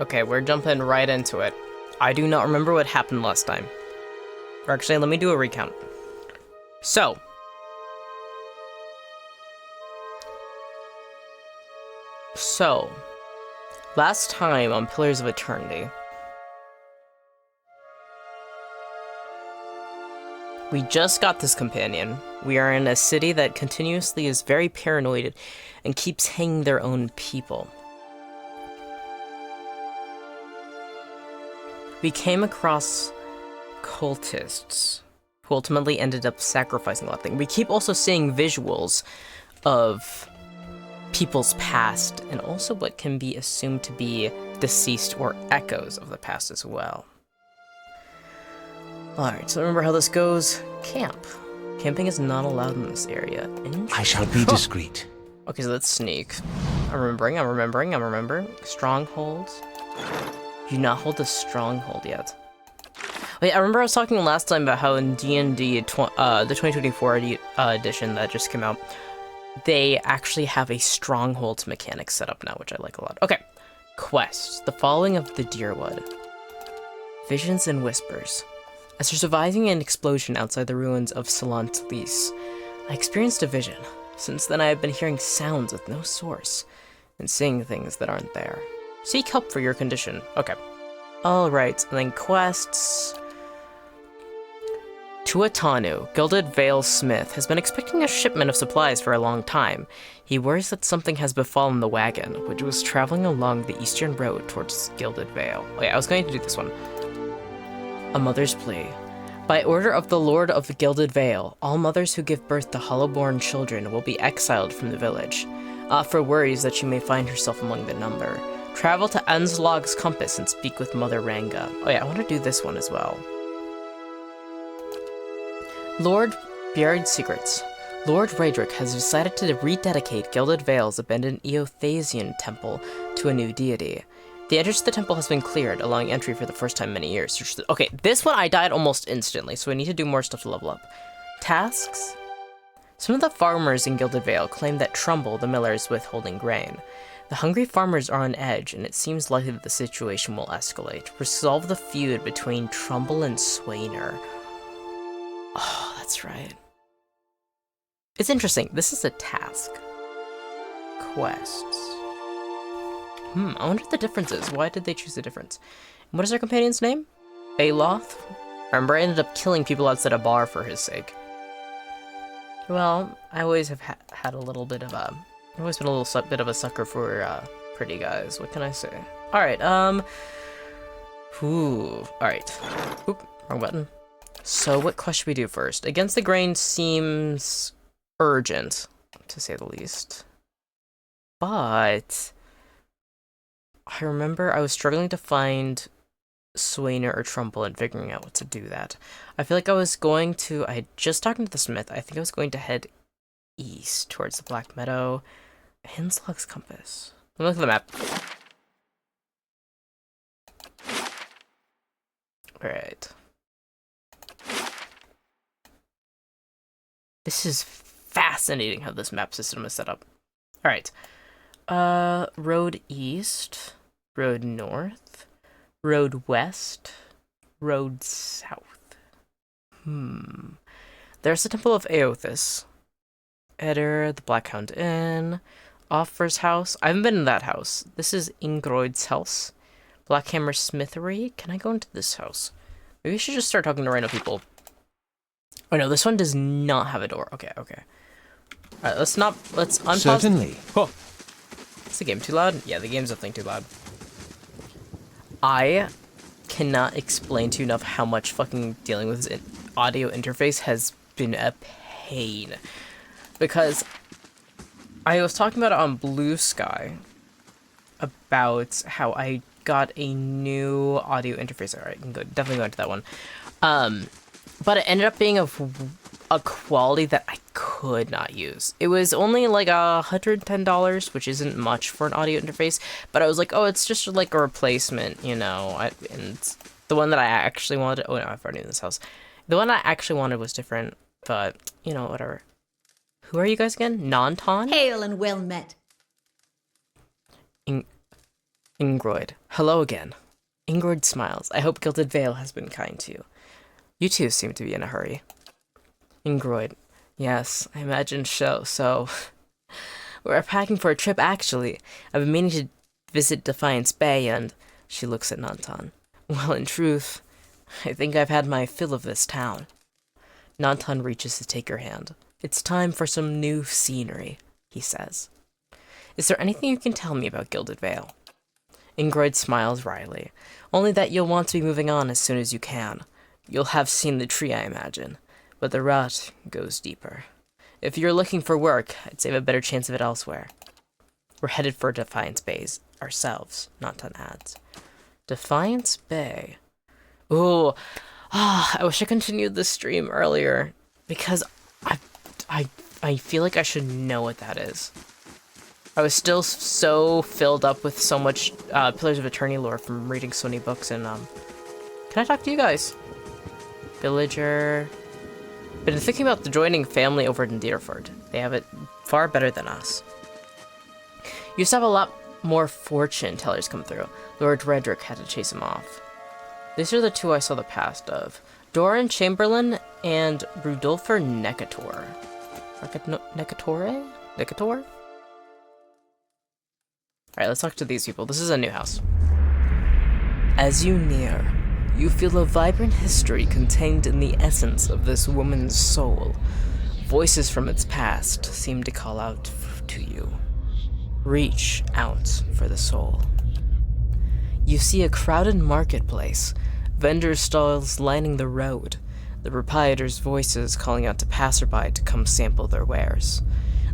Okay, we're jumping right into it. I do not remember what happened last time. Or actually, let me do a recount. So. Last time on Pillars of Eternity, we just got this companion. We are in a city that continuously is very paranoid and keeps hanging their own people. We came across cultists who ultimately ended up sacrificing a lot of things. We keep also seeing visuals of people's past and also what can be assumed to be deceased or echoes of the past as well. Alright, so remember how this goes. Camp. Camping is not allowed in this area. I shall be discreet. Okay, so let's sneak. I'm remembering. Strongholds. You do not hold a stronghold yet. Wait, I remember I was talking last time about how in D&D, the 2024 edition that just came out, they actually have a strongholds mechanic set up now, which I like a lot. Okay, quests. The following of the Deerwood. Visions and whispers. After surviving an explosion outside the ruins of Salant Lys, I experienced a vision. Since then I have been hearing sounds with no source, and seeing things that aren't there. Seek help for your condition. Okay. Alright, and then quests. Tuatanu, Gilded Veil Smith, has been expecting a shipment of supplies for a long time. He worries that something has befallen the wagon, which was traveling along the eastern road towards Gilded Vale. Oh yeah, I was going to do this one. A Mother's Plea. By order of the Lord of the Gilded Vale, all mothers who give birth to hollow-born children will be exiled from the village. Afra worries that she may find herself among the number. Travel to Anslog's Compass and speak with Mother Ranga. Oh yeah, I want to do this one as well. Lord Buried Secrets. Lord Raedric has decided to rededicate Gilded Vale's abandoned Eothasian temple to a new deity. The entrance to the temple has been cleared, allowing entry for the first time in many years. Okay, this one I died almost instantly, so I need to do more stuff to level up. Tasks? Some of the farmers in Gilded Vale claim that Trumbull, the miller, is withholding grain. The hungry farmers are on edge, and it seems likely that the situation will escalate. Resolve the feud between Trumbull and Swainer. Oh, that's right. It's interesting. This is a task. Quests. I wonder what the difference is. Why did they choose the difference? And what is our companion's name? Baloth? Remember, I ended up killing people outside a bar for his sake. Well, I always have had a little bit of a... I've always been a little bit of a sucker for pretty guys. What can I say? Alright, alright. Oop, wrong button. So what quest should we do first? Against the Grain seems urgent, to say the least. But I remember I was struggling to find Swainer or Trumbull and figuring out what to do that. I feel like I was going to... I had just talked to the smith. I think I was going to head east towards the Black Meadow. Hinslog's Compass. Let me look at the map. Alright. This is fascinating how this map system is set up. Alright. Road east. Road north. Road west. Road south. There's the Temple of Eothas. Eder, the Blackhound Inn. Offers house. I haven't been in that house. This is Ingroid's house. Blackhammer Smithery. Can I go into this house? Maybe I should just start talking to random people. Oh no, this one does not have a door. Okay. Alright, let's unpause. Certainly. Oh. Is the game too loud? Yeah, the game's definitely too loud. I cannot explain to you enough how much fucking dealing with this audio interface has been a pain. Because I was talking about it on Blue Sky about how I got a new audio interface. Alright, I can definitely go into that one. But it ended up being of a quality that I could not use. It was only like $110, which isn't much for an audio interface, but I was like, oh, it's just like a replacement, you know, and the one that I actually wanted, oh no, I've already in this house. The one I actually wanted was different, but, you know, whatever. Who are you guys again? Nanton? Hail and well met. Ingroid. Hello again. Ingroid smiles. I hope Gilded Veil has been kind to you. You two seem to be in a hurry. Ingroid. Yes, I imagine so. We're packing for a trip, actually. I've been meaning to visit Defiance Bay, and she looks at Nantan. Well, in truth, I think I've had my fill of this town. Nantan reaches to take her hand. It's time for some new scenery, he says. Is there anything you can tell me about Gilded Veil? Ingroid smiles wryly. Only that you'll want to be moving on as soon as you can. You'll have seen the tree, I imagine, but the rot goes deeper. If you're looking for work, I'd say you have a better chance of it elsewhere. We're headed for Defiance Bays ourselves, Nantan adds. Defiance Bay. Ooh, I wish I continued the stream earlier, because I feel like I should know what that is. I was still so filled up with so much Pillars of Eternity lore from reading so many books, and can I talk to you guys? Villager. Been thinking about the joining family over in Deerford. They have it far better than us. Used to have a lot more fortune tellers come through. Lord Redrick had to chase him off. These are the two I saw the past of. Doran Chamberlain and Rudolfer Necator. Necator? Alright, let's talk to these people. This is a new house. As you near, you feel a vibrant history contained in the essence of this woman's soul. Voices from its past seem to call out to you. Reach out for the soul. You see a crowded marketplace, vendor stalls lining the road, the proprietor's voices calling out to passerby to come sample their wares.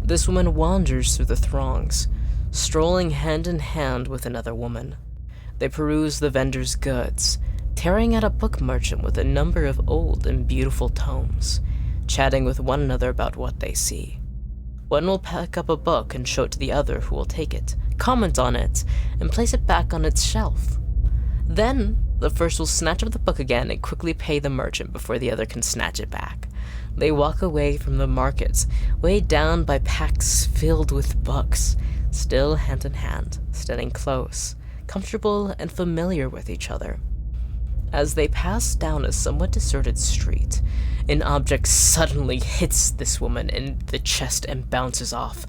This woman wanders through the throngs, strolling hand in hand with another woman. They peruse the vendor's goods, tearing at a book merchant with a number of old and beautiful tomes, chatting with one another about what they see. One will pick up a book and show it to the other, who will take it, comment on it, and place it back on its shelf. Then, the first will snatch up the book again and quickly pay the merchant before the other can snatch it back. They walk away from the markets, weighed down by packs filled with books, still hand in hand, standing close, comfortable and familiar with each other. As they pass down a somewhat deserted street, an object suddenly hits this woman in the chest and bounces off,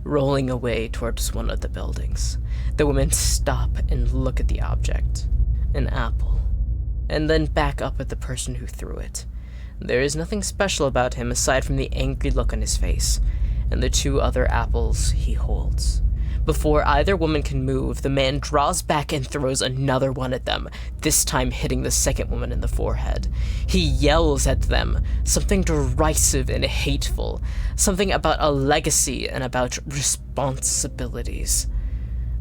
rolling away towards one of the buildings. The women stop and look at the object, an apple, and then back up at the person who threw it. There is nothing special about him aside from the angry look on his face, and the two other apples he holds. Before either woman can move, the man draws back and throws another one at them, this time hitting the second woman in the forehead. He yells at them, something derisive and hateful, something about a legacy and about responsibilities.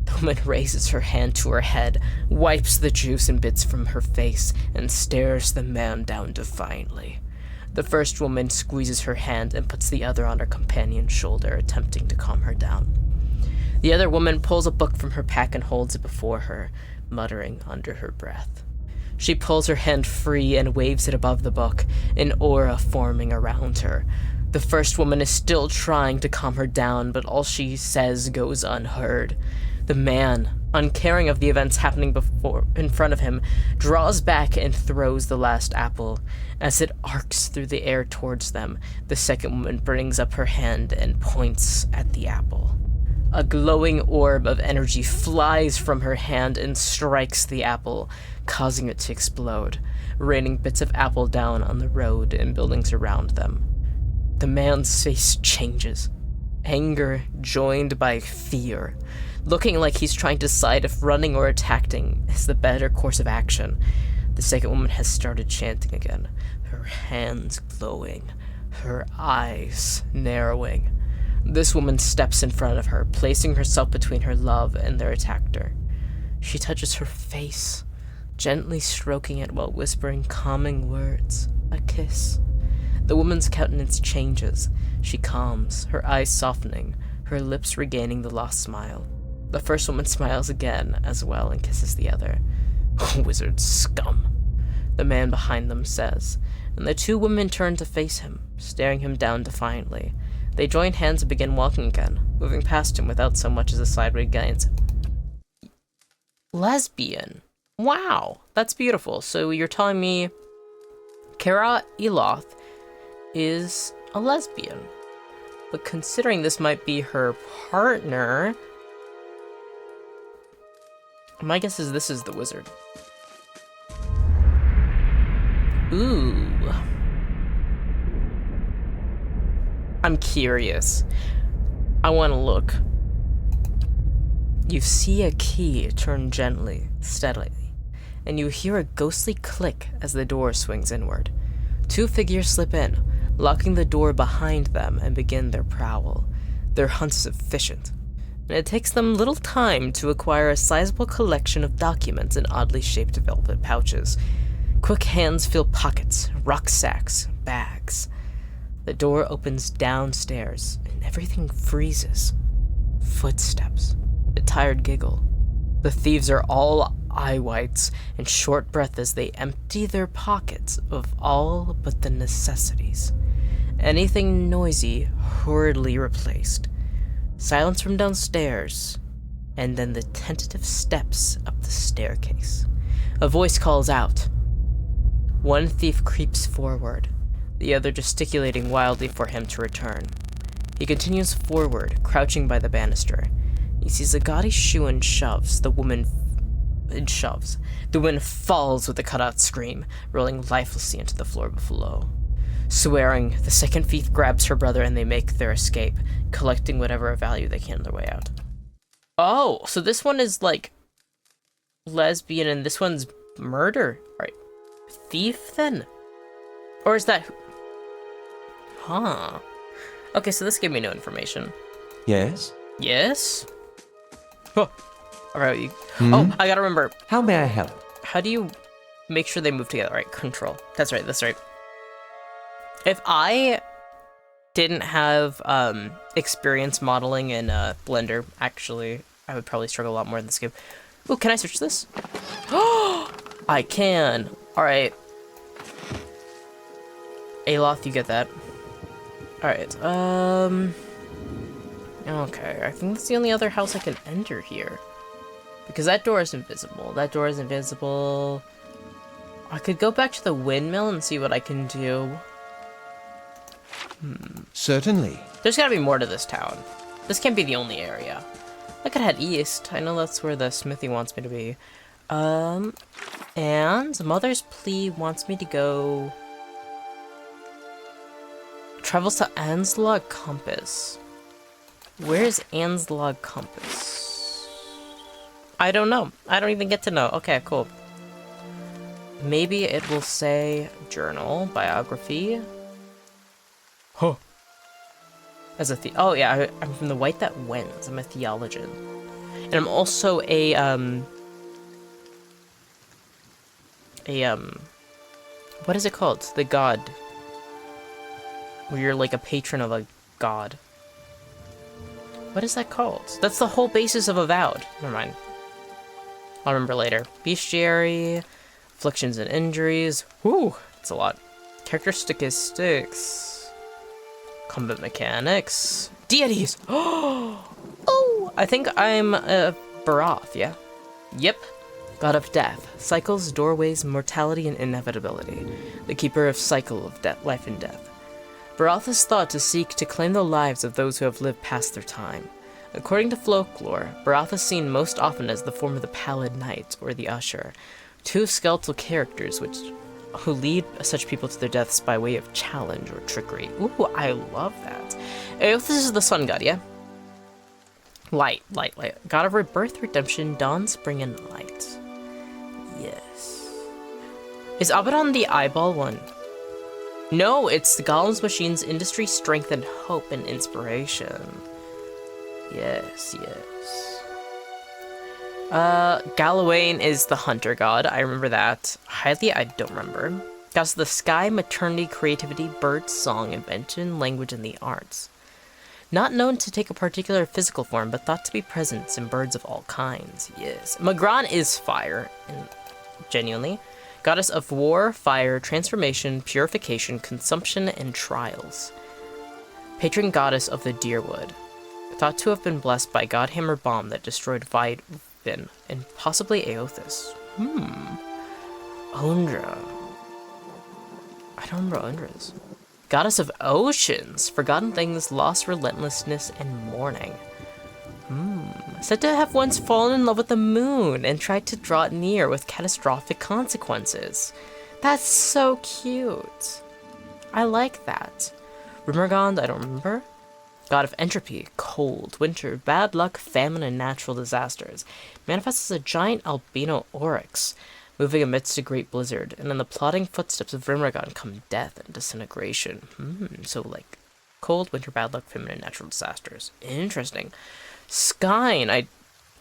The woman raises her hand to her head, wipes the juice and bits from her face, and stares the man down defiantly. The first woman squeezes her hand and puts the other on her companion's shoulder, attempting to calm her down. The other woman pulls a book from her pack and holds it before her, muttering under her breath. She pulls her hand free and waves it above the book, an aura forming around her. The first woman is still trying to calm her down, but all she says goes unheard. The man, uncaring of the events happening in front of him, draws back and throws the last apple. As it arcs through the air towards them, the second woman brings up her hand and points at the apple. A glowing orb of energy flies from her hand and strikes the apple, causing it to explode, raining bits of apple down on the road and buildings around them. The man's face changes, anger joined by fear, looking like he's trying to decide if running or attacking is the better course of action. The second woman has started chanting again, her hands glowing, her eyes narrowing. This woman steps in front of her, placing herself between her love and their attacker. She touches her face, gently stroking it while whispering calming words, a kiss. The woman's countenance changes. She calms, her eyes softening, her lips regaining the lost smile. The first woman smiles again as well and kisses the other. Wizard scum, the man behind them says, and the two women turn to face him, staring him down defiantly. They join hands and begin walking again, moving past him without so much as a sideway glance. Lesbian. Wow, that's beautiful. So you're telling me Kara Eloth is a lesbian. But considering this might be her partner, my guess is this is the wizard. Ooh. I'm curious. I want to look. You see a key turn gently, steadily, and you hear a ghostly click as the door swings inward. Two figures slip in, locking the door behind them and begin their prowl. Their hunt is efficient, and it takes them little time to acquire a sizable collection of documents in oddly shaped velvet pouches. Quick hands feel pockets, rucksacks, bags. The door opens downstairs, and everything freezes. Footsteps, a tired giggle. The thieves are all eye whites and short breath as they empty their pockets of all but the necessities. Anything noisy hurriedly replaced. Silence from downstairs, and then the tentative steps up the staircase. A voice calls out. One thief creeps forward, the other gesticulating wildly for him to return. He continues forward, crouching by the banister. He sees a gaudy shoe and shoves. The woman falls with a cut-out scream, rolling lifelessly into the floor below. Swearing, the second thief grabs her brother and they make their escape, collecting whatever of value they can on their way out. Oh, so this one is like lesbian and this one's murder. Right. Thief then? Or is that... Huh. Okay, so this gave me no information. Yes? Yes? Oh. Alright, Oh, I gotta remember. How may I help? How do you make sure they move together? Right, control. That's right. If I didn't have experience modeling in Blender, actually, I would probably struggle a lot more in this game. Ooh, can I search this? Oh, I can. Alright. Aloth, you get that. Alright, okay, I think that's the only other house I can enter here. Because that door is invisible. I could go back to the windmill and see what I can do. Certainly. There's gotta be more to this town. This can't be the only area. I could head east. I know that's where the smithy wants me to be. And Mother's Plea wants me to go... Travels to Anslog Compass. Where's Anslog Compass? I don't know. I don't even get to know. Okay, cool. Maybe it will say journal, biography. Huh. As a oh yeah, I'm from the White That Wins. I'm a theologian. And I'm also a what is it called? The god. Where you're like a patron of a god. What is that called? That's the whole basis of Avowed. Never mind. I'll remember later. Bestiary, afflictions and injuries. Whew, that's a lot. Character statistics. Combat mechanics. Deities! Oh! I think I'm a Barath, yeah? Yep. God of death. Cycles, doorways, mortality, and inevitability. The keeper of cycle of death, life and death. Barath is thought to seek to claim the lives of those who have lived past their time. According to folklore, Barath is seen most often as the form of the Pallid Knight, or the Usher, two skeletal characters who lead such people to their deaths by way of challenge or trickery. Ooh, I love that. This is the sun god, yeah? Light. God of rebirth, redemption, dawn, spring, and light. Yes. Is Abaddon the eyeball one? No, it's the Golem's machine's industry, strength, and hope, and inspiration. Yes. Galawain is the hunter god. I remember that. Hylia, I don't remember. Goddess of the sky, maternity, creativity, bird, song, invention, language, and the arts. Not known to take a particular physical form, but thought to be present in birds of all kinds. Yes. Magran is fire, and genuinely. Goddess of war, fire, transformation, purification, consumption, and trials. Patron goddess of the Deerwood. Thought to have been blessed by Godhammer bomb that destroyed been, and possibly Aothis. Ondra. I don't remember what Ondra is. Goddess of oceans, forgotten things, lost relentlessness, and mourning. Said to have once fallen in love with the moon and tried to draw it near with catastrophic consequences. That's so cute. I like that. Rumergond, I don't remember. God of entropy, cold, winter, bad luck, famine, and natural disasters. Manifests as a giant albino oryx, moving amidst a great blizzard, and in the plodding footsteps of Rumergond come death and disintegration. So like cold, winter, bad luck, famine, and natural disasters. Interesting. Skyn,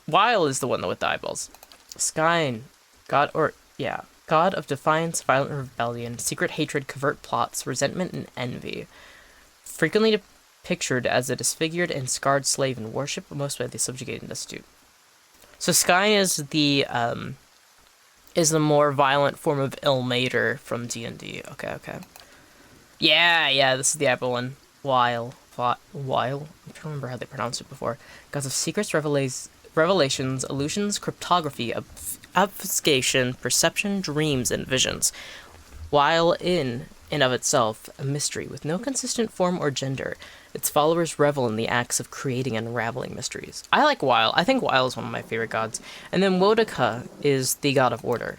Weil is the one with the eyeballs. Skyn, God of defiance, violent rebellion, secret hatred, covert plots, resentment, and envy. Frequently pictured as a disfigured and scarred slave in worship, most by the subjugated and destitute. So Skyn is the more violent form of Ilmater from D&D. Okay. Yeah, this is the Apple one. Weil. I'm trying to remember how they pronounced it before. Gods of secrets, revelations, illusions, cryptography, obfuscation, perception, dreams, and visions. While in and of itself a mystery with no consistent form or gender, its followers revel in the acts of creating and unraveling mysteries. I like Weil. I think Weil is one of my favorite gods. And then Wodaka is the god of order.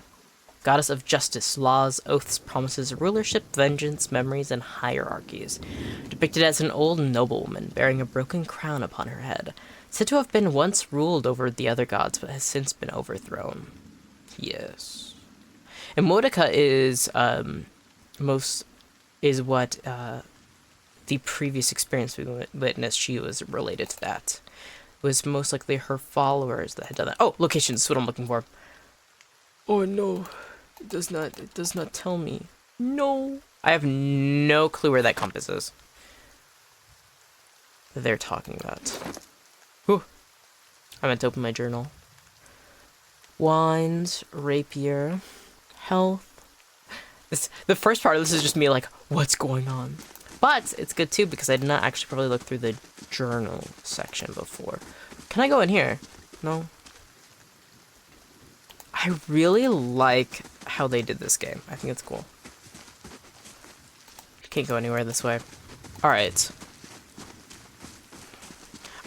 Goddess of justice, laws, oaths, promises, rulership, vengeance, memories, and hierarchies. Depicted as an old noblewoman bearing a broken crown upon her head. Said to have been once ruled over the other gods, but has since been overthrown. Yes. And Wodaka is what the previous experience we witnessed, she was related to that. It was most likely her followers that had done that. Oh, locations is what I'm looking for. Oh no. It does not tell me. No. I have no clue where that compass is. They're talking about. Whew. I meant to open my journal. Wines, rapier, health. The first part of this is just me like, what's going on? But it's good too because I did not actually probably look through the journal section before. Can I go in here? No. I really like how they did this game. I think it's cool. Can't go anywhere this way. Alright.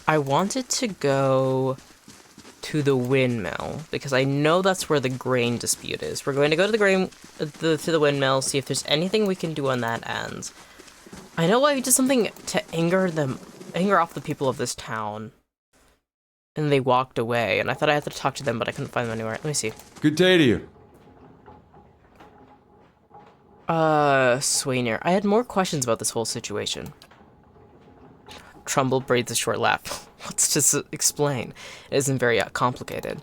I wanted to go to the windmill because I know that's where the grain dispute is. We're going to go to to the windmill, see if there's anything we can do on that end. I know I did something to anger off the people of this town. And they walked away, and I thought I had to talk to them, but I couldn't find them anywhere. Let me see. Good day to you. Swainer. I had more questions about this whole situation. Trumbull breathes a short laugh. Let's just explain. It isn't very complicated.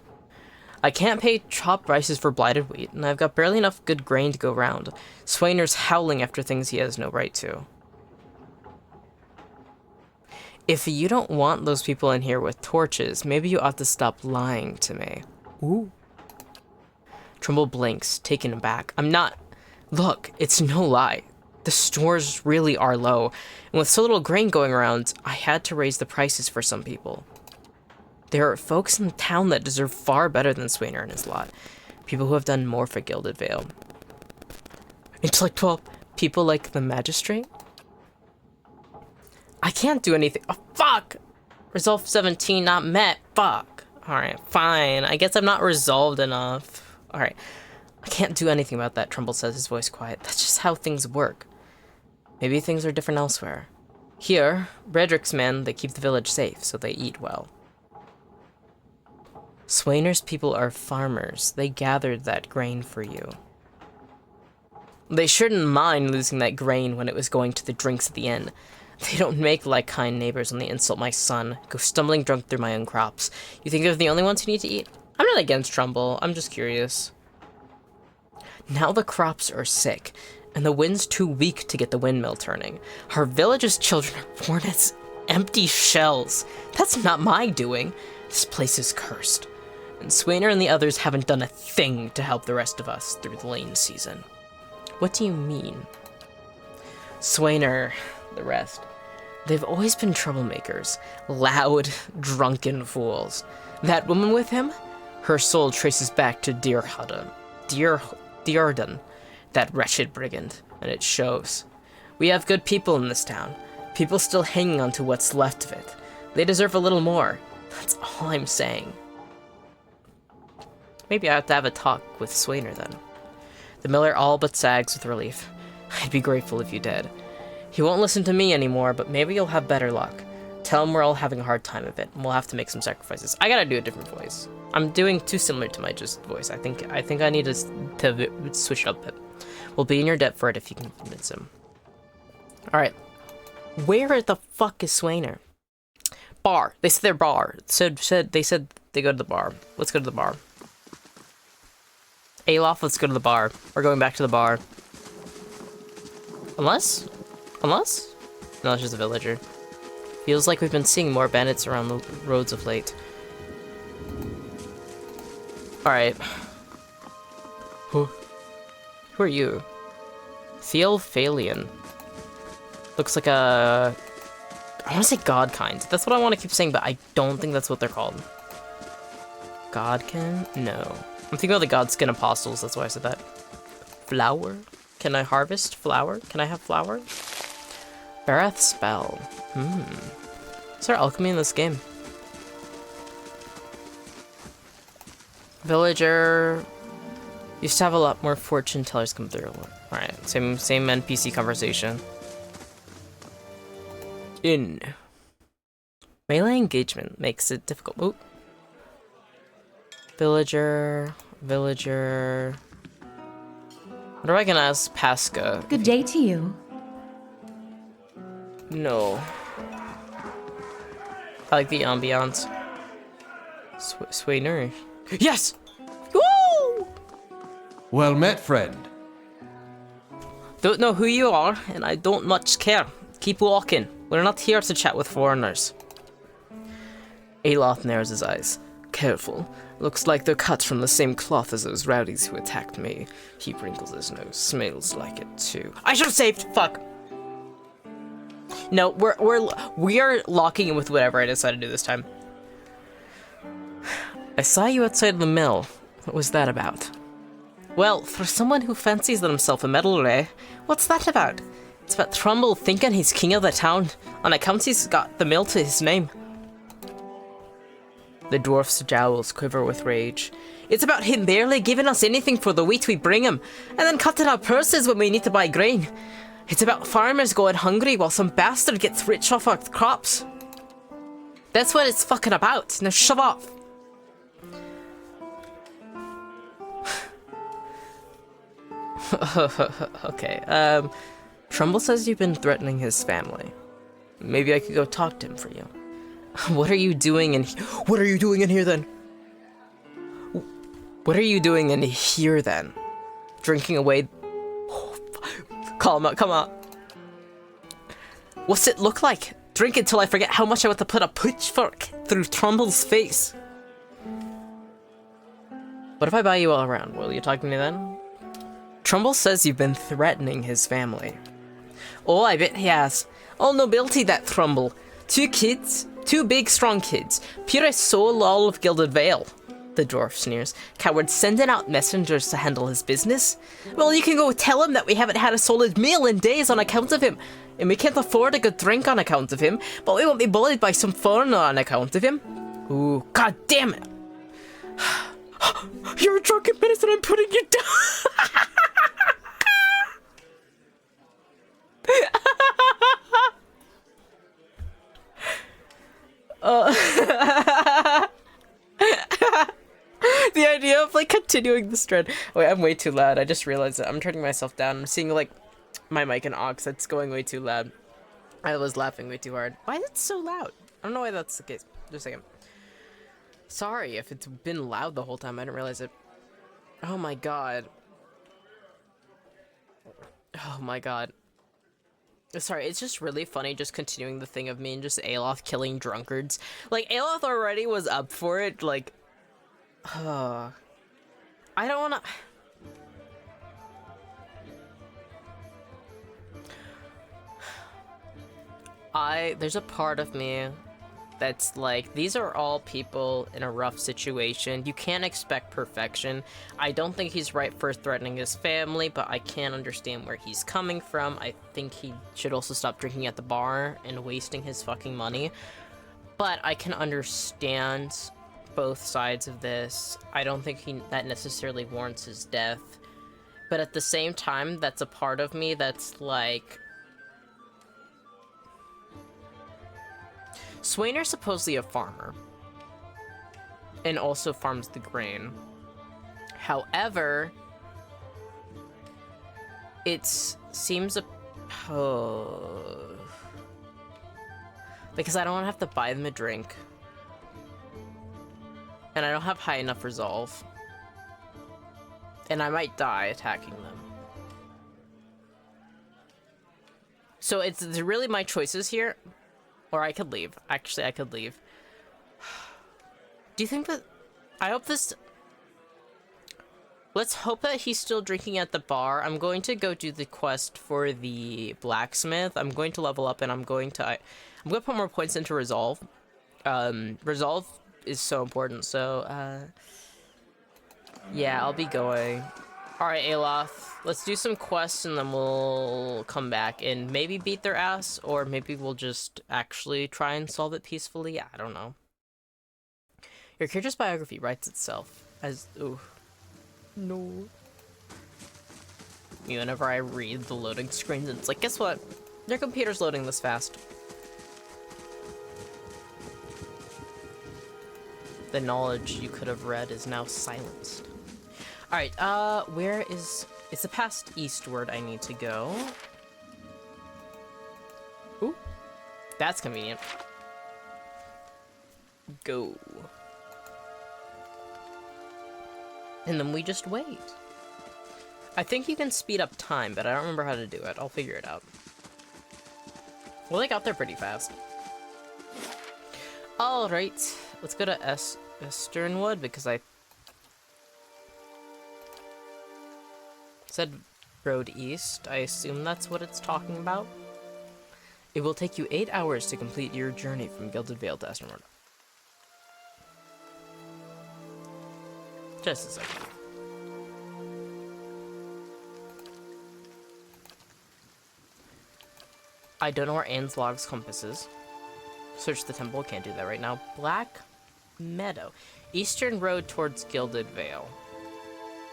I can't pay top prices for blighted wheat, and I've got barely enough good grain to go round. Swainer's howling after things he has no right to. If you don't want those people in here with torches, maybe you ought to stop lying to me. Ooh. Trumbull blinks, taken aback. I'm not... Look, it's no lie. The stores really are low, and with so little grain going around, I had to raise the prices for some people. There are folks in town that deserve far better than Swainer and his lot. People who have done more for Gilded Vale. Intellectual people like the magistrate? I can't do anything. Oh, fuck! Resolve 17 not met. Fuck. Alright, fine. I guess I'm not resolved enough. Alright. I can't do anything about that, Trumbull says, his voice quiet. That's just how things work. Maybe things are different elsewhere. Here, Redrick's men, they keep the village safe, so they eat well. Swainer's people are farmers. They gathered that grain for you. They shouldn't mind losing that grain when it was going to the drinks at the inn. They don't make like kind neighbors when they insult my son, go stumbling drunk through my own crops. You think they're the only ones who need to eat? I'm not against Trumbull, I'm just curious. Now the crops are sick, and the wind's too weak to get the windmill turning. Our village's children are born as empty shells. That's not my doing. This place is cursed. And Swainer and the others haven't done a thing to help the rest of us through the lean season. What do you mean? Swainer, the rest. They've always been troublemakers. Loud, drunken fools. That woman with him? Her soul traces back to Dearden, that wretched brigand, and it shows. We have good people in this town. People still hanging on to what's left of it. They deserve a little more. That's all I'm saying. Maybe I have to have a talk with Swainer then. The miller all but sags with relief. I'd be grateful if you did. He won't listen to me anymore, but maybe you'll have better luck. Tell him we're all having a hard time of it, and we'll have to make some sacrifices. I gotta do a different voice. I'm doing too similar to my just voice. I think I need to switch it up a bit. We'll be in your debt for it if you can convince him. Alright. Where the fuck is Swainer? Bar. They said they're bar. They said they go to the bar. Let's go to the bar. Alof, let's go to the bar. We're going back to the bar. Unless? No, it's just a villager. Feels like we've been seeing more bandits around the roads of late. Alright. Who are you? Theophalian. Looks like a... I want to say godkind. That's what I want to keep saying, but I don't think that's what they're called. Godkin? No. I'm thinking about the Godskin Apostles, that's why I said that. Flower? Can I harvest flower? Can I have flower? Barath spell. Is there alchemy in this game? Villager. Used to have a lot more fortune tellers come through. Alright, same NPC conversation. In. Melee engagement makes it difficult. Oop. Villager. What am I gonna ask Pasca? Good day to you. No. I like the ambiance. Swainer. Yes! Woo! Well met, friend. Don't know who you are, and I don't much care. Keep walking. We're not here to chat with foreigners. Aloth narrows his eyes. Careful. Looks like they're cut from the same cloth as those rowdies who attacked me. He wrinkles his nose. Smells like it too. I should have saved! Fuck! No, we are locking in with whatever I decide to do this time. I saw you outside the mill. What was that about? Well, for someone who fancies himself a metal ray, what's that about? It's about Trumbull thinking he's king of the town, on account he's got the mill to his name. The dwarf's jowls quiver with rage. It's about him barely giving us anything for the wheat we bring him, and then cutting our purses when we need to buy grain. It's about farmers going hungry while some bastard gets rich off our crops. That's what it's fucking about. Now shut off. Okay, Trumbull says you've been threatening his family. Maybe I could go talk to him for you. What are you doing in What are you doing in here then? What are you doing in here then? Drinking away... Call him out, come on. What's it look like? Drink until I forget how much I want to put a pitchfork through Trumbull's face. What if I buy you all around? Will you talk to me then? Trumbull says you've been threatening his family. Oh, I bet he has. All nobility, that Trumbull. 2 kids. 2 big, strong kids. Purest soul, all of Gilded Vale. The dwarf sneers. Coward sending out messengers to handle his business? Well, you can go tell him that we haven't had a solid meal in days on account of him. And we can't afford a good drink on account of him. But we won't be bullied by some foreigner on account of him. Ooh, god damn it. You're a drunken menace and I'm putting you down. The idea of like continuing this thread. Wait, I'm way too loud. I just realized that I'm turning myself down. I'm seeing like my mic and aux. That's going way too loud. I was laughing way too hard. Why is it so loud? I don't know why that's the case. Just a second. Sorry if it's been loud the whole time. I didn't realize it. Oh my god. Oh my god. Sorry, it's just really funny just continuing the thing of me and just Aloth killing drunkards. Like, Aloth already was up for it, like... I don't wanna... There's a part of me that's like, these are all people in a rough situation. You can't expect perfection. I don't think he's right for threatening his family, but I can understand where he's coming from. I think he should also stop drinking at the bar and wasting his fucking money. But I can understand both sides of this. I don't think that necessarily warrants his death. But at the same time, that's a part of me that's like... Swainer's supposedly a farmer. And also farms the grain. However... It seems a... Oh... Because I don't have to buy them a drink. And I don't have high enough resolve. And I might die attacking them. So it's really my choices here. Or I could leave. Actually, I could leave. Do you think that... I hope this... Let's hope that he's still drinking at the bar. I'm going to go do the quest for the blacksmith. I'm going to level up and I'm going to put more points into resolve. Resolve is so important, so, yeah, I'll be going. Alright, Aloth, let's do some quests and then we'll come back and maybe beat their ass, or maybe we'll just actually try and solve it peacefully. I don't know. Your character's biography writes itself as... Ooh. No. Whenever I read the loading screens, it's like, guess what? Your computer's loading this fast. The knowledge you could have read is now silenced. Alright, where is... It's the past eastward I need to go. Ooh. That's convenient. Go. And then we just wait. I think you can speed up time, but I don't remember how to do it. I'll figure it out. Well, they got there pretty fast. Alright, let's go to Esternwood, because I said road east. I assume that's what it's talking about. It will take you 8 hours to complete your journey from Gilded Vale to Esternwood. Just a second. I don't know where Anslog's compass is. Search the temple, can't do that right now. Black Meadow. Eastern road towards Gilded Vale.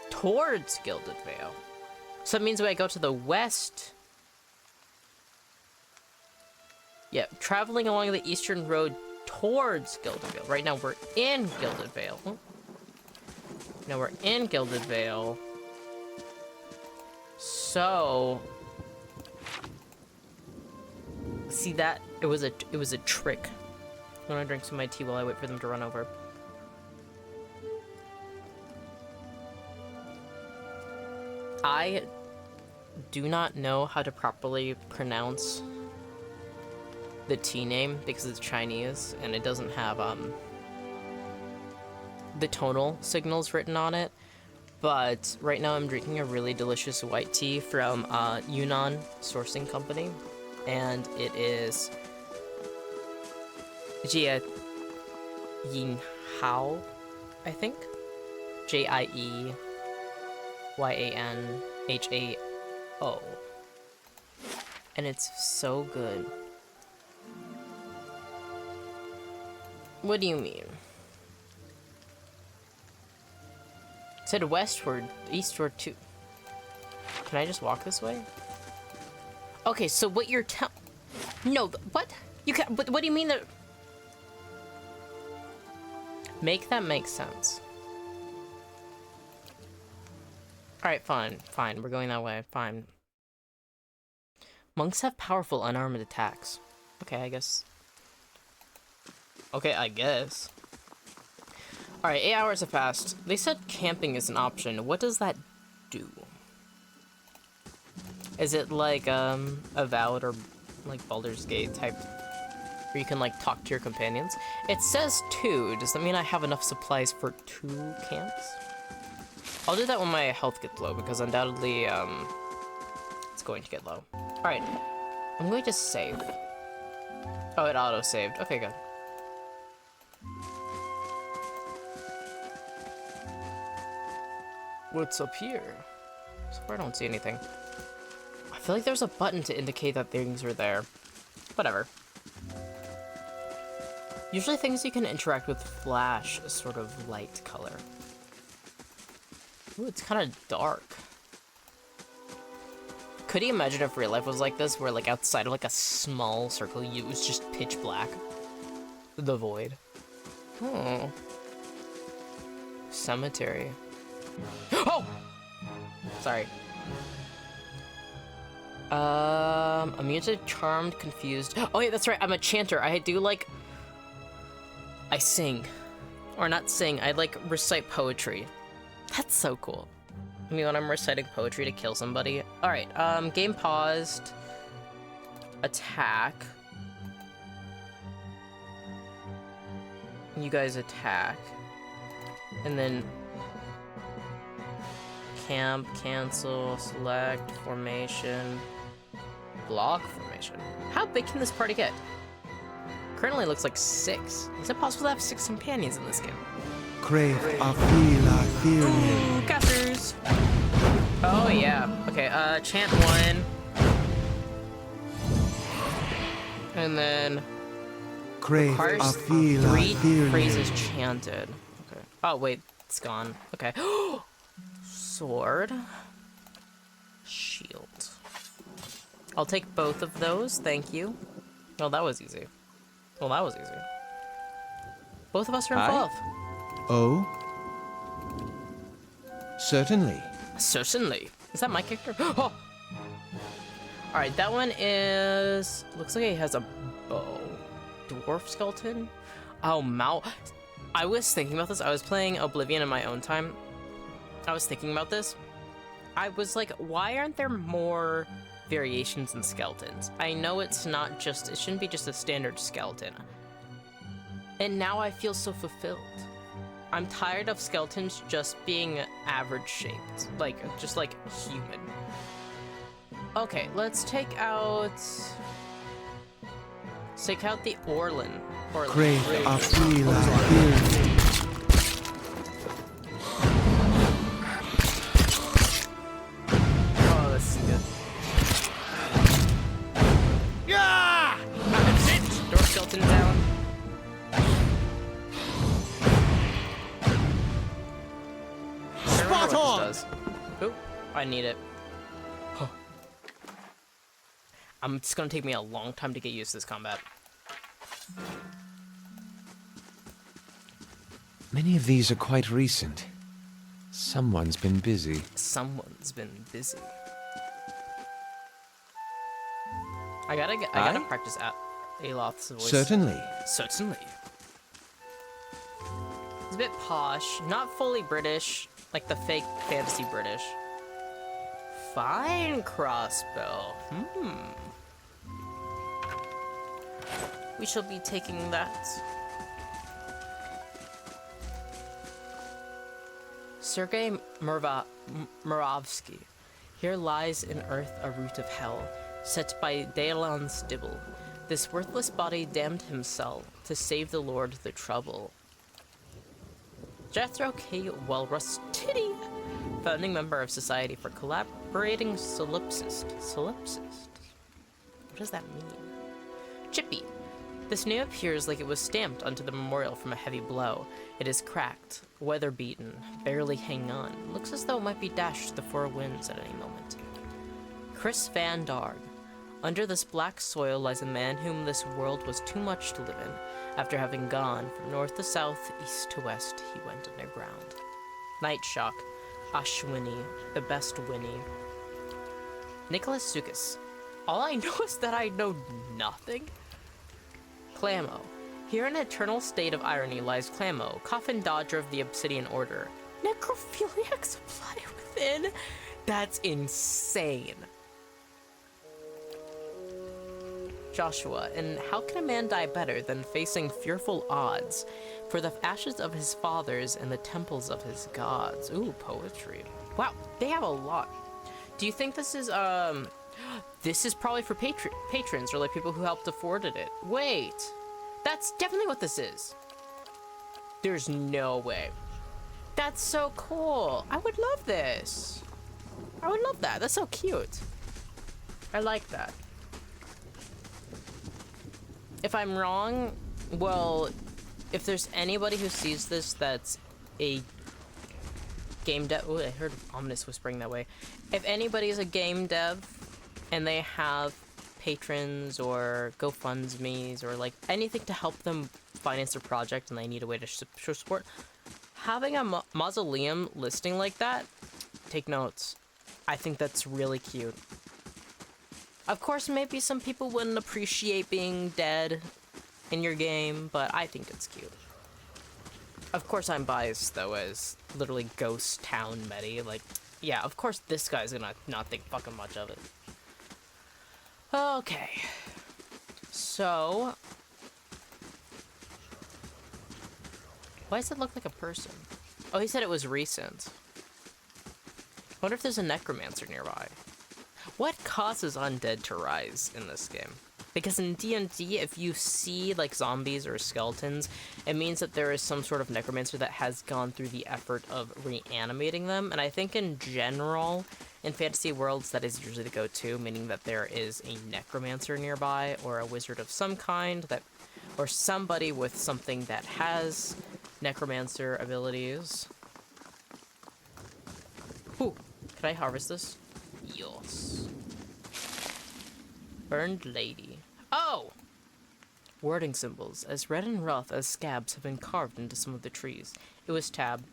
Towards Gilded Vale. So that means when I go to the west... Yeah, traveling along the eastern road towards Gilded Vale. Right now we're in Gilded Vale. Oh. Now we're in Gilded Vale. So... See that? It was a trick. I'm gonna drink some of my tea while I wait for them to run over. I do not know how to properly pronounce the tea name because it's Chinese and it doesn't have the tonal signals written on it. But right now I'm drinking a really delicious white tea from Yunnan Sourcing Company. And it is Jia Yin Hao, I think. Jieyanhao. And it's so good. What do you mean? It said westward, eastward too. Can I just walk this way? Okay, so what you're No, what? You can't- what do you mean that- Make that make sense. Alright, fine, we're going that way, fine. Monks have powerful unarmed attacks. Okay, I guess. Alright, 8 hours have passed. They said camping is an option. What does that do? Is it like, a Valid or, like, Baldur's Gate type, where you can, like, talk to your companions? It says 2. Does that mean I have enough supplies for 2 camps? I'll do that when my health gets low, because undoubtedly, it's going to get low. Alright, I'm going to save. Oh, it auto-saved. Okay, good. What's up here? So far I don't see anything. I feel like there's a button to indicate that things are there. Whatever. Usually things you can interact with flash a sort of light color. Ooh, it's kind of dark. Could you imagine if real life was like this, where like outside of like a small circle, it was just pitch black? The void. Oh. Cemetery. Oh! Sorry. Immune to charmed, confused. Oh yeah, that's right, I'm a chanter. I do like... I sing. Or not sing, I like recite poetry. That's so cool. I mean, when I'm reciting poetry to kill somebody. Alright, game paused. Attack. You guys attack. And then... camp, cancel, select, formation, block formation. How big can this party get? Currently looks like 6. Is it possible to have 6 companions in this game? Crave Afila Theory. Casters! Oh yeah. Okay, chant 1. And then... Crave requires Afila 3 Theory. phrases chanted. Okay. Oh wait, it's gone. Okay. Sword. Shield. I'll take both of those, thank you. Oh, that was easy. Well, that was easy. Both of us are involved. Oh? Certainly. Certainly. Is that my character? Oh! Alright, that one is... looks like he has a bow. Dwarf skeleton? Oh, I was thinking about this. I was playing Oblivion in my own time. I was thinking about this. I was like, why aren't there more variations in skeletons? I know it's not just... it shouldn't be just a standard skeleton. And now I feel so fulfilled. I'm tired of skeletons just being average shaped. Like, just like human. Okay, let's take out... let's take out the Orlin. Crave Afila Theory. Oh, this is good. Yeah! That's it! Door skeleton down. Spot on! Does. Oop, I need it. It's gonna take me a long time to get used to this combat. Many of these are quite recent. Someone's been busy. Someone's been busy. I gotta practice at Aloth's voice. Certainly. Certainly. It's a bit posh, not fully British, like the fake fantasy British. Fine crossbow. We shall be taking that. Sergei Muravsky. Here lies in earth a root of hell, set by Daelan's Dibble. This worthless body damned himself to save the Lord the trouble. Jethro K. Walrus Titty, founding member of Society for Collaborating Solipsist. Solipsist? What does that mean? Chippy. This name appears like it was stamped onto the memorial from a heavy blow. It is cracked, weather-beaten, barely hanging on. Looks as though it might be dashed to the four winds at any moment. Chris Van Darg. Under this black soil lies a man whom this world was too much to live in. After having gone from north to south, east to west, he went underground. Night Shock. Ashwini, the best Winnie. Nicholas Sukas. All I know is that I know nothing. Clamo. Here in an eternal state of irony lies Clamo, coffin dodger of the Obsidian Order. Necrophiliac supply within? That's insane. Joshua, and how can a man die better than facing fearful odds for the ashes of his fathers and the temples of his gods? Ooh, poetry. Wow, they have a lot. Do you think this is, this is probably for patrons or like people who helped afforded it? Wait, that's definitely what this is. There's no way. That's so cool. I would love this. I would love that. That's so cute. I like that. If I'm wrong, well, if there's anybody who sees this that's a game dev— oh, I heard ominous whispering that way. If anybody's a game dev and they have patrons or GoFundMe's or like anything to help them finance their project and they need a way to show support, having a mausoleum listing like that, take notes. I think that's really cute. Of course, maybe some people wouldn't appreciate being dead in your game, but I think it's cute. Of course, I'm biased, though, as literally Ghosttownmettie. Like, yeah, of course this guy's gonna not think fucking much of it. Okay. So... why does it look like a person? Oh, he said it was recent. I wonder if there's a necromancer nearby. What causes undead to rise in this game? Because in D&D, if you see like zombies or skeletons, it means that there is some sort of necromancer that has gone through the effort of reanimating them. And I think in general, in fantasy worlds, that is usually the go-to, meaning that there is a necromancer nearby or a wizard of some kind that, or somebody with something that has necromancer abilities. Ooh, can I harvest this? Yes. Burned lady. Oh! Wording symbols, as red and rough as scabs, have been carved into some of the trees. It was tab.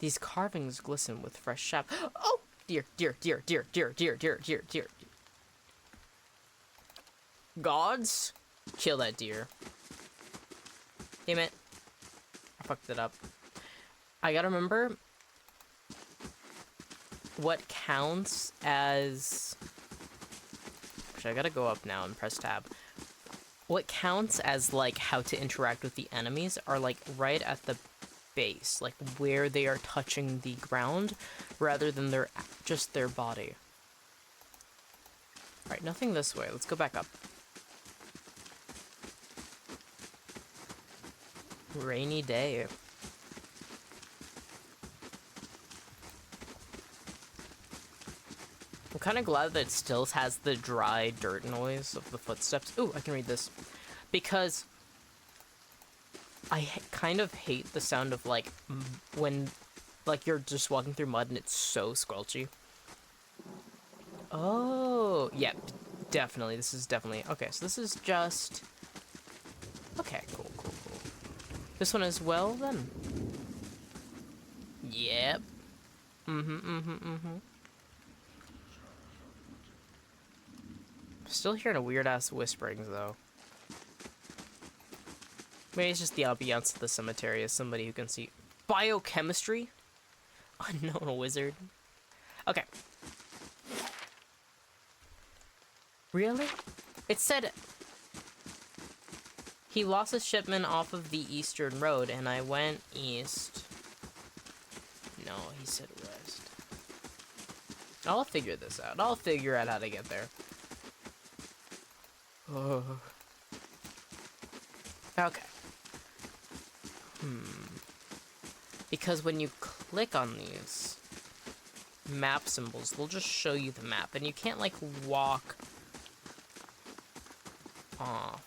These carvings glisten with fresh sap. Oh! Dear, dear, dear, dear, dear, dear, dear, dear, dear. Gods? Kill that deer. Damn it. I fucked it up. I gotta remember what counts as... actually, I gotta go up now and press tab. What counts as, like, how to interact with the enemies are, like, right at the base. Like, where they are touching the ground, rather than just their body. Alright, nothing this way. Let's go back up. Rainy day. I'm kind of glad that it still has the dry dirt noise of the footsteps. Ooh, I can read this. Because I kind of hate the sound of, like, when, like, you're just walking through mud and it's so squelchy. Oh, yeah, definitely. This is definitely... okay, so this is just... okay, cool, cool, cool. This one as well, then? Yep. Still hearing a weird-ass whisperings, though. Maybe it's just the ambiance of the cemetery as somebody who can see... biochemistry? Unknown wizard. Okay. Really? It said... he lost his shipment off of the eastern road, and I went east. No, he said west. I'll figure this out. I'll figure out how to get there. Oh. Okay. Because when you click on these map symbols, they'll just show you the map, and you can't, like, walk off.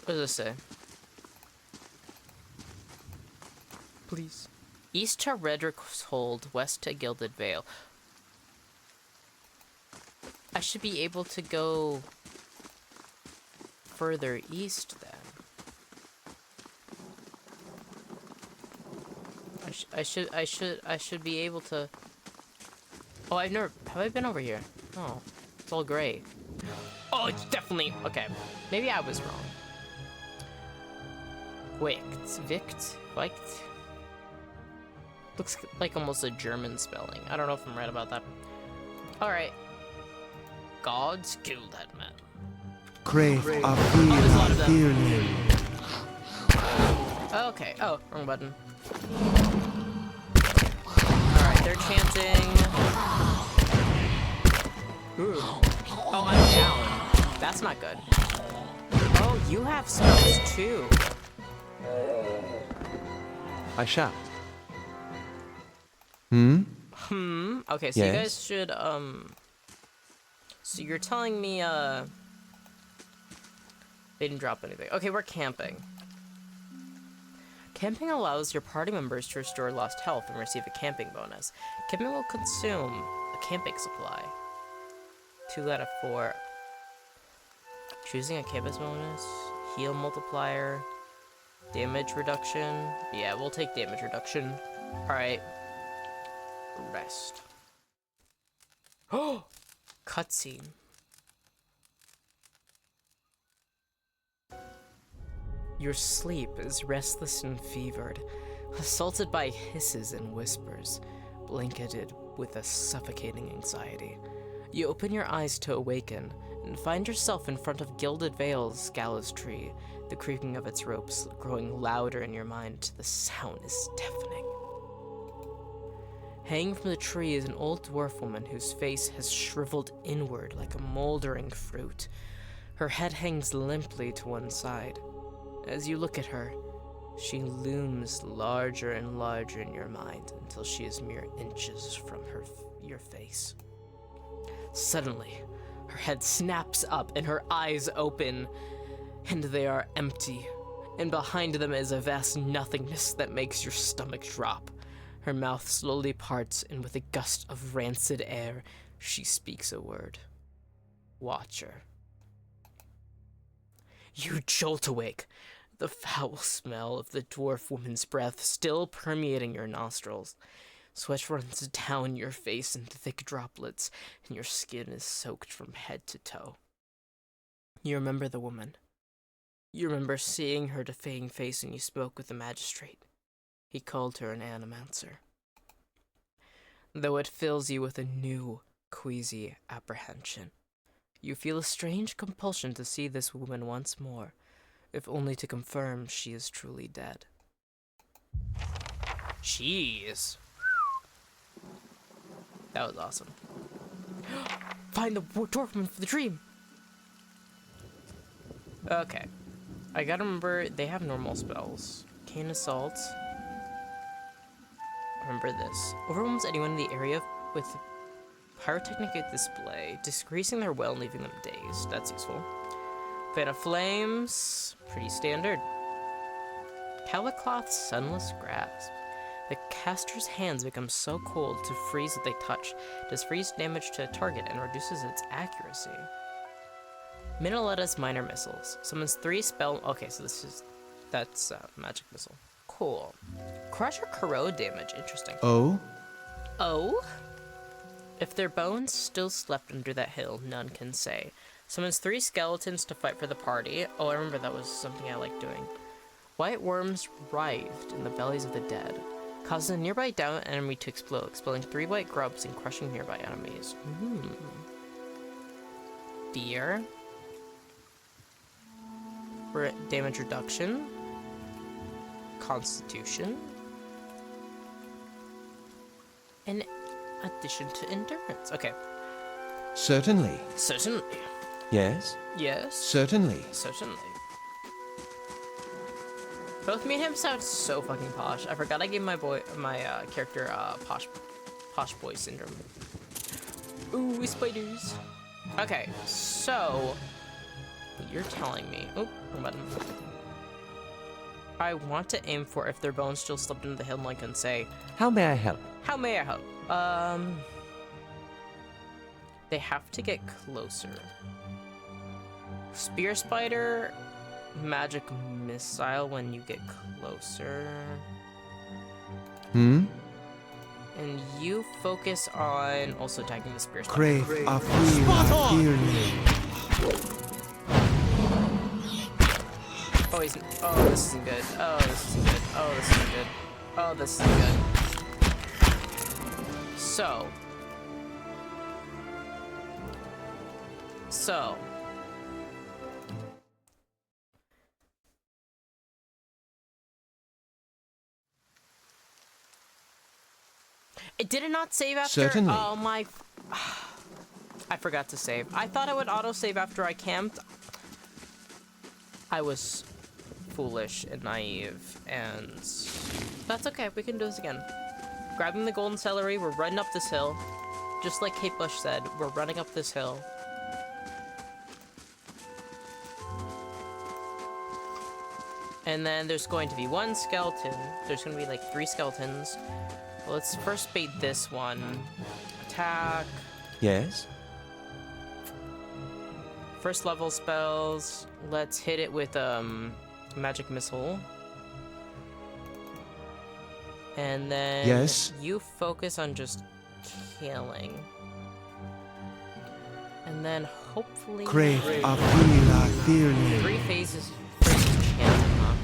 What does this say? Please. East to Redrick's Hold, west to Gilded Vale. I should be able to go further east then. I should be able to... oh, have I been over here? Oh, it's all gray. Oh, it's definitely... okay, maybe I was wrong. Vict? Looks like almost a German spelling. I don't know if I'm right about that. Alright. Gods kill that man. Crave appeal, feeling. Okay. Oh, wrong button. Alright, they're chanting. Ooh. Oh, I'm down. That's not good. Oh, you have spells too. I shall. Okay, so you Yes? guys should, so you're telling me, they didn't drop anything. Okay, we're camping. Camping allows your party members to restore lost health and receive a camping bonus. Camping will consume a camping supply. 2 out of 4. Choosing a campus bonus. Heal multiplier. Damage reduction. Yeah, we'll take damage reduction. Alright. Rest. Oh! Cutscene. Your sleep is restless and fevered, assaulted by hisses and whispers, blanketed with a suffocating anxiety. You open your eyes to awaken, and find yourself in front of Gilded Vale's gallows tree, the creaking of its ropes growing louder in your mind. The sound is deafening. Hanging from the tree is an old dwarf woman whose face has shriveled inward like a moldering fruit. Her head hangs limply to one side. As you look at her, she looms larger and larger in your mind until she is mere inches from your face. Suddenly, her head snaps up and her eyes open, and they are empty, and behind them is a vast nothingness that makes your stomach drop. Her mouth slowly parts, and with a gust of rancid air, she speaks a word. Watcher. You jolt awake, the foul smell of the dwarf woman's breath still permeating your nostrils. Sweat runs down your face in thick droplets, and your skin is soaked from head to toe. You remember the woman. You remember seeing her defying face when you spoke with the magistrate. He called her an animancer. Though it fills you with a new, queasy apprehension, you feel a strange compulsion to see this woman once more, if only to confirm she is truly dead. Jeez. That was awesome. Find the dwarf woman for the dream! Okay. I gotta remember, they have normal spells. Cane Assault. Remember this. Overwhelms anyone in the area with pyrotechnic display, decreasing their will and leaving them dazed. That's useful. Fan of Flames. Pretty standard. Calicloth's Sunless Grasp. The caster's hands become so cold to freeze that they touch. Does freeze damage to a target and reduces its accuracy. Minoletta's Minor Missiles. Summons 3 spell... Okay, so that's magic missile. Cool. Crush or corrode damage. Interesting. Oh? Oh? If their bones still slept under that hill, none can say. Summons 3 skeletons to fight for the party. Oh, I remember that was something I liked doing. White worms writhed in the bellies of the dead. Causes a nearby down enemy to explode, expelling 3 white grubs and crushing nearby enemies. Fear. Damage reduction. Constitution. In addition to endurance. Okay. Certainly. Certainly. Yes? Yes. Certainly. Certainly. Both me and him sound so fucking posh. I forgot I gave my character posh boy syndrome. Ooh, spiders. Okay, so you're telling me. Oh, wrong button. I want to aim for if their bones still slipped into the hill, like, and say, How may I help? how may I help? They have to get closer. Spear spider. Magic missile when you get closer. Hmm? And you focus on also attacking the spear spider. Crave a fearly. Oh, oh, this isn't good. Oh, this isn't good. Oh, this isn't good. Oh, this isn't good. So. It did it not save after? Certainly. Oh my... I forgot to save. I thought it would auto-save after I camped. I was foolish and naive, and that's okay. We can do this again. Grabbing the golden celery, we're running up this hill. Just like Kate Bush said, we're running up this hill. And then there's going to be one skeleton. There's going to be like 3 skeletons. Well, let's first bait this one. Attack. Yes? First level spells. Let's hit it with magic missile. And then Yes? you focus on just killing. And then hopefully Crave Afila Fearling. 3 phases for each chanting, huh?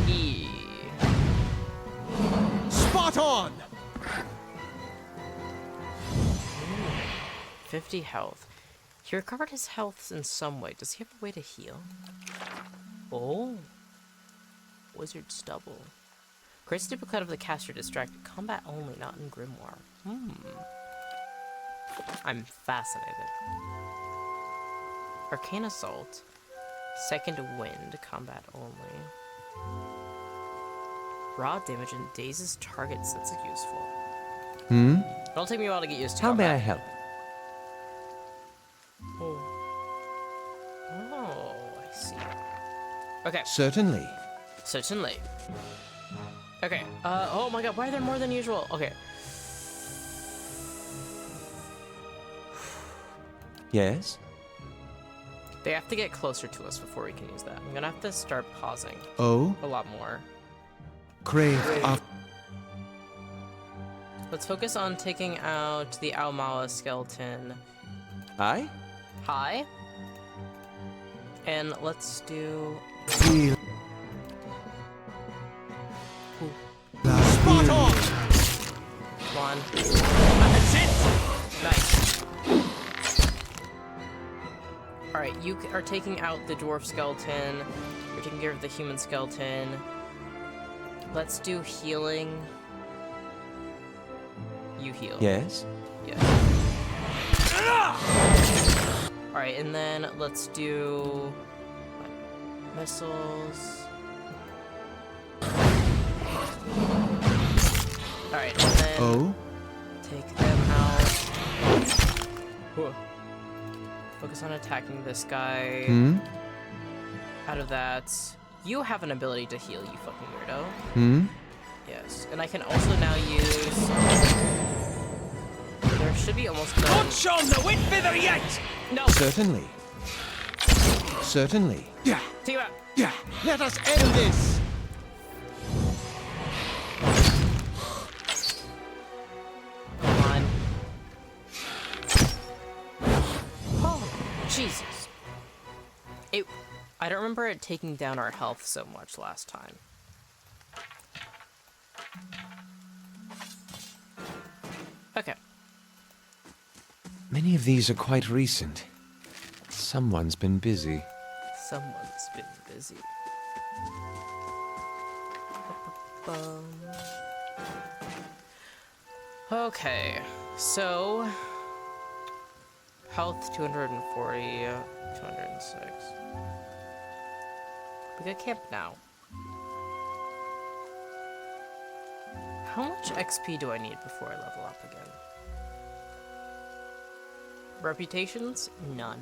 E. Spot on! 50 health. He recovered his health in some way. Does he have a way to heal? Oh. Wizard stubble. Creates a duplicate of the caster distracted. Combat only, not in Grimoire. I'm fascinated. Arcane Assault. Second wind, combat only. Raw damage and dazes targets. That's useful. It'll take me a while to get used to How may I combat. help? Oh, I see. Okay, Certainly. certainly. Okay, oh my god, why are there more than usual? Okay. Yes? They have to get closer to us before we can use that. I'm gonna have to start pausing Oh, a lot more. crave of Let's focus on taking out the Aomala skeleton. I? Hi. And let's do... feel. Ooh. Spot on! Come on. That's it! Nice. Alright, you are taking out the dwarf skeleton. You're taking care of the human skeleton. Let's do healing. You heal. Yes? Yeah. Alright, and then let's do missiles. Alright, and then Oh, take them out. Whoa. Focus on attacking this guy. Out of that, you have an ability to heal, you fucking weirdo. Yes, and I can also now use... There should be almost done. Shown the wit feather yet! No! certainly. Certainly. Yeah, Take him out! yeah. Let us end this! Come on. Oh, Jesus. I don't remember it taking down our health so much last time. Okay. Many of these are quite recent. Someone's been busy. Someone's been busy. Okay, so health 240, 206. We got camp now. How much XP do I need before I level up again? Reputations? None.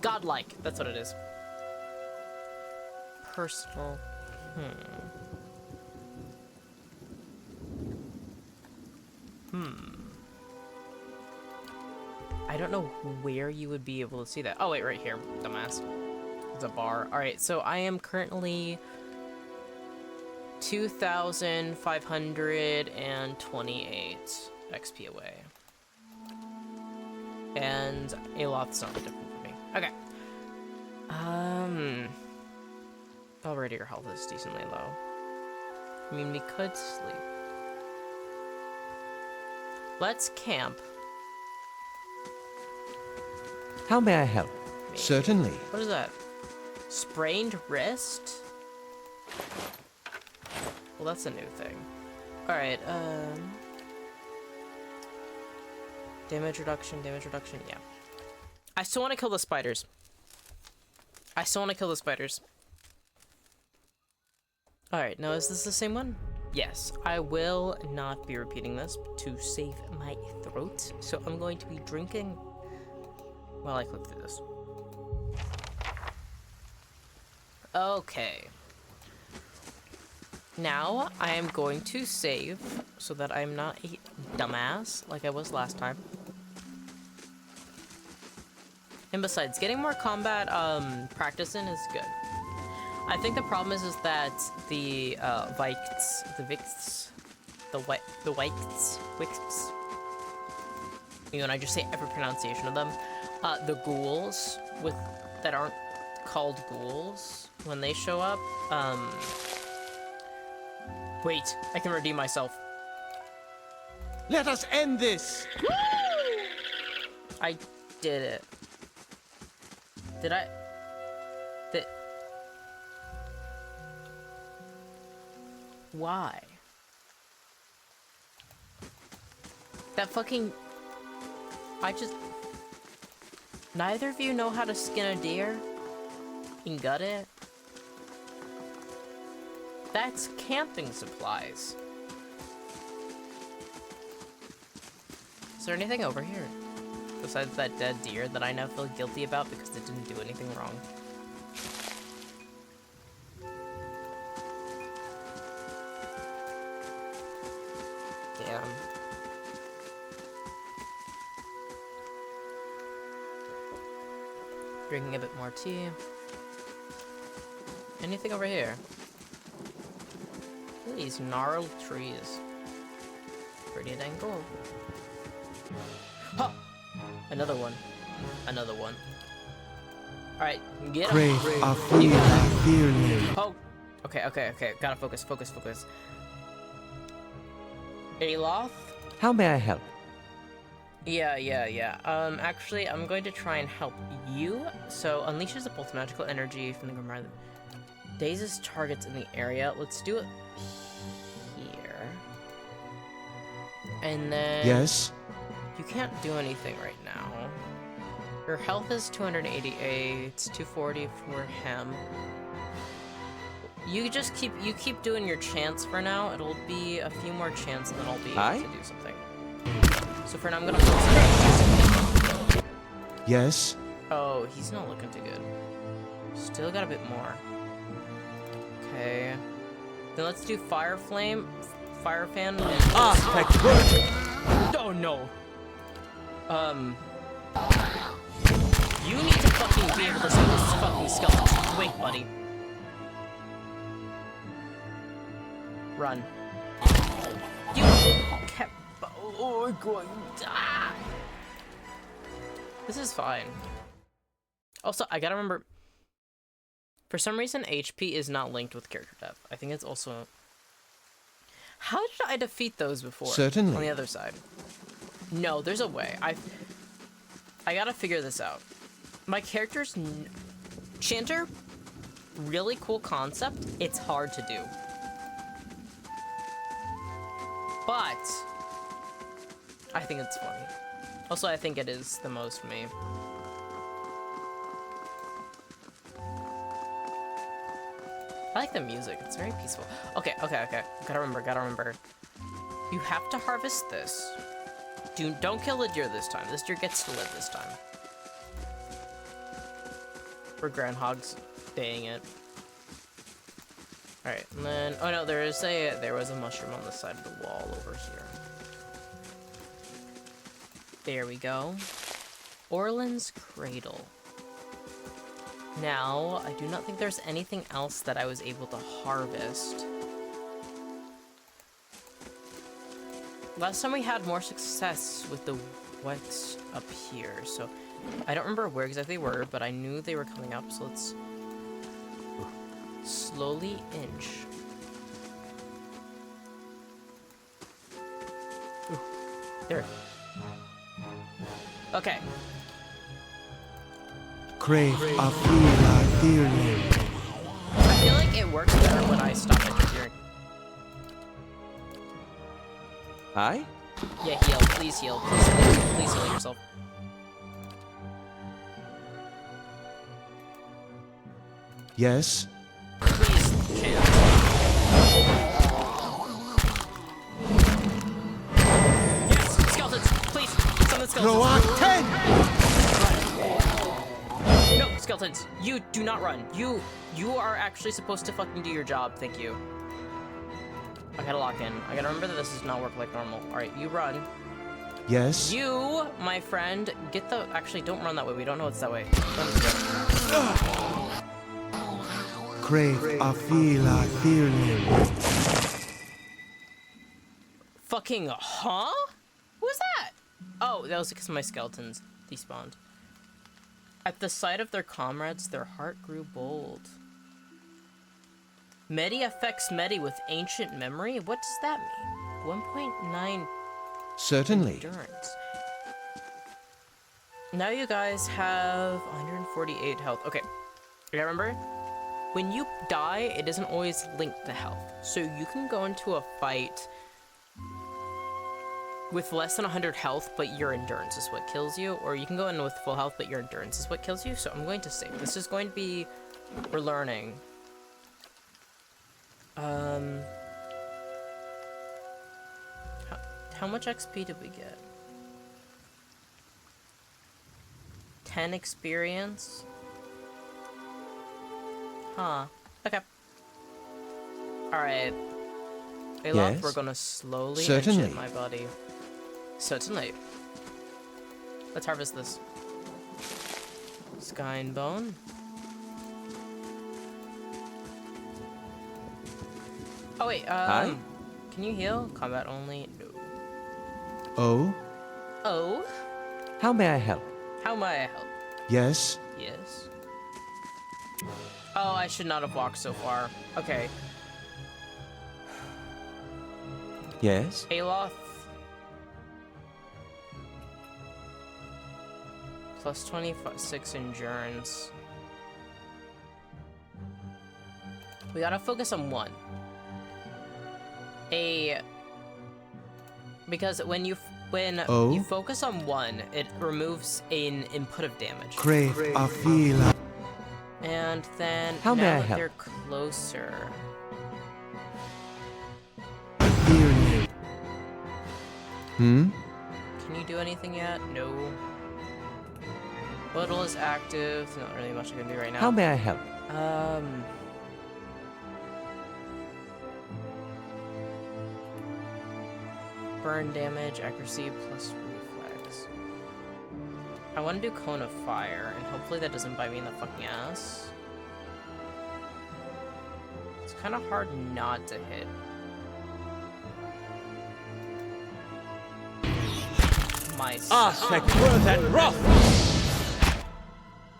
Godlike, that's what it is. Personal. I don't know where you would be able to see that. Oh, wait, right here, dumbass. It's a bar. Alright, so I am currently 2,528 XP away. And a lot's not different for me. Okay. Already your health is decently low. I mean, we could sleep. Let's camp. How may I help? Maybe. Certainly. What is that? Sprained wrist? Well, that's a new thing. Alright, damage reduction, yeah. I still want to kill the spiders. I still want to kill the spiders. Alright, now is this the same one? Yes, I will not be repeating this to save my throat, so I'm going to be drinking while I click through this. Okay. Now, I am going to save so that I'm not a dumbass like I was last time. And besides, getting more combat practice in is good. I think the problem is that the Wicts, you know, and I just say every pronunciation of them, the ghouls that aren't called ghouls, when they show up, wait, I can redeem myself. Let us end this! I did it. Did I? Why? That fucking... Neither of you know how to skin a deer? And gut it? That's camping supplies. Is there anything over here? Besides that dead deer that I now feel guilty about because it didn't do anything wrong. Damn. Drinking a bit more tea. Anything over here? Look at these gnarled trees. Pretty dang cool. Huh! Another one. Another one. Alright, get him. Crave a feeling. Oh! Okay. Gotta focus. Aloth? How may I help? Yeah. Actually, I'm going to try and help you. So, unleashes a pulse of magical energy from the Grimar that dazes targets in the area. Let's do it here. And then... Yes? You can't do anything right now. Your health is 288, 240 for him. You keep doing your chants for now. It'll be a few more chants and then I'll be able to do something. So for now I'm gonna focus. Yes? Oh, he's not looking too good. Still got a bit more. Okay. Then let's do Fire Flame, Fire Fan, and... Oh no! You need to fucking be able to see this fucking skeleton. Wait, buddy. Run. You kept... Oh, we're going to die. This is fine. Also, I gotta remember... For some reason, HP is not linked with character depth. I think it's also... How did I defeat those before? Certainly. On the other side. No, there's a way. I gotta figure this out. My character's... Chanter? Really cool concept. It's hard to do. But... I think it's funny. Also, I think it is the most me. I like the music. It's very peaceful. Okay. Gotta remember. You have to harvest this. Don't kill the deer this time. This deer gets to live this time. For groundhogs. Dang it. Alright, and then... Oh no, there was a mushroom on the side of the wall over here. There we go. Orland's Cradle. Now, I do not think there's anything else that I was able to harvest. Last time we had more success with the wets up here, so I don't remember where exactly they were, but I knew they were coming up, so let's slowly inch. Ooh, there. Okay. Crave a feeling. I feel like it works better when I stop interfering. Hi? Yeah, heal. Please heal. Please heal yourself. Yes. Please, champ. Yes, skeletons, please, summon skeletons. Roak 10! No, skeletons, you do not run. You are actually supposed to fucking do your job, thank you. I gotta lock in. I gotta remember that this does not work like normal. Alright, you run. Yes. You, my friend, get the... Actually, don't run that way. We don't know it's that way. Crave a feel a feeling. Fucking, huh? Who was that? Oh, that was because my skeletons despawned. At the sight of their comrades, their heart grew bold. Mettie affects Mettie with ancient memory? What does that mean? 1.9 Certainly. endurance. Now you guys have 148 health. Okay, you remember? When you die, it doesn't always link to health. So you can go into a fight with less than 100 health, but your endurance is what kills you. Or you can go in with full health, but your endurance is what kills you. So I'm going to save. This is going to be... We're learning. How much XP did we get? 10 experience? Huh. Okay. Alright. Olaf, Yes? we're gonna slowly Certainly. enchant my body. Certainly. Let's harvest this. Sky and bone. Oh wait, Hi? can you heal? Combat only? No. Oh? Oh? How may I help? How may I help? Yes. Yes. Oh, I should not have walked so far. Okay. Yes? Aloth. Plus 26 endurance. We gotta focus on one. Because when you focus on one, it removes an input of damage. Crave a feel a And then How now may I that help? they're closer. feeling. Hmm? Can you do anything yet? No. Little is active. Not really much I can do right now. How may I help? Burn damage, accuracy plus reflex. I want to do Cone of Fire, and hopefully that doesn't bite me in the fucking ass. It's kind of hard not to hit. My Worth and wrath!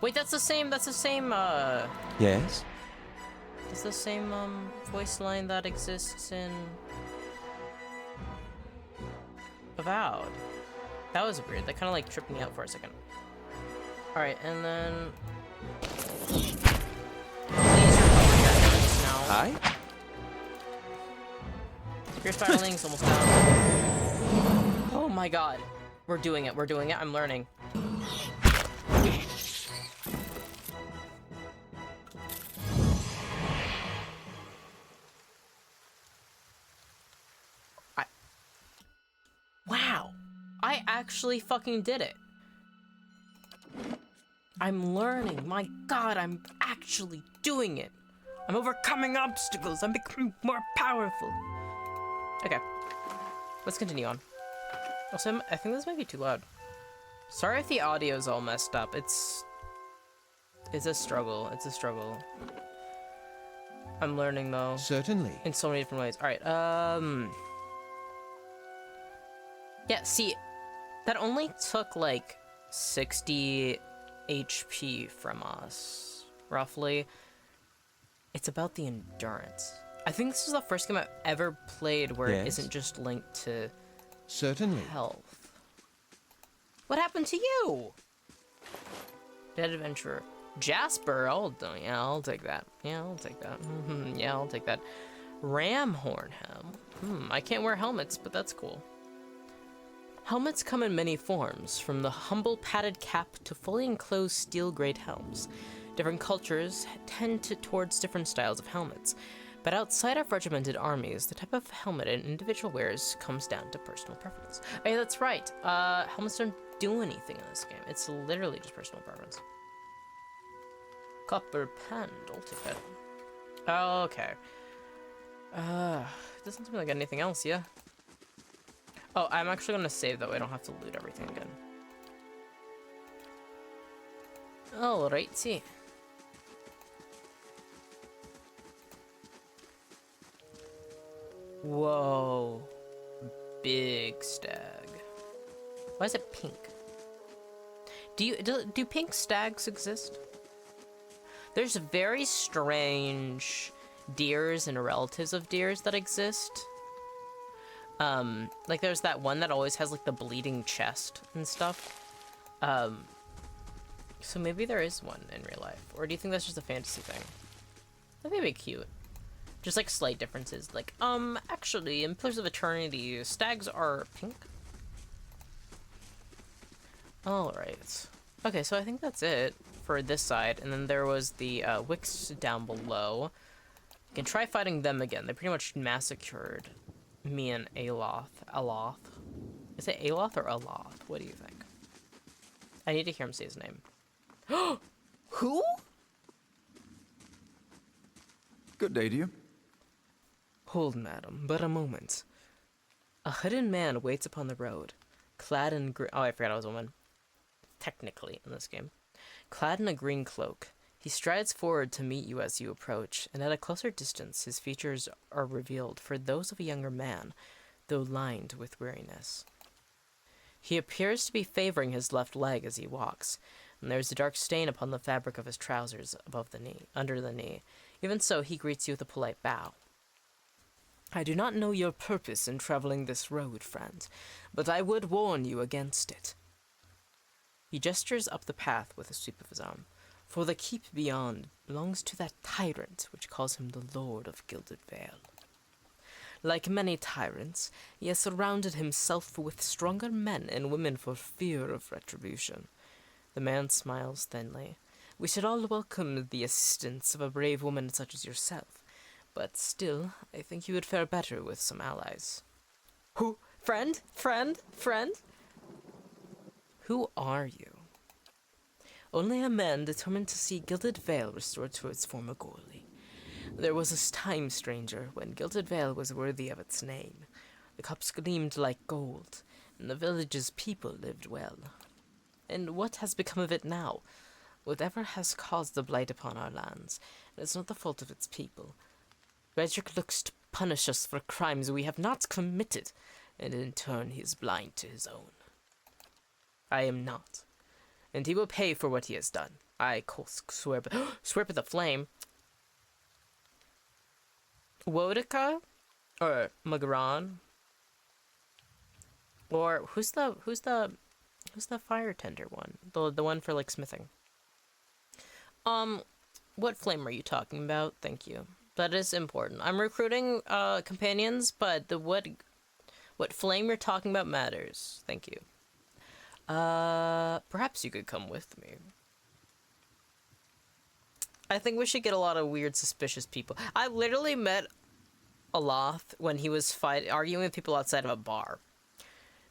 Wait, that's the same, Yes? it's the same, voice line that exists in Avowed. That was weird. That kind of like tripped me out for a second. Alright, and then... Now. Hi? Your spiraling's almost down. Oh my god. We're doing it. I'm learning. Wow. I actually fucking did it. I'm learning. My god, I'm actually doing it. I'm overcoming obstacles. I'm becoming more powerful. Okay. Let's continue on. Also, I think this might be too loud. Sorry if the audio's all messed up. It's a struggle. It's a struggle. I'm learning though. Certainly. In so many different ways. Alright, yeah, see, that only took like 60 HP from us, roughly. It's about the endurance. I think this is the first game I've ever played where it isn't just linked to Certainly. health. What happened to you? Dead Adventurer. Jasper, yeah, I'll take that. Yeah, I'll take that. Yeah, I'll take that. Ramhorn helm. I can't wear helmets, but that's cool. Helmets come in many forms, from the humble padded cap to fully enclosed steel-grade helms. Different cultures tend towards different styles of helmets, but outside of regimented armies, the type of helmet an individual wears comes down to personal preference. Hey, that's right. Helmets don't do anything in this game. It's literally just personal preference. Copper pan, I'll take that. Oh, okay. It doesn't seem like anything else, yeah? Oh, I'm actually gonna save that way I don't have to loot everything again. Alrighty. Whoa. Big stag. Why is it pink? Do pink stags exist? There's very strange deers and relatives of deers that exist. Like there's that one that always has like the bleeding chest and stuff. So maybe there is one in real life. Or do you think that's just a fantasy thing? That may be cute. Just like slight differences. Like, actually, in Pillars of Eternity, stags are pink. Alright. Okay, so I think that's it for this side. And then there was the Wicks down below. You can try fighting them again. They pretty much massacred me and Aloth. Aloth? Is it Aloth or Aloth? What do you think? I need to hear him say his name. Who? Good day to you. Hold, madam, but a moment. A hooded man waits upon the road, clad in oh, I forgot I was a woman. Technically, in this game. Clad in a green cloak, he strides forward to meet you as you approach, and at a closer distance his features are revealed for those of a younger man, though lined with weariness. He appears to be favoring his left leg as he walks, and there is a dark stain upon the fabric of his trousers above the knee, under the knee. Even so, he greets you with a polite bow. I do not know your purpose in traveling this road, friend, but I would warn you against it. He gestures up the path with a sweep of his arm, for the keep beyond belongs to that tyrant which calls him the Lord of Gilded Vale. Like many tyrants, he has surrounded himself with stronger men and women for fear of retribution. The man smiles thinly. We should all welcome the assistance of a brave woman such as yourself, but still, I think you would fare better with some allies. Who? Friend? Friend? Friend? Who are you? Only a man determined to see Gilded Vale restored to its former glory. There was a time, stranger, when Gilded Vale was worthy of its name. The cups gleamed like gold, and the village's people lived well. And what has become of it now? Whatever has caused the blight upon our lands, it is not the fault of its people. Redrick looks to punish us for crimes we have not committed, and in turn he is blind to his own. I am not, and he will pay for what he has done. I swear by the flame. Wodika? Or Magran? Or who's the fire tender one? The one for like smithing. What flame are you talking about? Thank you. That is important. I'm recruiting companions, but what flame you're talking about matters. Thank you. Perhaps you could come with me. I think we should get a lot of weird, suspicious people. I literally met Aloth when he was arguing with people outside of a bar.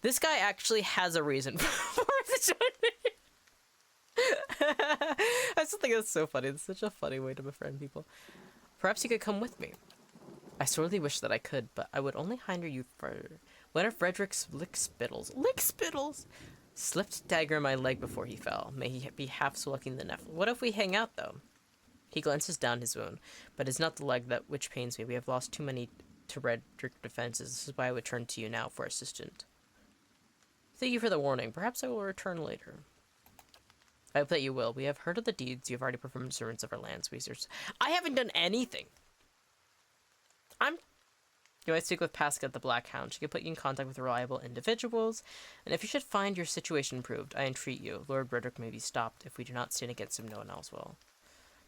This guy actually has a reason for this. I still think that's so funny. It's such a funny way to befriend people. Perhaps you could come with me. I sorely wish that I could, but I would only hinder you for one of Frederick's lick-spittles slipped dagger in my leg before he fell. May he be half so lucky in the neff. What if we hang out, though? He glances down his wound, but it's not the leg that which pains me. We have lost too many to Redrick defenses. This is why I would turn to you now for assistance. Thank you for the warning. Perhaps I will return later. I hope that you will. We have heard of the deeds you have already performed in servants of our lands. I haven't done anything. You might speak with Pascal at the Black Hound. She can put you in contact with reliable individuals, and if you should find your situation improved, I entreat you, Lord Redrick may be stopped. If we do not stand against him, no one else will.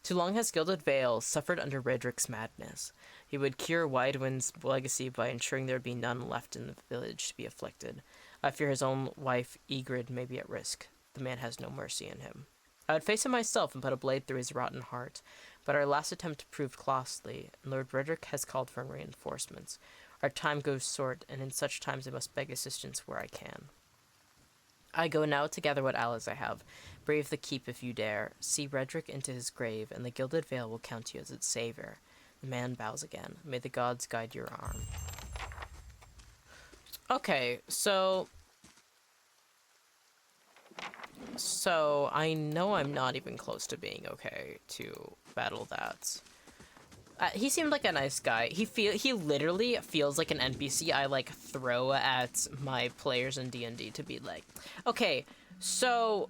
Too long has Gilded Vale suffered under Redrick's madness. He would cure Widewind's legacy by ensuring there would be none left in the village to be afflicted. I fear his own wife, Egrid, may be at risk. The man has no mercy in him. I would face him myself and put a blade through his rotten heart, but our last attempt proved costly, and Lord Redrick has called for reinforcements. Our time goes short, and in such times I must beg assistance where I can. I go now to gather what allies I have. Brave the keep if you dare. See Redrick into his grave, and the Gilded Veil will count you as its savior. The man bows again. May the gods guide your arm. Okay, so I know I'm not even close to being okay to battle that. He seemed like a nice guy. He literally feels like an NPC I like throw at my players in D&D to be like, okay, so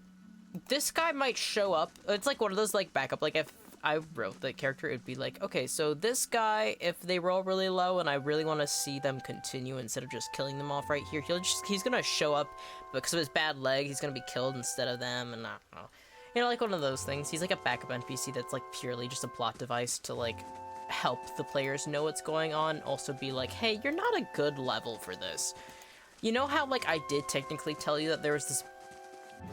this guy might show up. It's like one of those like backup, like if I wrote the character, it'd be like, okay, so this guy, if they roll really low and I really want to see them continue instead of just killing them off right here, he's gonna show up because of his bad leg. He's gonna be killed instead of them, and I don't know, you know, like one of those things. He's like a backup NPC that's like purely just a plot device to like help the players know what's going on. Also be like, hey, you're not a good level for this. You know how like I did technically tell you that there was this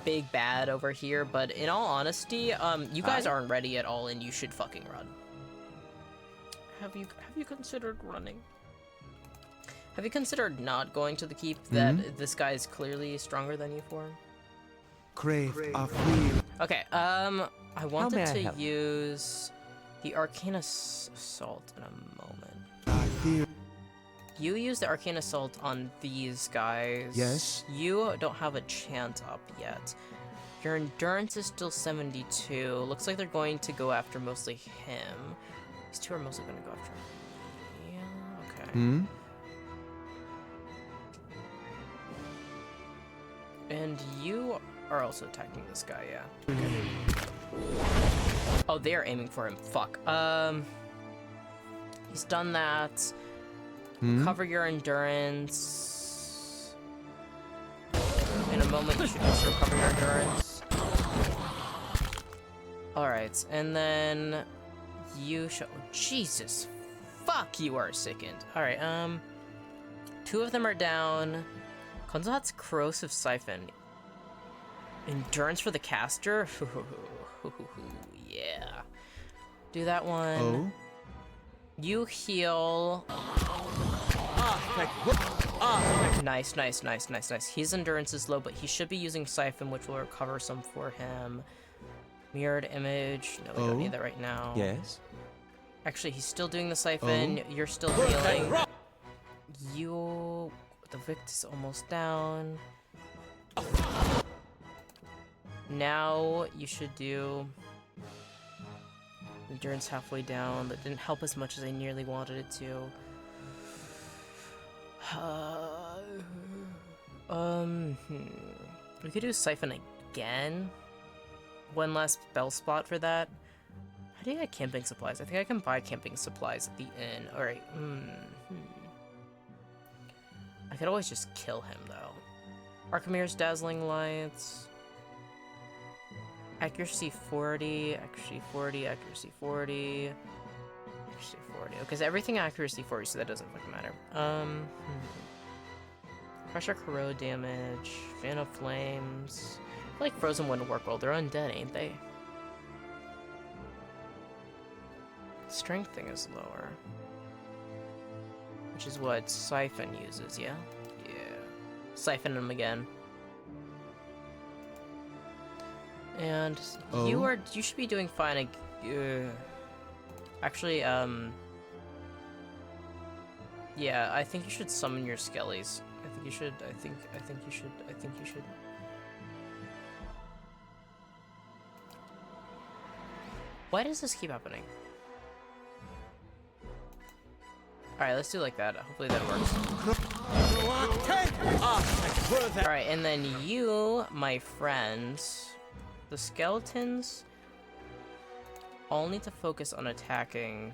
big bad over here, but in all honesty, you guys aren't ready at all, and you should fucking run. Have you considered running? Have you considered not going to the keep that this guy is clearly stronger than you for? Crave a feel. Okay, I wanted may I to help? use the Arcane Assault in a moment. I feel. You use the Arcane Assault on these guys. Yes. You don't have a chant up yet. Your endurance is still 72. Looks like they're going to go after mostly him. These two are mostly going to go after me. Yeah, okay. And you are also attacking this guy, yeah. Oh, they are aiming for him. Fuck. He's done that. Cover your endurance. In a moment, you should also recover your endurance. Alright, and then you should. Oh, Jesus. Fuck, you are sickened. Alright, two of them are down. Konzat's Corrosive Siphon. Endurance for the caster? Yeah. Do that one. Oh. You heal. Nice. His endurance is low, but he should be using Siphon, which will recover some for him. Mirrored Image. No, we don't need that right now. Yes? Actually, he's still doing the Siphon. You're still healing. The Vict is almost down. Now you should do endurance halfway down. That didn't help as much as I nearly wanted it to. We could do Siphon again. One last spell spot for that. How do you get camping supplies? I think I can buy camping supplies at the inn. Alright. I could always just kill him, though. Archimere's Dazzling Lights. Accuracy 40, accuracy 40, accuracy 40. Accuracy 40. Okay, so everything accuracy 40, so that doesn't fucking matter. Pressure corrode damage. Fan of Flames. I feel like Frozen wouldn't work well. They're undead, ain't they? Strength thing is lower. Which is what Siphon uses, yeah? Yeah. Siphon him again. And you should be doing fine. Actually, yeah, I think you should summon your skellies. I think you should. Why does this keep happening? Alright, let's do like that. Hopefully that works. Alright, and then you, my friends, the skeletons all need to focus on attacking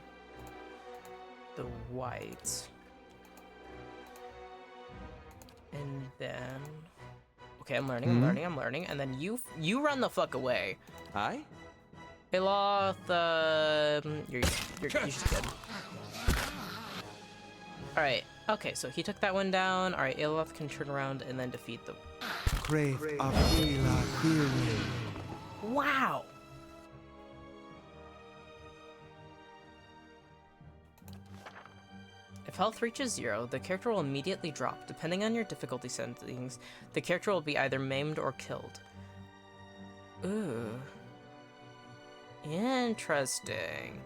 the whites. And then... Okay, I'm learning. And then you run the fuck away. Aye? Iloth, you're just good. Alright, okay, so he took that one down. Alright, Iloth can turn around and then defeat the... Crave a feel. Wow! If health reaches 0, the character will immediately drop. Depending on your difficulty settings, the character will be either maimed or killed. Ooh. Interesting.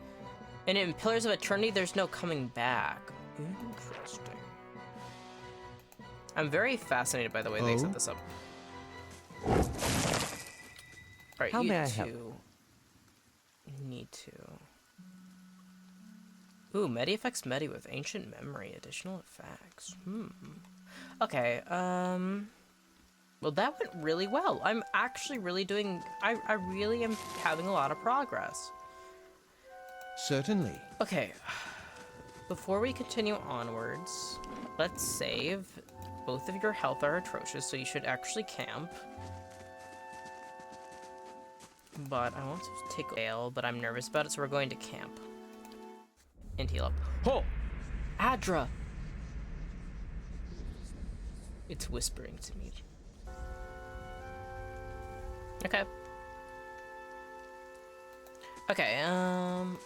And in Pillars of Eternity, there's no coming back. Interesting. I'm very fascinated by the way they set this up. Alright, How you may I two help? need to... Ooh, Medi affects Medi with Ancient Memory. Additional effects. Okay, well, that went really well. I'm actually really doing... I really am having a lot of progress. Certainly. Okay. Before we continue onwards, let's save. Both of your health are atrocious, so you should actually camp. But I want to take a fail, but I'm nervous about it, so we're going to camp. And heal up. Oh! Adra! It's whispering to me. Okay. Okay,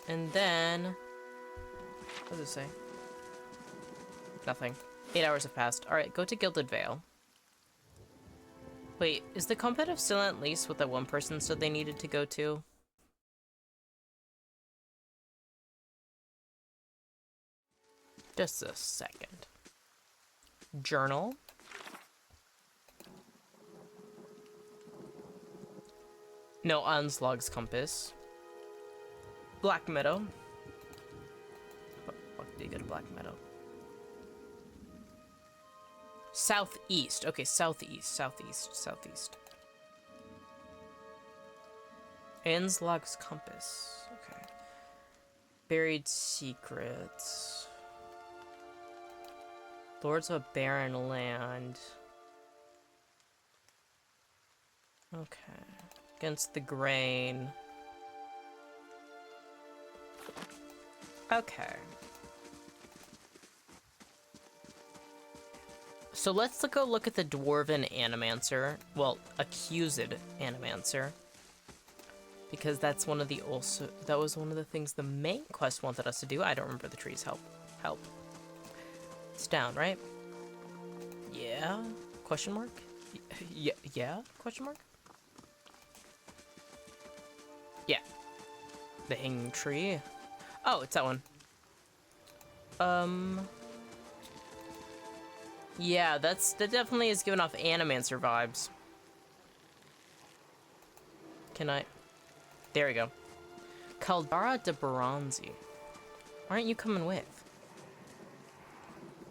and then... What does it say? Nothing. 8 hours have passed. Alright, go to Gilded Vale. Wait, is the competitive still at least what that one person said they needed to go to? Just a second. Journal. No, Onslaugh's Compass. Black Meadow. Fuck, do you go to Black Meadow? Southeast. Okay, southeast. Onslaugh's Compass. Okay. Buried Secrets. Lords of a Barren Land. Okay. Against the Grain. Okay. So let's go look at the Dwarven Animancer. Well, accused Animancer. Because that's one of the that was one of the things the main quest wanted us to do. I don't remember the trees. Help. It's down, right? Yeah? Question mark? Yeah? Question mark? Yeah. The hanging tree. Oh, it's that one. Yeah, that definitely is giving off Animancer vibes. Can I... There we go. Caldara de Baranzi. Why aren't you coming with?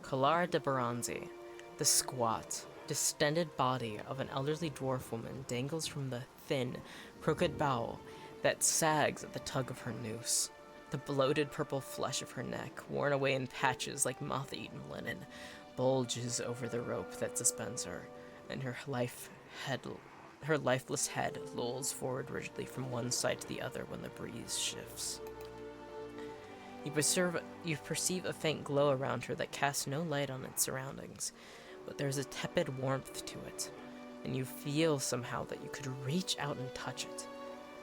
Calara de Baranzi. The squat, distended body of an elderly dwarf woman dangles from the thin, crooked bow that sags at the tug of her noose. The bloated purple flesh of her neck, worn away in patches like moth-eaten linen, bulges over the rope that suspends her, and her lifeless head lolls forward rigidly from one side to the other when the breeze shifts. You perceive a faint glow around her that casts no light on its surroundings, but there's a tepid warmth to it, and you feel somehow that you could reach out and touch it.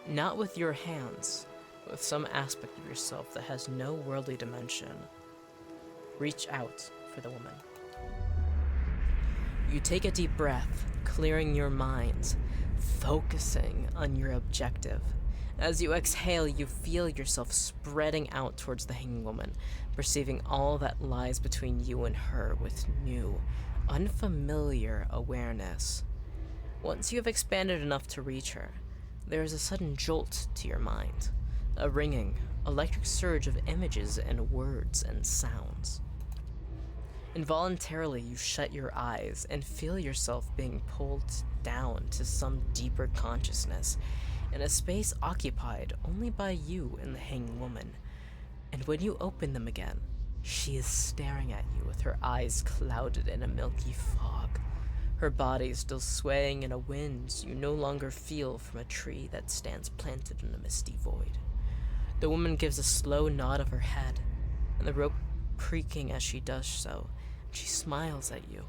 Not with your hands, but with some aspect of yourself that has no worldly dimension. Reach out for the woman. You take a deep breath, clearing your mind, focusing on your objective. As you exhale, you feel yourself spreading out towards the hanging woman, perceiving all that lies between you and her with new, unfamiliar awareness. Once you have expanded enough to reach her, there is a sudden jolt to your mind, a ringing, electric surge of images and words and sounds. Involuntarily, you shut your eyes and feel yourself being pulled down to some deeper consciousness, in a space occupied only by you and the hanging woman. And when you open them again, she is staring at you with her eyes clouded in a milky fog, her body still swaying in a wind you no longer feel from a tree that stands planted in a misty void. The woman gives a slow nod of her head, and the rope creaking as she does so, and she smiles at you.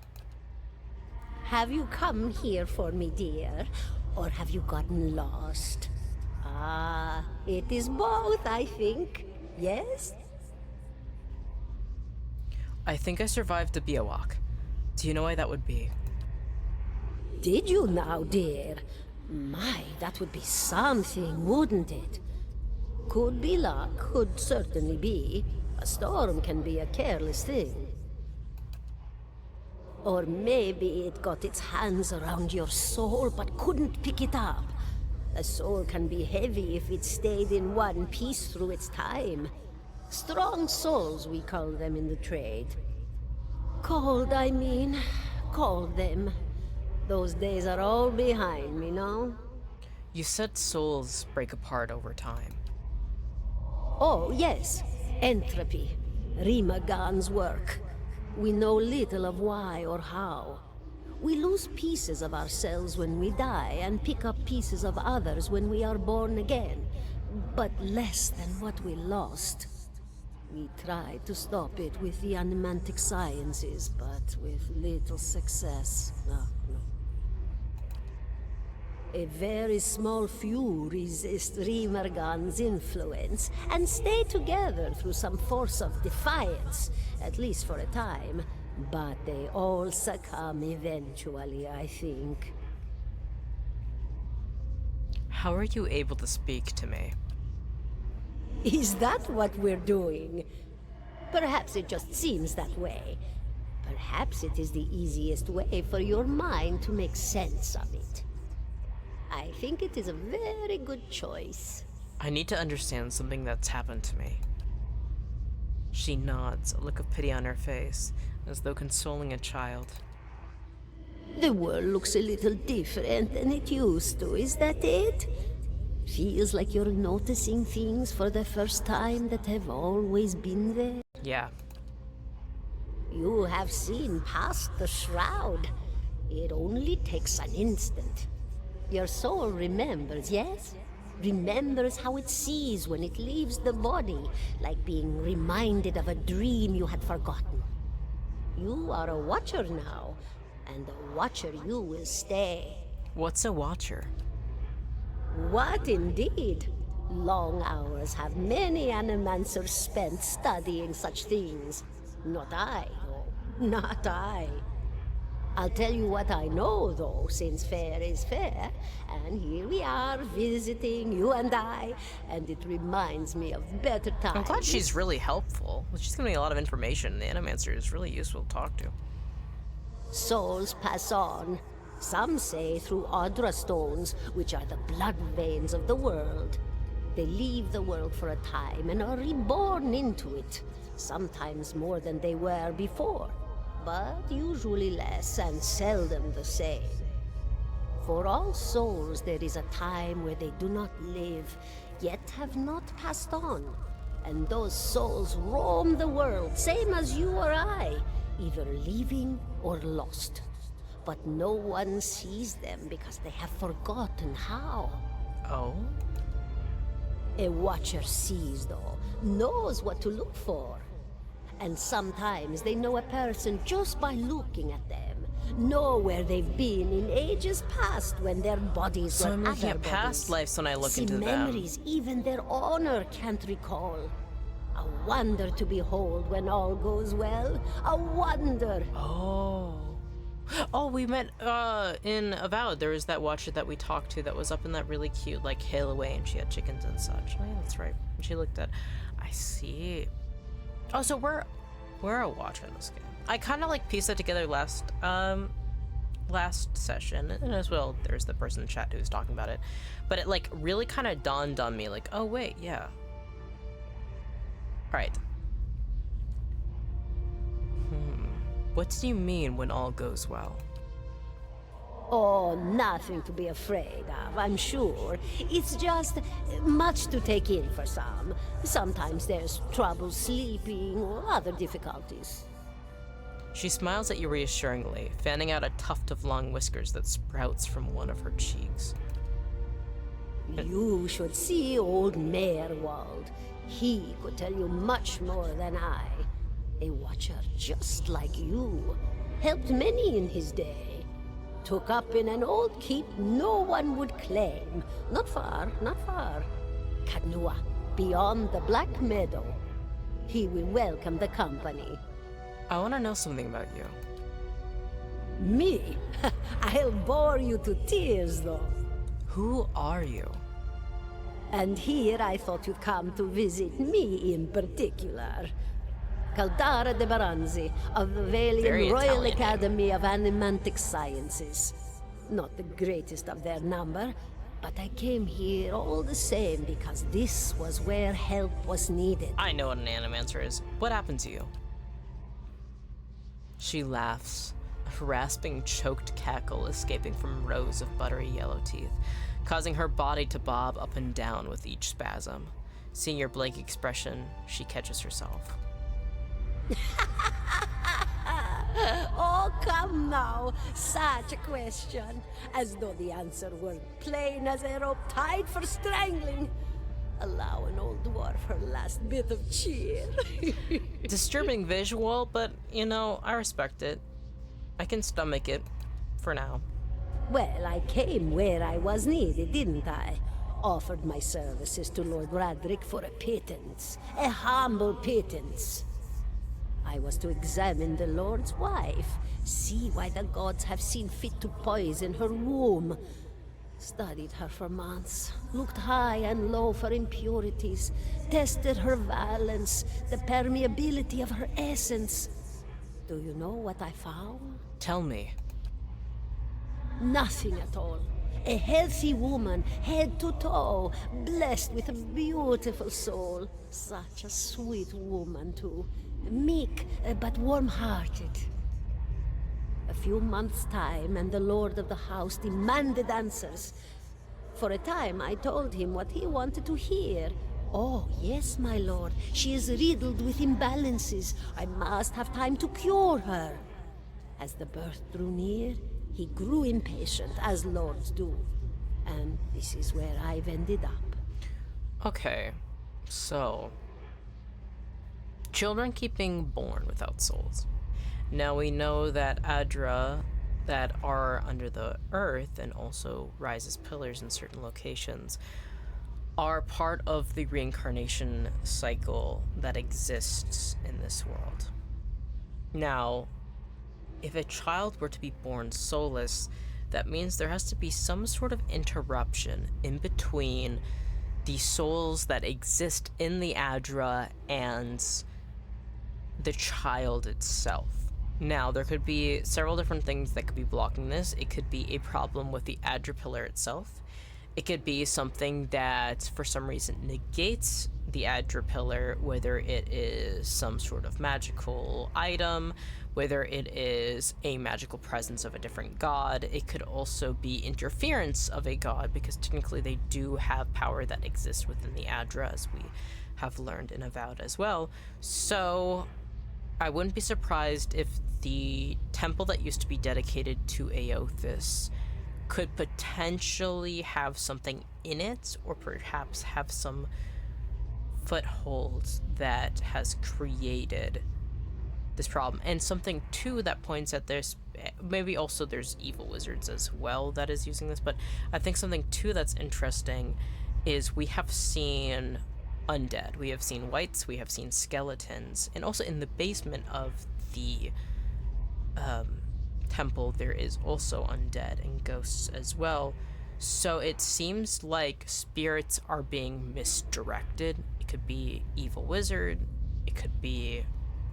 Have you come here for me, dear? Or have you gotten lost? Ah, it is both, I think. Yes? I think I survived the Biawak. Do you know why that would be? Did you now, dear? My, that would be something, wouldn't it? Could be luck, could certainly be. A storm can be a careless thing. Or maybe it got its hands around your soul but couldn't pick it up. A soul can be heavy if it stayed in one piece through its time. Strong souls, we call them in the trade. Cold, I mean. Called them. Those days are all behind me, no? You said souls break apart over time. Oh, yes. Entropy. Rimagan's work. We know little of why or how. We lose pieces of ourselves when we die and pick up pieces of others when we are born again. But less than what we lost. We tried to stop it with the animantic sciences, but with little success. No. A very small few resist Rimergan's influence and stay together through some force of defiance, at least for a time. But they all succumb eventually, I think. How are you able to speak to me? Is that what we're doing? Perhaps it just seems that way. Perhaps it is the easiest way for your mind to make sense of it. I think it is a very good choice. I need to understand something that's happened to me. She nods, a look of pity on her face, as though consoling a child. The world looks a little different than it used to, is that it? Feels like you're noticing things for the first time that have always been there. Yeah. You have seen past the shroud. It only takes an instant. Your soul remembers, yes? Remembers how it sees when it leaves the body, like being reminded of a dream you had forgotten. You are a watcher now, and a watcher you will stay. What's a watcher? What indeed? Long hours have many animancers spent studying such things. Not I, though. Not I. I'll tell you what I know, though, since fair is fair, and here we are visiting, you and I, and it reminds me of better times. I'm glad she's really helpful. She's giving me a lot of information. The Animancer is really useful to talk to. Souls pass on. Some say through Audra stones, which are the blood veins of the world. They leave the world for a time and are reborn into it, sometimes more than they were before, but usually less and seldom the same. For all souls there is a time where they do not live, yet have not passed on. And those souls roam the world, same as you or I, either leaving or lost. But no one sees them because they have forgotten how. Oh? A watcher sees, though, knows what to look for. And sometimes they know a person just by looking at them, know where they've been in ages past when their bodies So were I'm looking other at past bodies. lives when I look See into them. memories even their owner can't recall. A wonder to behold when all goes well. A wonder. Oh. Oh, we met in Avowed. There was that watcher that we talked to that was up in that really cute, like, hill away, and she had chickens and such. Oh, yeah, that's right. And she looked at... I see. Oh, so we're a watcher in this game. I kind of, like, pieced that together last session, and as well, there's the person in chat who's talking about it. But it, like, really kind of dawned on me, like, oh, wait, yeah. Alright. What do you mean when all goes well? Oh, nothing to be afraid of, I'm sure. It's just much to take in for some. Sometimes there's trouble sleeping or other difficulties. She smiles at you reassuringly, fanning out a tuft of long whiskers that sprouts from one of her cheeks. You should see old Merwald. He could tell you much more than I. A watcher just like you. Helped many in his day. Took up in an old keep no one would claim. Not far, not far. Kadnua, beyond the Black Meadow. He will welcome the company. I want to know something about you. Me? I'll bore you to tears, though. Who are you? And here I thought you'd come to visit me in particular. Caldara de Baranzi, of the Very Valian Royal Italian name. Academy of Animantic Sciences. Not the greatest of their number, but I came here all the same because this was where help was needed. I know what an animancer is. What happened to you? She laughs, a rasping, choked cackle escaping from rows of buttery yellow teeth, causing her body to bob up and down with each spasm. Seeing your blank expression, she catches herself. Oh, come now. Such a question. As though the answer were plain as a rope tied for strangling. Allow an old dwarf her last bit of cheer. Disturbing visual, but, you know, I respect it. I can stomach it, for now. Well, I came where I was needed, didn't I? Offered my services to Lord Radric for a pittance. A humble pittance. I was to examine the Lord's wife, see why the gods have seen fit to poison her womb. Studied her for months, looked high and low for impurities, tested her valence, the permeability of her essence. Do you know what I found? Tell me. Nothing at all. A healthy woman, head to toe, blessed with a beautiful soul. Such a sweet woman, too. Meek, but warm-hearted. A few months' time, and the lord of the house demanded answers. For a time, I told him what he wanted to hear. Oh, yes, my lord. She is riddled with imbalances. I must have time to cure her. As the birth drew near, he grew impatient, as lords do. And this is where I've ended up. Okay, so... children keep being born without souls. Now we know that Adra that are under the earth and also rise as pillars in certain locations are part of the reincarnation cycle that exists in this world. Now, if a child were to be born soulless, that means there has to be some sort of interruption in between the souls that exist in the Adra and the child itself. Now, there could be several different things that could be blocking this. It could be a problem with the Adra pillar itself. It could be something that, for some reason, negates the Adra pillar, whether it is some sort of magical item, whether it is a magical presence of a different god. It could also be interference of a god, because technically they do have power that exists within the Adra, as we have learned in Avowed as well. So I wouldn't be surprised if the temple that used to be dedicated to Aothis could potentially have something in it, or perhaps have some footholds that has created this problem. And something too that points at this, maybe also there's evil wizards as well that is using this, but I think something too that's interesting is we have seen undead, we have seen wights, we have seen skeletons, and also in the basement of the temple there is also undead and ghosts as well. So it seems like spirits are being misdirected. It could be evil wizard, it could be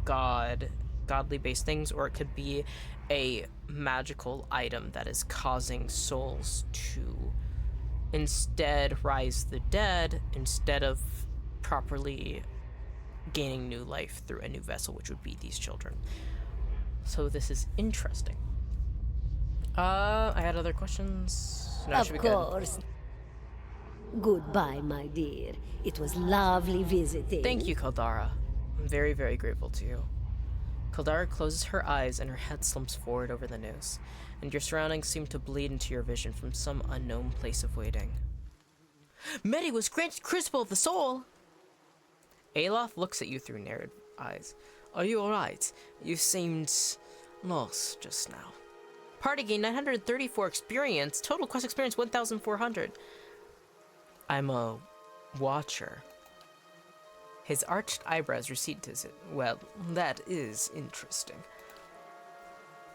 godly based things, or it could be a magical item that is causing souls to instead rise the dead instead of properly gaining new life through a new vessel, which would be these children. So this is interesting. I had other questions. No, it should Of be good. course. Goodbye, my dear. It was lovely visiting. Thank you, Caldara. I'm very, very grateful to you. Caldara closes her eyes and her head slumps forward over the noose, and your surroundings seem to bleed into your vision from some unknown place of waiting. Mettie was granted Crucible of the Soul! Alof looks at you through narrowed eyes. Are you alright? You seemed lost just now. Party gain 934 experience. Total quest experience 1,400. I'm a watcher. His arched eyebrows recede to his... Well, that is interesting.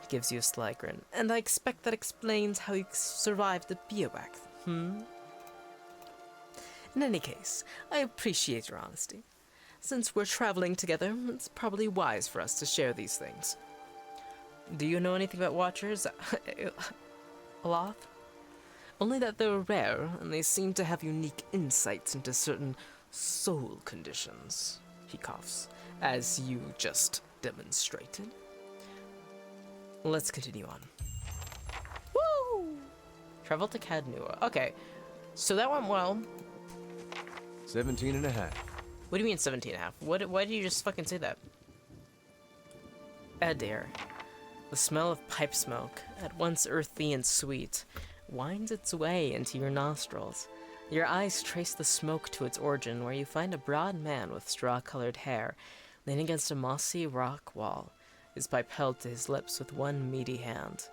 He gives you a sly grin. And I expect that explains how you survived the bivouac, In any case, I appreciate your honesty. Since we're traveling together, it's probably wise for us to share these things. Do you know anything about Watchers? Aloth? Only that they're rare, and they seem to have unique insights into certain soul conditions. He coughs, as you just demonstrated. Let's continue on. Woo! Travel to Cadnua. Okay, so that went well. 17 and a half. What do you mean 17 and a half? Why did you just fucking say that? Adair. The smell of pipe smoke, at once earthy and sweet, winds its way into your nostrils. Your eyes trace the smoke to its origin, where you find a broad man with straw-colored hair, leaning against a mossy rock wall, his pipe held to his lips with one meaty hand.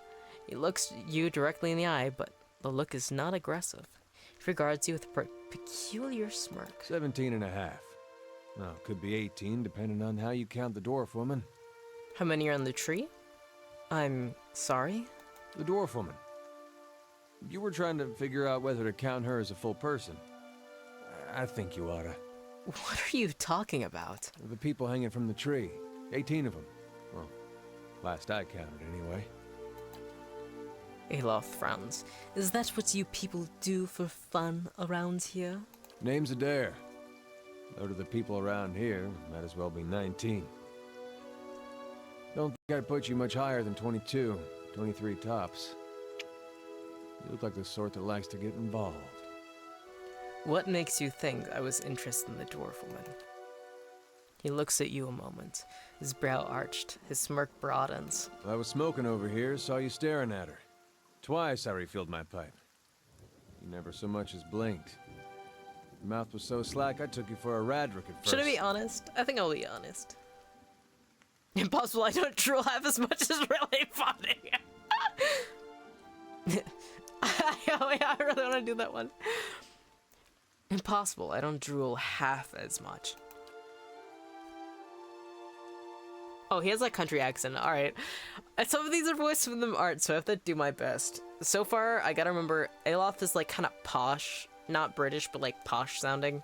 He looks you directly in the eye, but the look is not aggressive. He regards you with a peculiar smirk. 17 and a half. Well, could be 18, depending on how you count the dwarf woman. How many are on the tree? I'm sorry? The dwarf woman. You were trying to figure out whether to count her as a full person. I think you oughta. What are you talking about? The people hanging from the tree. 18 of them. Well, last I counted anyway. Aloth frowns. Is that what you people do for fun around here? Name's Adair. Though to the people around here, might as well be 19. Don't think I'd put you much higher than 22, 23 tops. You look like the sort that likes to get involved. What makes you think I was interested in the dwarf woman? He looks at you a moment, his brow arched, his smirk broadens. I was smoking over here, saw you staring at her. Twice I refilled my pipe. You never so much as blinked. Your mouth was so slack I took you for a Radric at first. Should I be honest? I think I'll be honest. Impossible, I don't drool half as much is really funny. I really want to do that one. Impossible, I don't drool half as much. Oh, he has like country accent. Alright. Some of these are voiced, some of them aren't, so I have to do my best. So far, I gotta remember, Aloth is like kind of posh. Not British, but like posh sounding.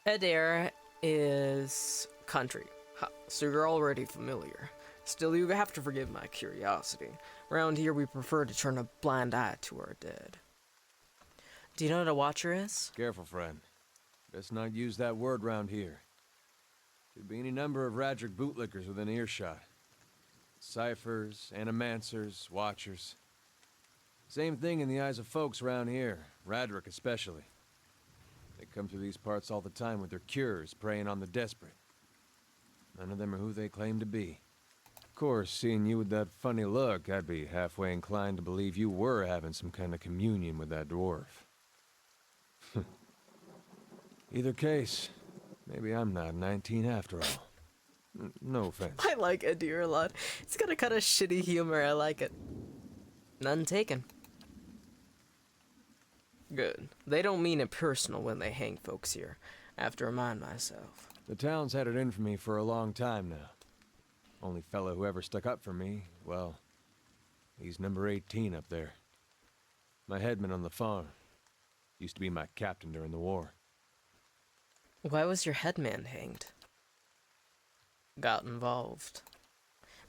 Adair is country. Ha, so you're already familiar. Still, you have to forgive my curiosity. Around here, we prefer to turn a blind eye to our dead. Do you know what a watcher is? Careful, friend. Best not use that word round here. Could be any number of Radric bootlickers within earshot. Ciphers, animancers, watchers. Same thing in the eyes of folks around here, Radric especially. They come through these parts all the time with their cures, preying on the desperate. None of them are who they claim to be. Of course, seeing you with that funny look, I'd be halfway inclined to believe you were having some kind of communion with that dwarf. Either case, maybe I'm not 19 after all. No offense. I like Adair a lot. It's got a kind of shitty humor, I like it. None taken. Good. They don't mean it personal when they hang folks here. I have to remind myself. The town's had it in for me for a long time now. Only fellow who ever stuck up for me, well, he's number 18 up there. My headman on the farm. Used to be my captain during the war. Why was your headman hanged? Got involved.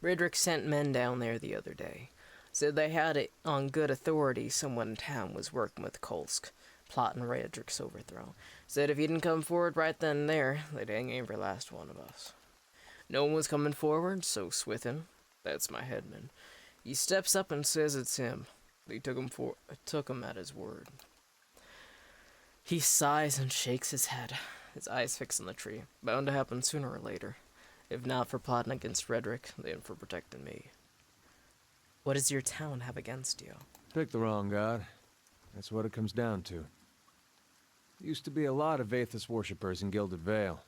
Redrick sent men down there the other day. Said they had it on good authority someone in town was working with Kolsk, plotting Redrick's overthrow. Said if he didn't come forward right then and there, they'd hang every last one of us. No one was coming forward, so Swithin, that's my headman, he steps up and says it's him. They took him at his word. He sighs and shakes his head, his eyes fixed on the tree. Bound to happen sooner or later. If not for plotting against Redrick, then for protecting me. What does your town have against you? Pick the wrong god. That's what it comes down to. Used to be a lot of Vathus worshippers in Gilded Vale.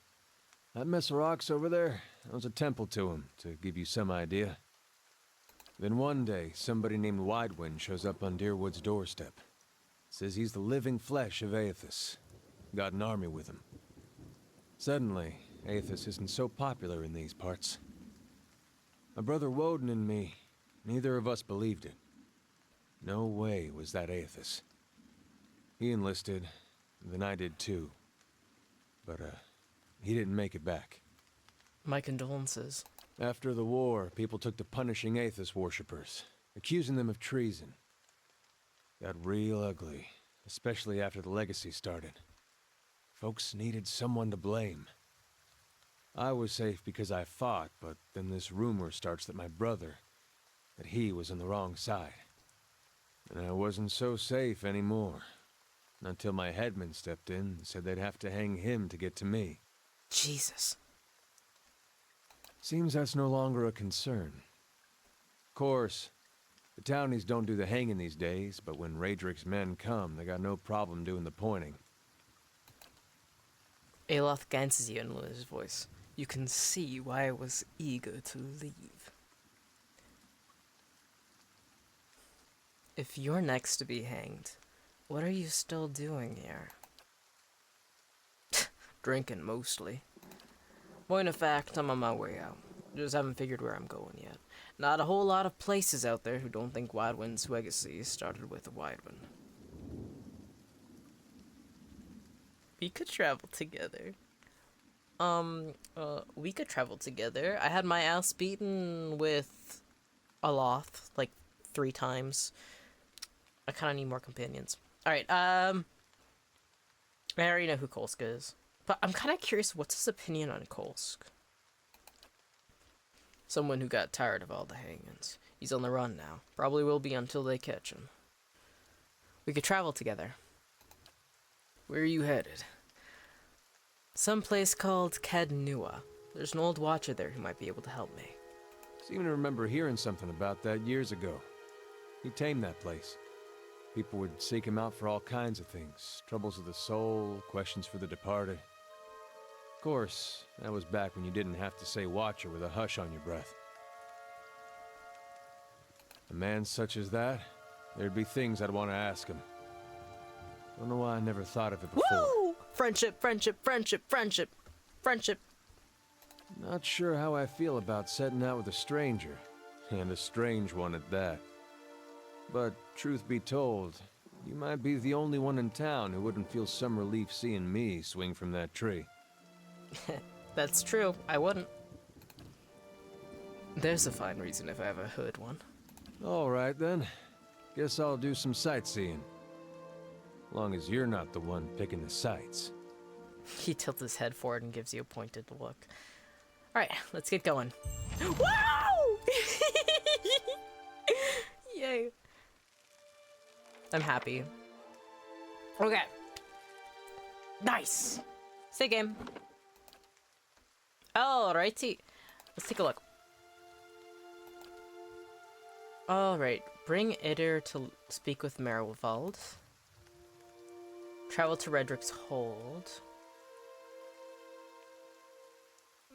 That mess of rocks over there, that was a temple to him, to give you some idea. Then one day, somebody named Widewind shows up on Deerwood's doorstep. Says he's the living flesh of Vathus. Got an army with him. Suddenly, Aethys isn't so popular in these parts. My brother Woden and me, neither of us believed it. No way was that Aethys. He enlisted, then I did too. But, he didn't make it back. My condolences. After the war, people took to punishing Aethys worshippers, accusing them of treason. Got real ugly, especially after the legacy started. Folks needed someone to blame. I was safe because I fought, but then this rumor starts that my brother, that he was on the wrong side. And I wasn't so safe anymore. Until my headman stepped in and said they'd have to hang him to get to me. Jesus. Seems that's no longer a concern. Of course, the townies don't do the hanging these days, but when Raedric's men come, they got no problem doing the pointing. Aloth glances you and lowers his voice. You can see why I was eager to leave. If you're next to be hanged, what are you still doing here? Drinking, mostly. Point of fact, I'm on my way out. Just haven't figured where I'm going yet. Not a whole lot of places out there who don't think Wildwind's legacy started with a Widewind. We could travel together. We could travel together. I had my ass beaten with Aloth, like 3 times. I kinda need more companions. Alright, I already know who Kolsk is. But I'm kinda curious, what's his opinion on Kolsk? Someone who got tired of all the hangings. He's on the run now. Probably will be until they catch him. We could travel together. Where are you headed? Some place called Cadnua. There's an old watcher there who might be able to help me. Seem to remember hearing something about that years ago. He tamed that place. People would seek him out for all kinds of things. Troubles of the soul, questions for the departed. Of course, that was back when you didn't have to say watcher with a hush on your breath. A man such as that, there'd be things I'd want to ask him. Don't know why I never thought of it before. Woo! Friendship, friendship, friendship, friendship, friendship. Not sure how I feel about setting out with a stranger, and a strange one at that. But truth be told, you might be the only one in town who wouldn't feel some relief seeing me swing from that tree. That's true, I wouldn't. There's a fine reason if I ever heard one. Alright then. Guess I'll do some sightseeing. Long as you're not the one picking the sights. He tilts his head forward and gives you a pointed look. Alright, let's get going. Wow! Yay. I'm happy. Okay. Nice! Say game. Alrighty. Let's take a look. Alright. Bring Idir to speak with Merwald. Travel to Redrick's Hold.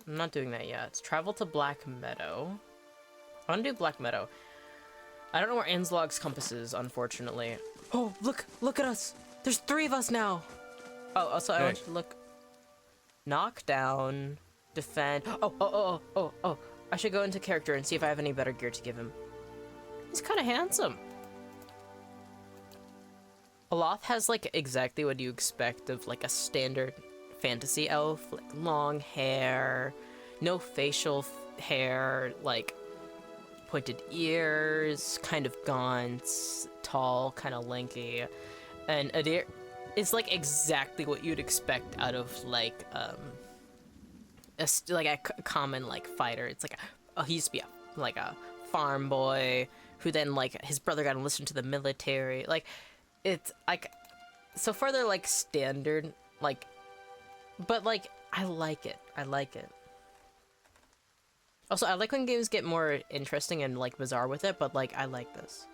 I'm not doing that yet. Travel to Black Meadow. I want to do Black Meadow. I don't know where Anslog's compass is, unfortunately. Oh, look at us! There's 3 of us now! Oh, also, I want you to look. Knock down, defend. Oh. I should go into character and see if I have any better gear to give him. He's kind of handsome. Aloth has, like, exactly what you expect of, like, a standard fantasy elf. Like, long hair, no facial hair, like, pointed ears, kind of gaunt, tall, kind of lanky. And Idir is, like, exactly what you'd expect out of, like, a common, like, fighter. It's like, he used to be a farm boy who then, like, his brother got enlisted to the military. Like, it's, like, so far they're, like, standard, like, but, like, I like it. Also, I like when games get more interesting and, like, bizarre with it, but, like, I like this.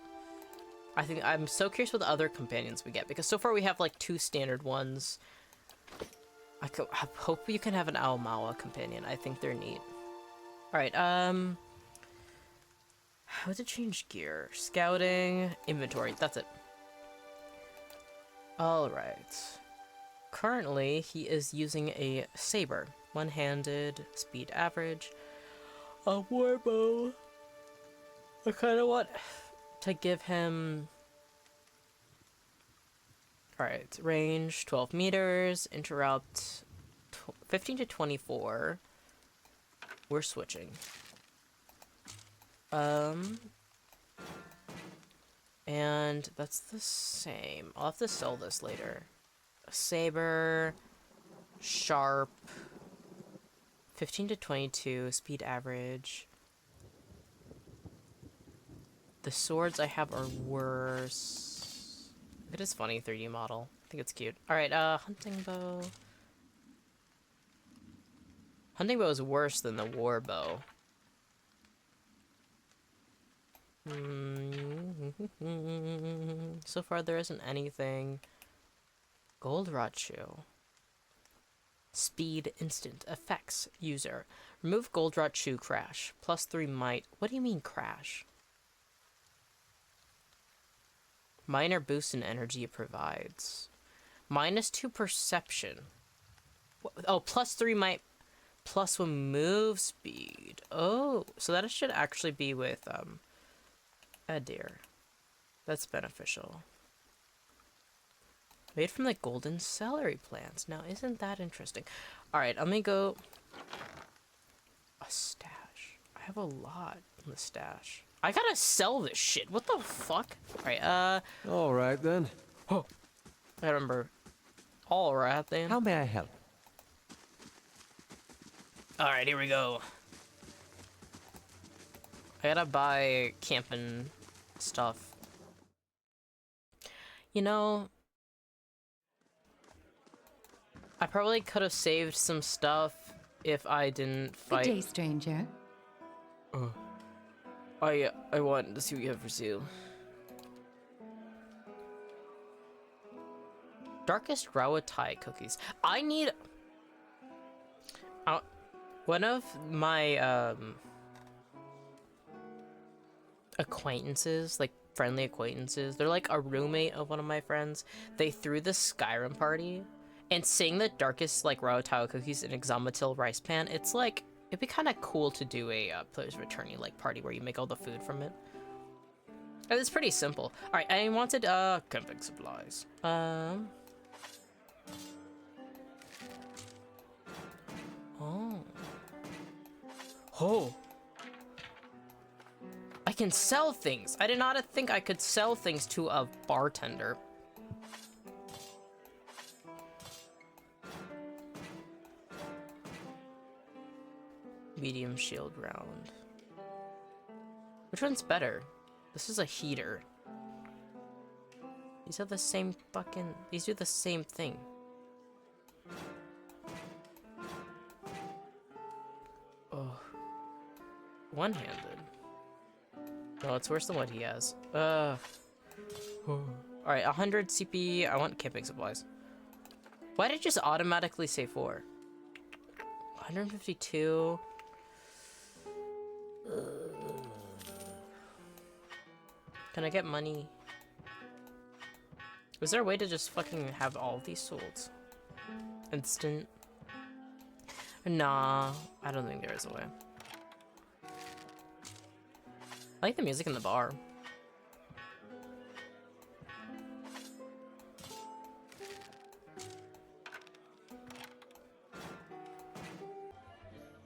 I think I'm so curious what the other companions we get, because so far we have, like, 2 standard ones. I hope you can have an Aomawa companion. I think they're neat. Alright, how to change gear? Scouting, inventory, that's it. Alright. currently he is using a saber. One-handed, speed average, a warbow. I kind of want to give him... Alright, range 12 meters, interrupt 15 to 24. We're switching. And that's the same. I'll have to sell this later. A saber, sharp, 15 to 22, speed average. The swords I have are worse. It is funny, 3D model. I think it's cute. Alright, hunting bow. Hunting bow is worse than the war bow. So far there isn't anything. Gold rod shoe. Speed instant effects user. Remove gold rod shoe crash. +3 might. What do you mean crash? Minor boost in energy it provides. -2 perception. Oh, +3 might. +1 move speed. Oh, so that should actually be with deer. That's beneficial. Made from the golden celery plants. Now, isn't that interesting? Alright, let me go... A stash. I have a lot in the stash. I gotta sell this shit. What the fuck? Alright, Alright then. Oh, I remember. Alright then. How may I help? Alright, here we go. I gotta buy camping stuff. You know, I probably could have saved some stuff if I didn't fight. Good day, stranger. I want to see what you have for sale. Darkest Rawatai cookies. I need... one of my, acquaintances, like friendly acquaintances, they're like a roommate of one of my friends. They threw the Skyrim party, and seeing the darkest like Raotai cookies in Examatil rice pan, it's like it'd be kind of cool to do a players returning like party where you make all the food from it. And it's pretty simple. All right, I wanted camping supplies. Oh. I can sell things. I did not think I could sell things to a bartender. Medium shield round. Which one's better? This is a heater. These have the same fucking... These do the same thing. Oh. One-handed. No, it's worse than what he has. Alright, 100 CP. I want camping supplies. Why did it just automatically say 4? 152. Can I get money? Is there a way to just fucking have all of these sold? Instant? Nah, I don't think there is a way. I like the music in the bar.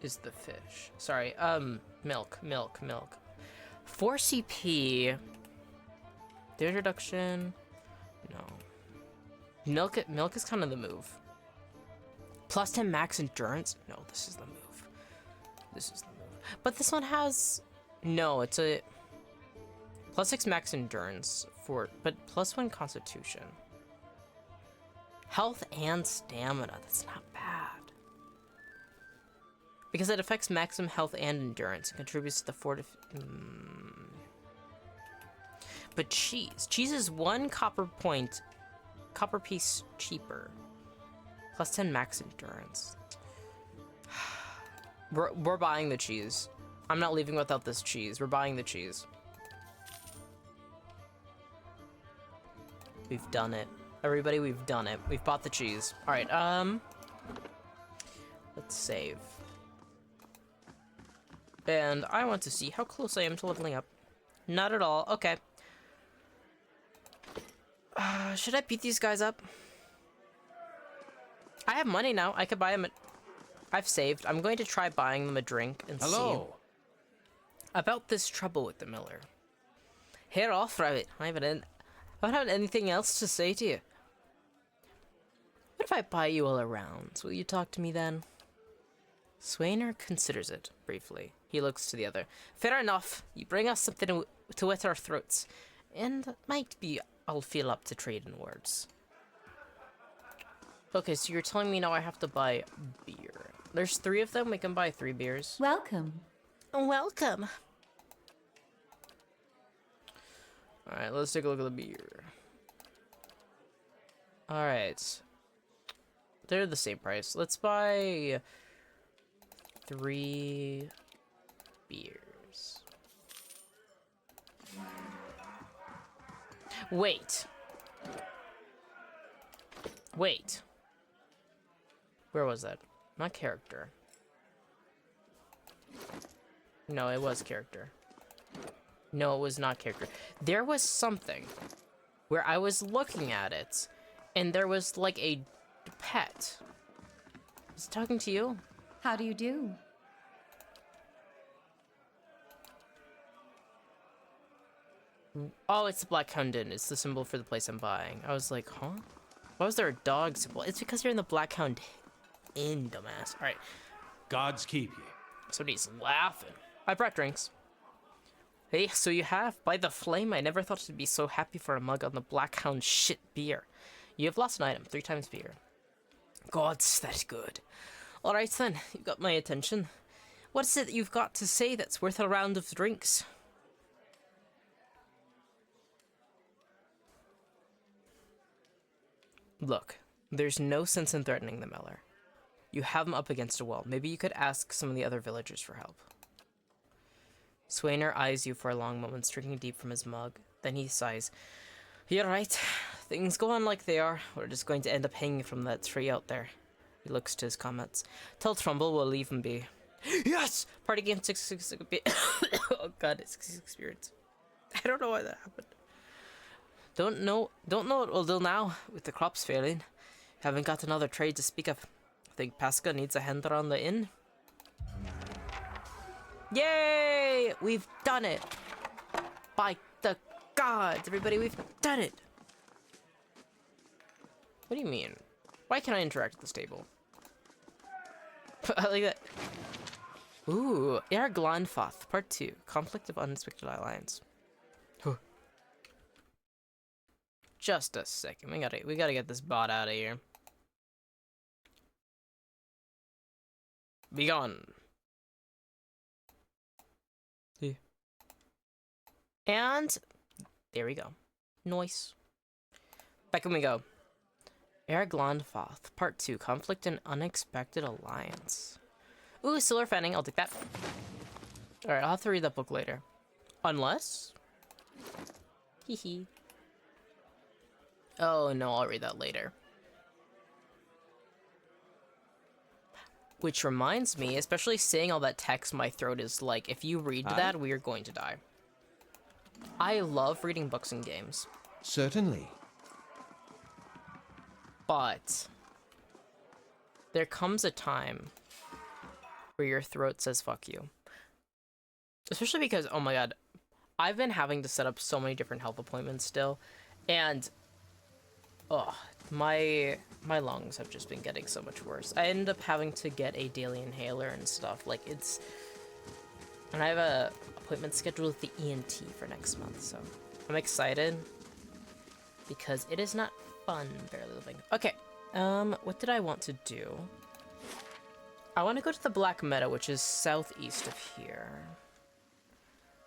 Is the fish. Sorry, milk. 4 CP. The introduction. No. Milk is kind of the move. Plus 10 max endurance. No, this is the move. This is the move. But this one has... No, it's a... Plus 6 max endurance for... But plus 1 constitution. Health and stamina. That's not bad. Because it affects maximum health and endurance and contributes to the But cheese. Cheese is 1 copper piece cheaper. Plus 10 max endurance. We're buying the cheese. I'm not leaving without this cheese. We're buying the cheese. We've done it. everybody. We've done it. We've bought the cheese. All right, let's save. And I want to see how close I am to leveling up. Not at all. Okay. Should I beat these guys up? I have money now. I could buy them. I've saved. I'm going to try buying them a drink and see about this trouble with the miller. Hair off, rabbit. I don't have anything else to say to you. What if I buy you all around? Will you talk to me then? Swainer considers it briefly. He looks to the other. Fair enough. You bring us something to wet our throats, and might be I'll feel up to trade in words. Okay, so you're telling me now I have to buy beer. There's 3 of them. We can buy 3 beers. Welcome. Welcome. All right, let's take a look at the beer. All right. They're the same price. Let's buy 3 beers. Wait. Wait. Where was that? Not character. No, it was character. No, it was not character. There was something where I was looking at it, and there was like a pet. Was it talking to you? How do you do? Oh, it's the Black Hound Inn. It's the symbol for the place I'm buying. I was like, huh? Why was there a dog symbol? It's because you're in the Black Hound Inn, dumbass. All right. Gods keep you. Somebody's laughing. I brought drinks. Hey, so you have? By the flame, I never thought I'd be so happy for a mug on the Black Hound shit beer. You have lost an item, 3 times beer. Gods, that's good. Alright then, you've got my attention. What is it that you've got to say that's worth a round of drinks? Look, there's no sense in threatening the miller. You have him up against a wall. Maybe you could ask some of the other villagers for help. Swainer eyes you for a long moment, drinking deep from his mug. Then he sighs. You're right. Things go on like they are. We're just going to end up hanging from that tree out there. He looks to his comments. Tell Trumbull we'll leave him be. Yes! Party game 666. Oh god, it's experience. I don't know why that happened. Don't know what we'll do now with the crops failing. Haven't got another trade to speak of. Think Pasca needs a hand around the inn? Yay! We've done it! By the gods, everybody, we've done it! What do you mean? Why can't I interact with this table? I like that. Ooh, Air Glanfoth, Part 2. Conflict of Unexpected Alliance. Just a second. We gotta get this bot out of here. Be gone. And there we go. Nice. Back when we go. Air Glanfoth, Part 2. Conflict and Unexpected Alliance. Ooh, Silver Fanning. I'll take that. Alright, I'll have to read that book later. Unless... Hee. Oh, no, I'll read that later. Which reminds me, especially saying all that text, my throat is like, if you read that, we are going to die. I love reading books and games. Certainly. But there comes a time where your throat says fuck you. Especially because, oh my god, I've been having to set up so many different health appointments still, and my lungs have just been getting so much worse. I ended up having to get a daily inhaler and stuff. Like, it's... And I have a appointment scheduled with the ENT for next month, so I'm excited because it is not fun barely living. Okay, what did I want to do? I want to go to the Black Meadow, which is southeast of here.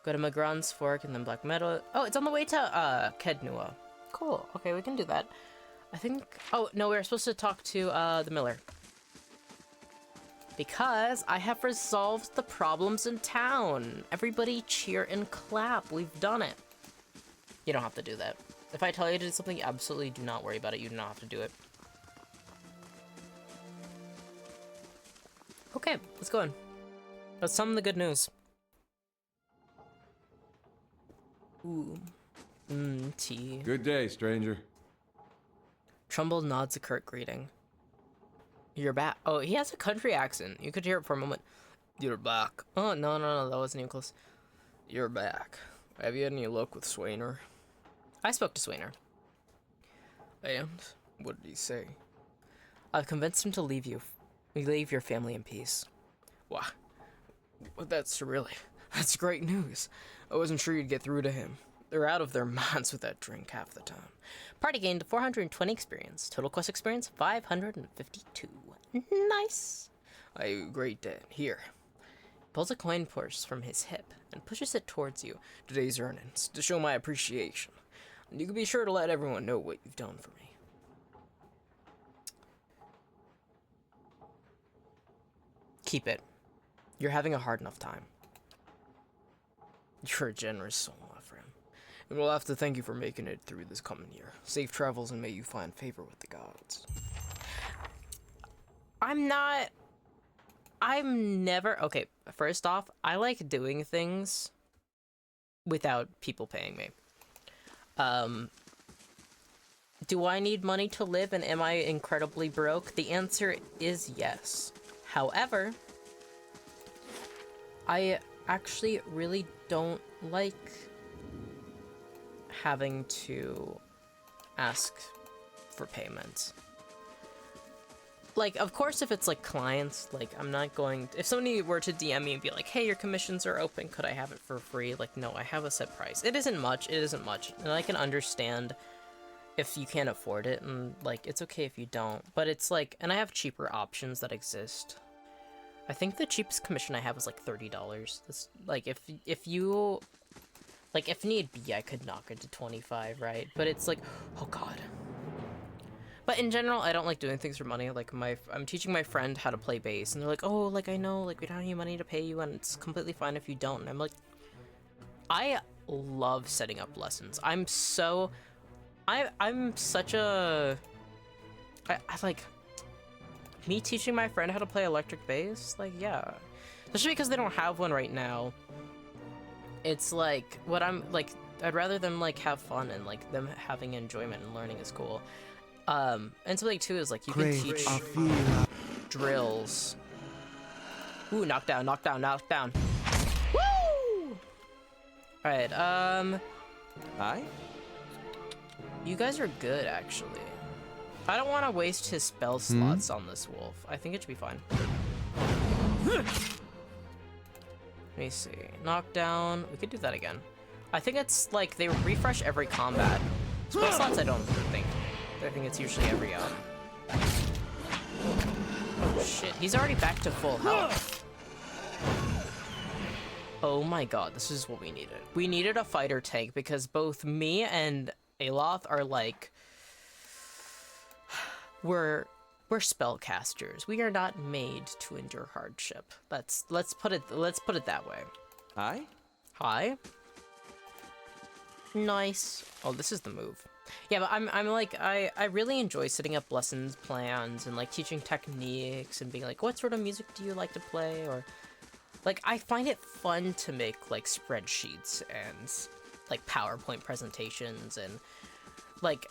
Go to Magran's Fork and then Black Meadow. Oh, it's on the way to Kednua. Cool. Okay, we can do that. I think... Oh, no, we were supposed to talk to the miller. Because I have resolved the problems in town. Everybody cheer and clap. We've done it. You don't have to do that. If I tell you to do something, absolutely do not worry about it. You do not have to do it. Okay, let's go on. Let's summon the good news. Ooh. Tea. Good day, stranger. Trumbull nods a curt greeting. You're back. Oh, he has a country accent. You could hear it for a moment. You're back. Oh, no, that wasn't even close. You're back. Have you had any luck with Swainer? I spoke to Swainer. And? What did he say? I've convinced him to leave your family in peace. Wow. That's great news. I wasn't sure you'd get through to him. They're out of their minds with that drink half the time. Party gained 420 experience. Total quest experience, 552. Nice. Great day. Here. Pulls a coin purse from his hip and pushes it towards you. Today's earnings, to show my appreciation. And you can be sure to let everyone know what you've done for me. Keep it. You're having a hard enough time. You're a generous soul, my friend. And we'll have to thank you for making it through this coming year. Safe travels and may you find favor with the gods. Okay, first off, I like doing things without people paying me. Do I need money to live and am I incredibly broke? The answer is yes. However, I actually really don't like having to ask for payment. Like, of course, if it's like clients, like I'm not going, if somebody were to DM me and be like, hey, your commissions are open, could I have it for free? Like, no, I have a set price. It isn't much, and I can understand if you can't afford it, and like, it's okay if you don't, but it's like, and I have cheaper options that exist. I think the cheapest commission I have is like $30. That's like, if you, like, if need be, I could knock it to 25, right? But it's like, oh god. But in general, I don't like doing things for money. Like, I'm teaching my friend how to play bass, and they're like, oh, like, I know, like, we don't have any money to pay you, and it's completely fine if you don't. And I'm like, I love setting up lessons. I'm such a, I like, me teaching my friend how to play electric bass, like, yeah. Especially because they don't have one right now. It's like, what I'm, like, I'd rather them, like, have fun, and, like, them having enjoyment and learning is cool. And something too is like you can teach drills. Ooh, knockdown. Woo! Alright, Hi? you guys are good, actually. I don't want to waste his spell slots on this wolf. I think it should be fine. Let me see. Knockdown. We could do that again. I think it's like they refresh every combat. Spell slots, I don't think. I think it's usually every Oh shit, he's already back to full health. Oh my god, this is what we needed. We needed a fighter tank because both me and Aloth are like, we're spellcasters. We are not made to endure hardship. Let's put it that way. Hi? Hi. Nice. Oh, this is the move. Yeah, but I'm like, I really enjoy setting up lessons plans and like teaching techniques and being like, what sort of music do you like to play? Or like, I find it fun to make like spreadsheets and like PowerPoint presentations, and like,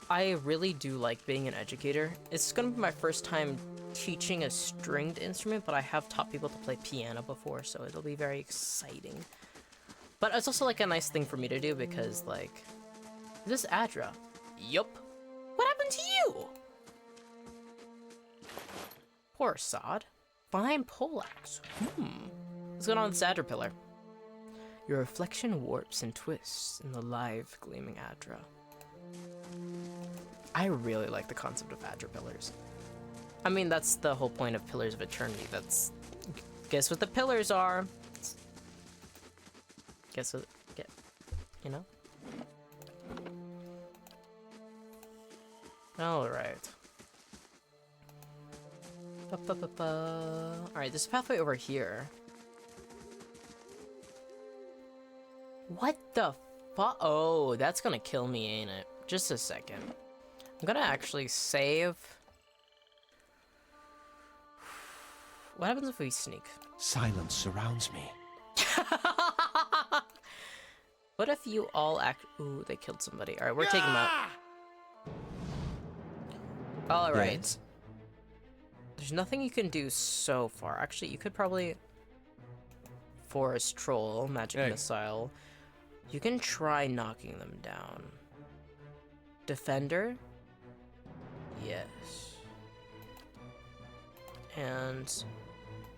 I really do like being an educator. It's gonna be my first time teaching a stringed instrument, but I have taught people to play piano before, so it'll be very exciting. But it's also like a nice thing for me to do because like, is this Adra? Yup. What happened to you? Poor sod. Fine poleaxe. What's going on with this Adra pillar? Your reflection warps and twists in the live gleaming Adra. I really like the concept of Adra pillars. I mean, that's the whole point of Pillars of Eternity. That's, guess what the pillars are? Guess what, you know? Alright. Alright, there's a pathway over here. What the Oh, that's gonna kill me, ain't it? Just a second. I'm gonna actually save. What happens if we sneak? Silence surrounds me. What if you all act? Ooh, they killed somebody. All right, we're taking them out. All right. Yes. There's nothing you can do so far. Actually, you could probably forest troll, magic missile. You can try knocking them down. Defender? Yes. And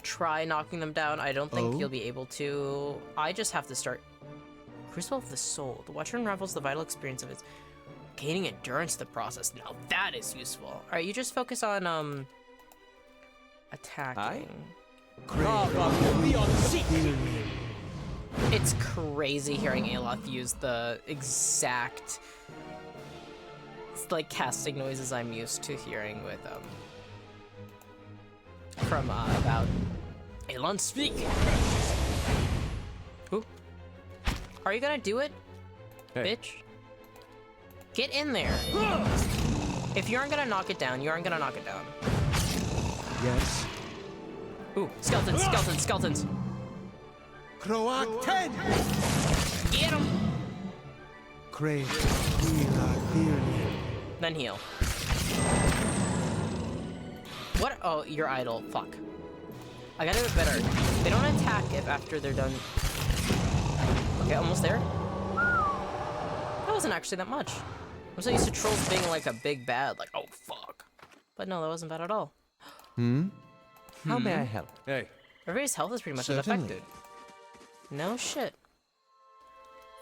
try knocking them down. I don't think you'll be able to. I just have to start. Crucible of the Soul. The Watcher unravels the vital experience of its gaining endurance in the process. Now that is useful. Alright, you just focus on, attacking. It's crazy hearing Aloth use the exact like casting noises I'm used to hearing with from about Elon speak. Who? Are you gonna do it? Bitch? Get in there. If you aren't gonna knock it down, you aren't gonna knock it down. Yes. Ooh, skeletons, skeletons, skeletons. Croak 10! Get him! Crave. Heal. Then heal. What? Oh, you're idle. Fuck. I gotta do it better. They don't attack if after they're done. Okay, almost there. That wasn't actually that much. I'm so used to trolls being like a big bad, like, oh fuck. But no, that wasn't bad at all. How may I help? Hey, Everybody's health is pretty much Certainly. unaffected. No shit.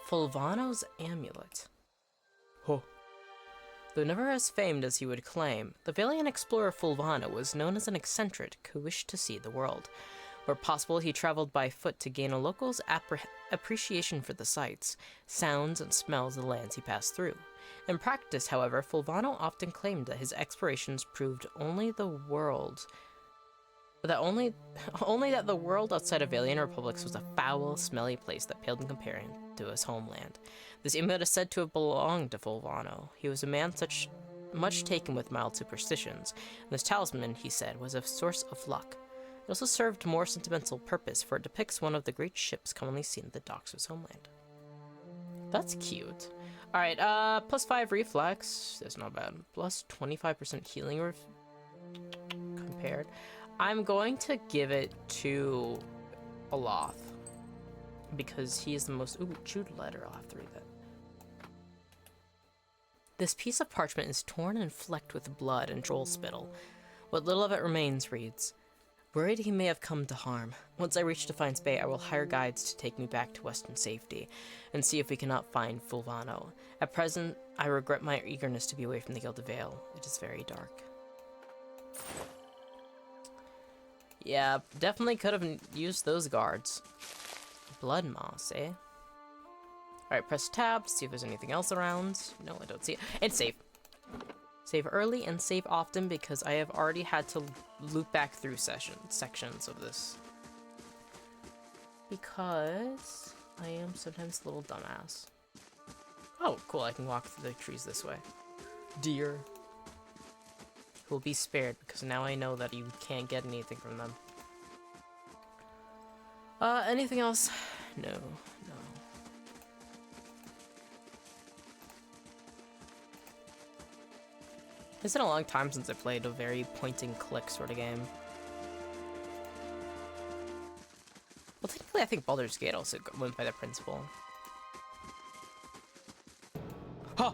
Fulvano's amulet. Huh. Though never as famed as he would claim, the valiant explorer Fulvano was known as an eccentric who wished to see the world. Where possible, he traveled by foot to gain a local's appreciation for the sights, sounds, and smells of the lands he passed through. In practice, however, Fulvano often claimed that his explorations proved only that the world outside of alien republics was a foul, smelly place that paled in comparison to his homeland. This amulet is said to have belonged to Fulvano. He was a man much taken with mild superstitions, and this talisman, he said, was a source of luck. It also served a more sentimental purpose, for it depicts one of the great ships commonly seen at the docks of his homeland. That's cute. Alright, +5 reflex. That's not bad. Plus 25% healing compared. I'm going to give it to Aloth, because he is the most... Ooh, chewed letter. I'll have to read that. This piece of parchment is torn and flecked with blood and troll spittle. What little of it remains reads, "Worried he may have come to harm. Once I reach Defiance Bay, I will hire guides to take me back to Western safety, and see if we cannot find Fulvano. At present, I regret my eagerness to be away from the Gilded Vale. It is very dark." Yeah, definitely could have used those guards. Blood moss, eh? Alright, press tab to see if there's anything else around. No, I don't see it. It's safe. Save early and save often, because I have already had to loop back through sections of this. Because I am sometimes a little dumbass. Oh, cool, I can walk through the trees this way. Deer. Who will be spared, because now I know that you can't get anything from them. Anything else? No. It's been a long time since I played a very point-and-click sort of game. Well, technically, I think Baldur's Gate also went by that principle. Huh!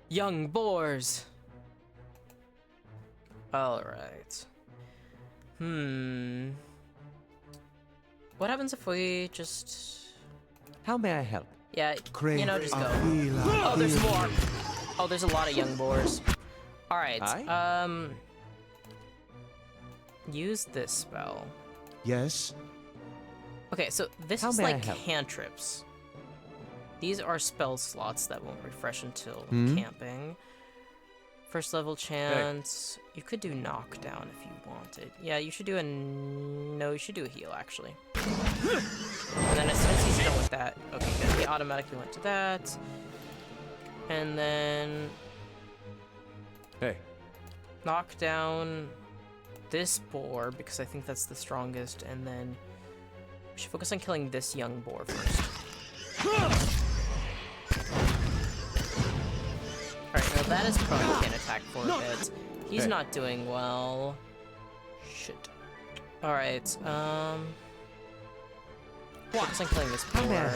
Young boars! Alright. What happens if we just... How may I help? Yeah, Crave. you know, just go. Heal. Oh, there's more! Oh, there's a lot of young boars. Alright, use this spell. Yes. Okay, so this How is may I like help? cantrips. These are spell slots that won't refresh until camping. First level chance. You could do knockdown if you wanted. Yeah, you should do a... No, you should do a heal, actually. And then as soon as he's done with that, okay, good. He automatically went to that. And then Hey, knock down this boar, because I think that's the strongest, and then we should focus on killing this young boar first. Alright, now that is prone, can't attack for a bit. He's Hey. not doing well. Shit. Alright, focus on killing this boar.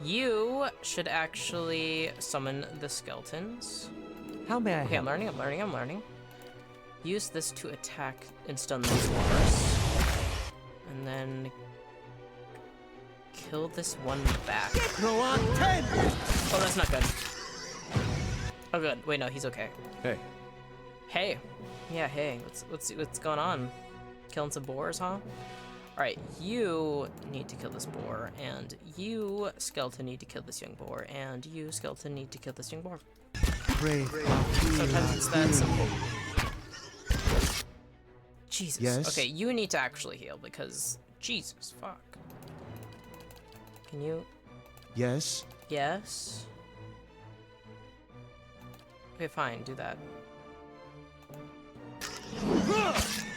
You should actually summon the skeletons. How may I Okay, help? I'm learning. Use this to attack and stun these boars. And then kill this one back. Oh, that's not good. Oh, good. Wait, no, he's okay. hey. Hey. Yeah, hey. Let's see what's going on. Killing some boars, huh? Alright, you need to kill this boar, and you, skeleton, need to kill this young boar, and you, skeleton, need to kill this young boar. Pray. Sometimes it's that simple. Jesus. Yes? Okay, you need to actually heal, because... Jesus, fuck. Can you... Yes. Yes? Okay, fine, do that.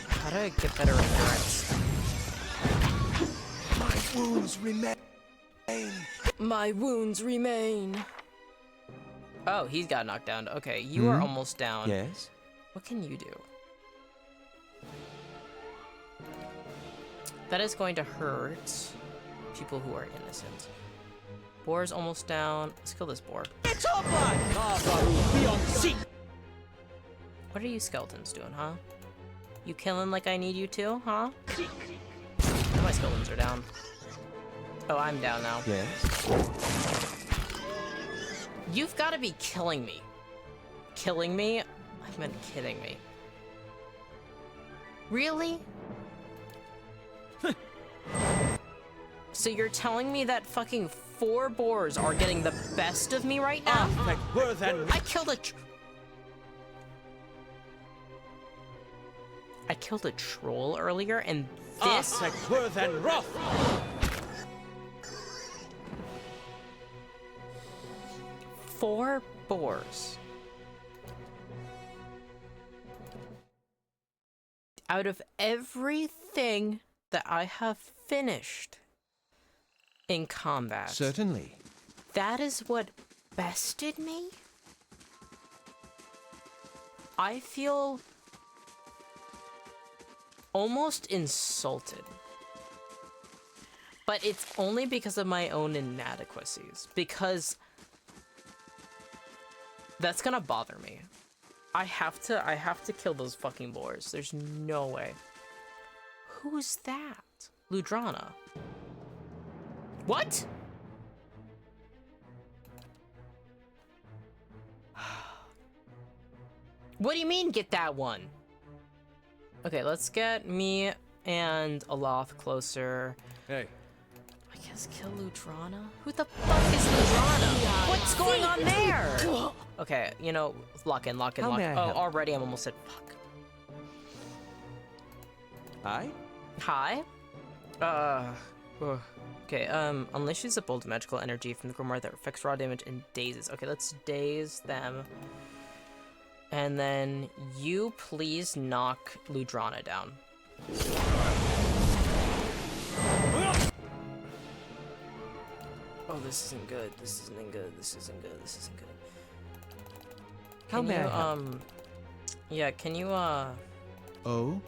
How do I get better endurance? My wounds remain. My wounds remain. Oh, he's got knocked down. Okay, you are almost down. Yes. What can you do? That is going to hurt people who are innocent. Boar's almost down. Let's kill this boar. What are you skeletons doing, huh? You killing like I need you to, huh? My skeletons are down. Oh, I'm down now. Yes. You've got to be killing me. Killing me? I meant kidding me. Really? So you're telling me that fucking 4 boars are getting the best of me right now? I killed a troll earlier, and this... 4 boars. Out of everything that I have finished in combat, Certainly. that is what bested me? I feel almost insulted. But it's only because of my own inadequacies. Because that's gonna bother me. I have to kill those fucking boars. There's no way. Who's that? Ludrana. What? What do you mean, get that one? Okay, let's get me and Aloth closer. Hey. I guess kill Ludrana? Who the fuck is Ludrana? What's going on there? Okay, you know, lock in. How Oh, may I help? already I'm almost at fuck. I? Hi? Okay, unleashes a bolt of magical energy from the grimoire that affects raw damage and dazes. Okay, let's daze them. And then you please knock Ludrana down. Oh, this isn't good. This isn't good. How may I help? Yeah, can you, Oh?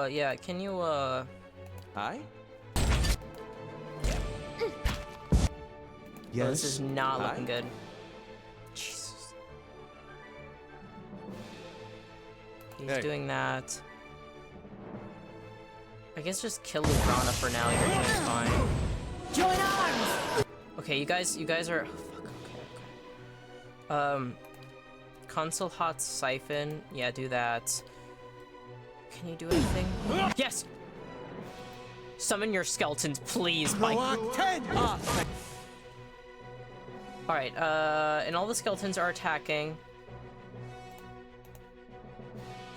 yeah, can you, I? yeah. Yes. Oh, this is not looking I? good. Jesus. He's Hey. doing that. I guess just kill Ludrana for now. You're doing fine. Join arms! Okay, you guys are. Oh, fuck. Okay. Console hot siphon. Yeah, do that. Can you do anything? Yes. Summon your skeletons, please. Alright, and all the skeletons are attacking.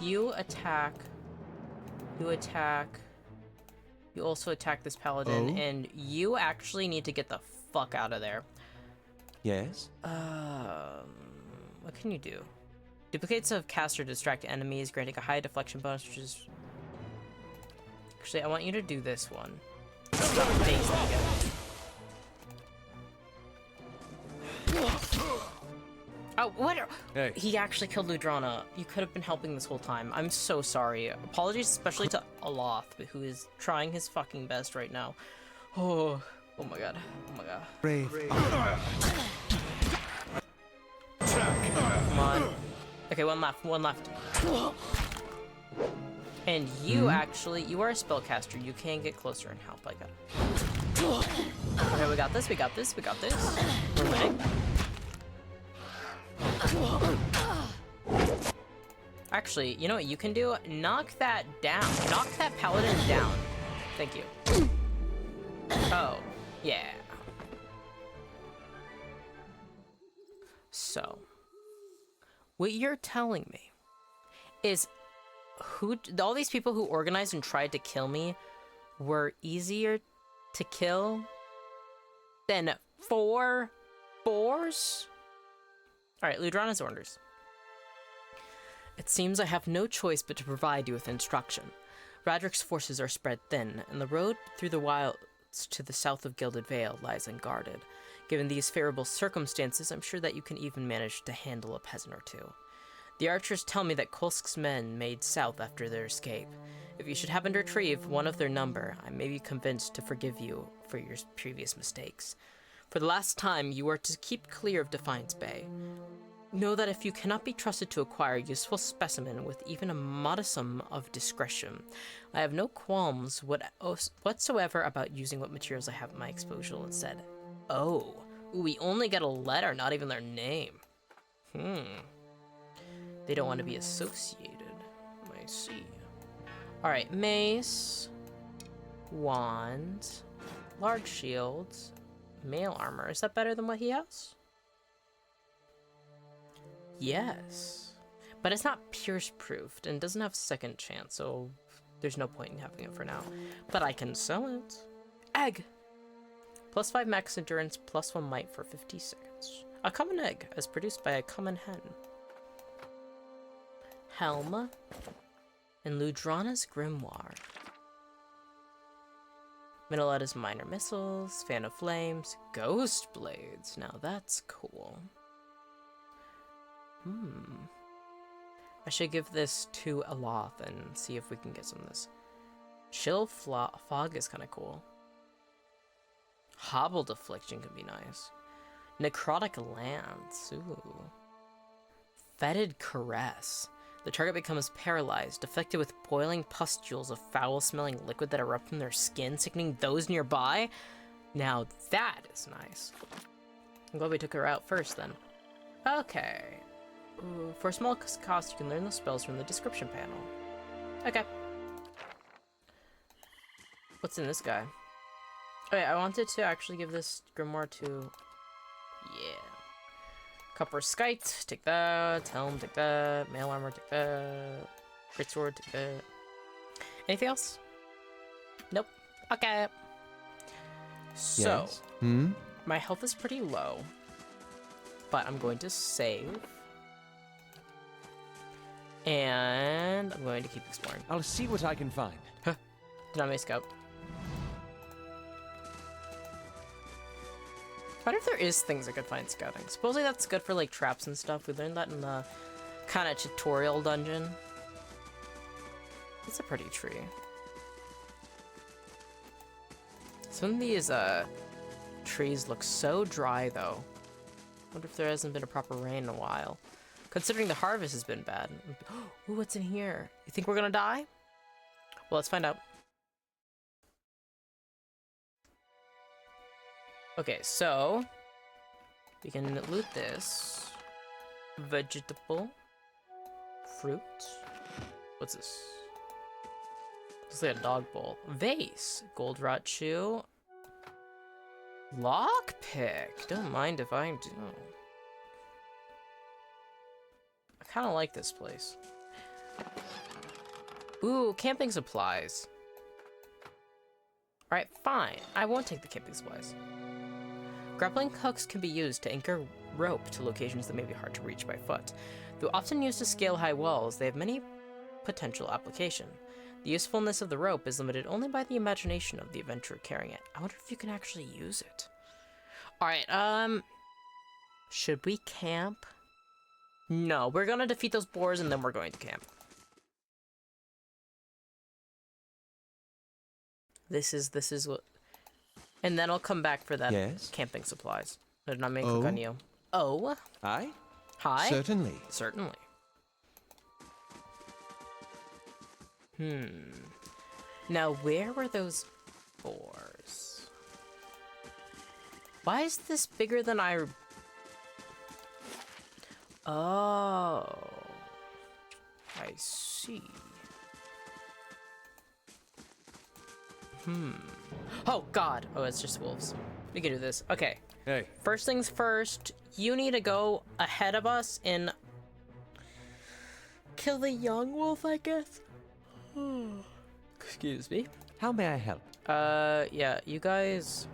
You attack. You attack. You also attack this paladin, and you actually need to get the fuck out of there. Yes? What can you do? Duplicates of cast or distract enemies, granting a high deflection bonus, which is... Actually, I want you to do this one. Stop phasing it. Oh, what? Hey. He actually killed Ludrana. You could have been helping this whole time. I'm so sorry. Apologies especially to Aloth, who is trying his fucking best right now. Oh my god. Oh my god. Brave. Come on. Okay, one left. And you actually, you are a spellcaster. You can get closer and help, I got. Okay, we got this. We're winning. Actually, you know what you can do? Knock that down. Knock that paladin down. Thank you. Oh, yeah. So, what you're telling me is all these people who organized and tried to kill me were easier to kill than 4 boars? Alright, Ludrana's orders. It seems I have no choice but to provide you with instruction. Radric's forces are spread thin, and the road through the wilds to the south of Gilded Vale lies unguarded. Given these favorable circumstances, I'm sure that you can even manage to handle a peasant or two. The archers tell me that Kolsk's men made south after their escape. If you should happen to retrieve one of their number, I may be convinced to forgive you for your previous mistakes. For the last time, you are to keep clear of Defiance Bay. Know that if you cannot be trusted to acquire a useful specimen with even a modicum of discretion, I have no qualms whatsoever about using what materials I have at my disposal instead. Oh, we only get a letter, not even their name. They don't want to be associated. I see. Alright, mace, wand, large shields, mail armor. Is that better than what he has? Yes. But it's not pierce-proofed and doesn't have second chance, so there's no point in having it for now. But I can sell it. Egg! Plus 5 max endurance, plus 1 might for 50 seconds. A common egg, as produced by a common hen. Helm. And Ludrana's Grimoire. Middletta's minor missiles, fan of flames, ghost blades. Now that's cool. I should give this to Aloth and see if we can get some of this. Chill fog is kind of cool. Hobbled affliction could be nice. Necrotic lance. Ooh. Fetid caress. The target becomes paralyzed, affected with boiling pustules of foul-smelling liquid that erupt from their skin, sickening those nearby. Now that is nice. I'm glad we took her out first, then. Okay. Ooh, for a small cost, you can learn the spells from the description panel. Okay. What's in this guy? Okay, I wanted to actually give this grimoire to... Yeah. Copper Skite, take that. Helm, take that. Mail armor, take that. Greatsword, take that. Anything else? Nope. Okay. So, Yes. my health is pretty low, but I'm going to save. And I'm going to keep exploring. I'll see what I can find. Dynamic scout. I wonder if there is things I could find scouting. Supposedly that's good for like traps and stuff. We learned that in the kind of tutorial dungeon. It's a pretty tree. Some of these trees look so dry though. Wonder if there hasn't been a proper rain in a while. Considering the harvest has been bad. Ooh, what's in here? You think we're gonna die? Well, let's find out. Okay, so we can loot this. Vegetable. Fruit. What's this? Looks like a dog bowl. Vase. Gold rot shoe. Lockpick. Don't mind if I do. I kind of like this place. Ooh, camping supplies. Alright, fine. I won't take the camping supplies. Grappling hooks can be used to anchor rope to locations that may be hard to reach by foot. Though often used to scale high walls, they have many potential application. The usefulness of the rope is limited only by the imagination of the adventurer carrying it. I wonder if you can actually use it. Alright, should we camp? No, we're gonna defeat those boars and then we're going to camp. This is what... And then I'll come back for that camping supplies. They're not making cook on you. Oh? Aye? Hi? Certainly. Certainly. Now, where were those boars? Why is this bigger than I... Oh. I see. Oh, God. Oh, it's just wolves. We can do this. Okay. Hey. First things first, you need to go ahead of us and kill the young wolf, I guess. Excuse me. How may I help? Yeah, you guys...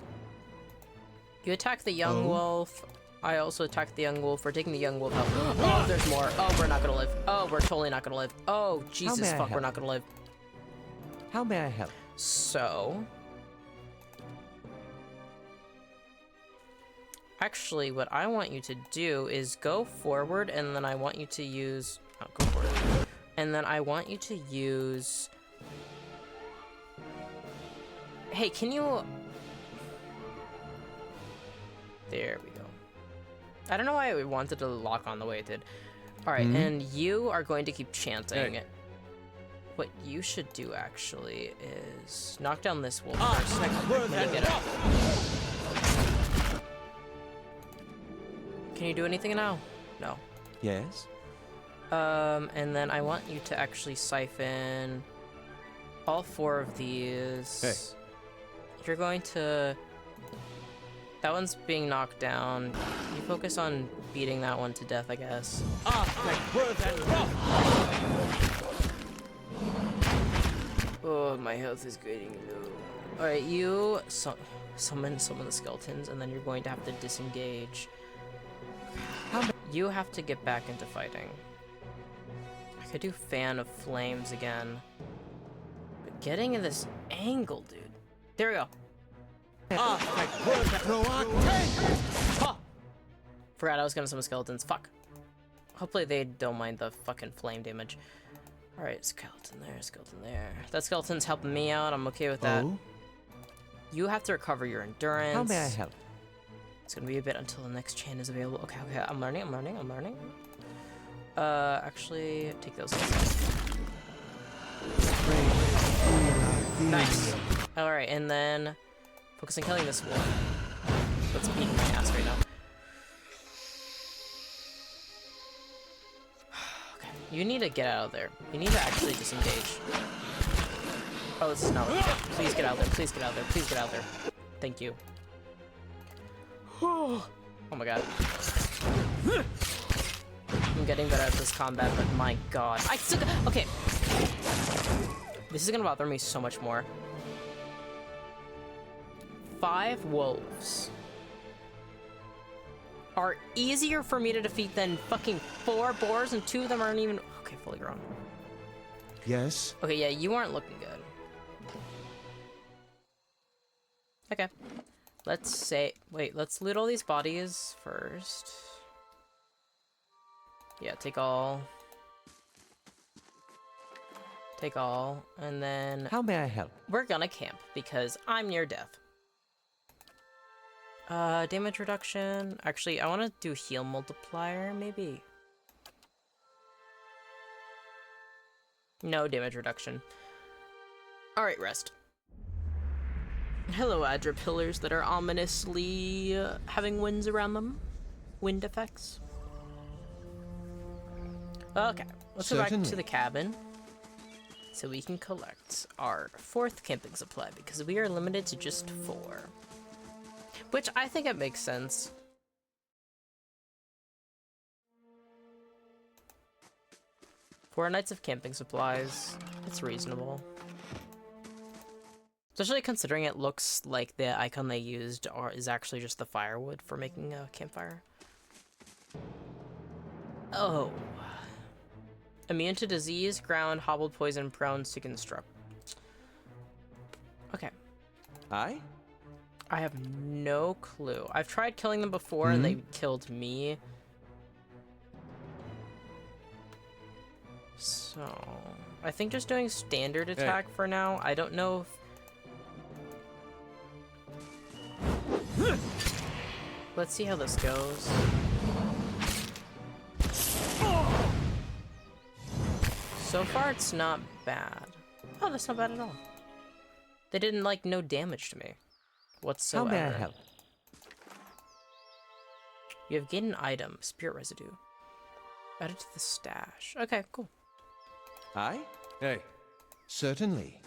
You attack the young wolf. I also attack the young wolf. We're taking the young wolf out. Oh, there's more. Oh, we're not gonna live. Oh, we're totally not gonna live. Oh, Jesus fuck, we're not gonna live. How may I help? So... Actually, what I want you to do is go forward, and then I want you to use... Oh, go forward. And then I want you to use... Hey, can you... There we go. I don't know why it wanted to lock on the way it did. Alright, and you are going to keep chanting. Hey. What you should do, actually, is knock down this wolf first. When you get up. Can you do anything now? No. Yes? And then I want you to actually siphon all 4 of these. Hey. You're going to... That one's being knocked down. You focus on beating that one to death, I guess. Oh, my health is getting low. Alright, you summon the skeletons, and then you're going to have to disengage. You have to get back into fighting. I could do Fan of Flames again. But getting in this angle, dude. There we go. Forgot I was gonna summon skeletons. Fuck. Hopefully they don't mind the fucking flame damage. Alright, skeleton there, skeleton there. That skeleton's helping me out. I'm okay with that. You have to recover your endurance. How may I help? It's gonna be a bit until the next chain is available. Okay, okay, I'm learning. Actually, take those. Nice. Alright, and then focus on killing this wolf. That's beating my ass right now. Okay, you need to get out of there. You need to actually disengage. Oh, this is not what you did. Please get out of there. Please get out of there. Please get out of there. Thank you. Oh my god. I'm getting better at this combat, but my god. I still okay. This is gonna bother me so much more. 5 wolves are easier for me to defeat than fucking 4 boars, and 2 of them aren't even... Okay, fully grown. Yes? Okay, yeah, you aren't looking good. Okay. Let's say... Wait, let's loot all these bodies first. Yeah, take all. Take all, and then... How may I help? We're gonna camp, because I'm near death. Damage reduction. Actually, I want to do heal multiplier, maybe. No damage reduction. Alright, rest. Hello, Adra pillars that are ominously having winds around them. Wind effects. Okay, let's go back to the cabin so we can collect our 4th camping supply, because we are limited to just 4. Which I think it makes sense. For nights of camping supplies, it's reasonable. Especially considering it looks like the icon they used is actually just the firewood for making a campfire. Oh. Immune to disease, ground, hobbled, poison, prone to construct. Okay. I? I have no clue. I've tried killing them before and they killed me. So, I think just doing standard attack for now. I don't know if... Let's see how this goes. So far, it's not bad. Oh, that's not bad at all. They didn't, like, no damage to me whatsoever. How may I help? You have gained an item, spirit residue. Added to the stash. Okay, cool. I? Hey, Certainly.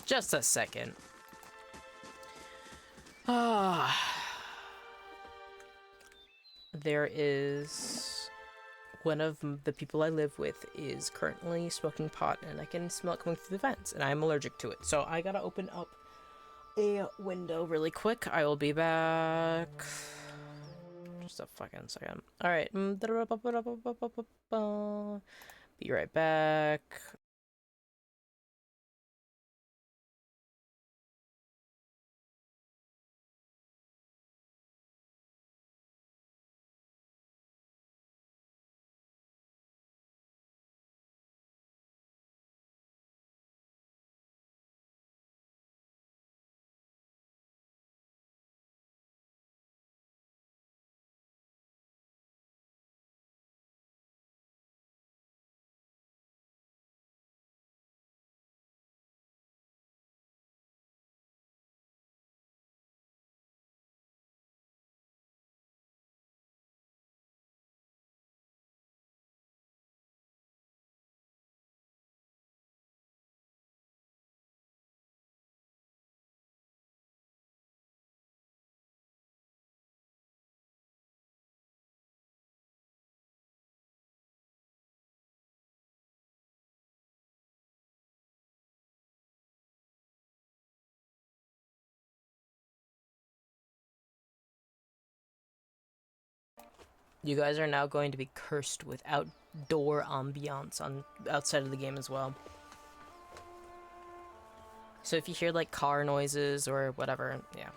Just a second. Ah. There is... One of the people I live with is currently smoking pot, and I can smell it coming through the vents, and I'm allergic to it. So I gotta open up a window really quick. I will be back. Just a fucking second. Alright. Be right back. You guys are now going to be cursed with outdoor ambiance on outside of the game as well. So if you hear like car noises or whatever, yeah.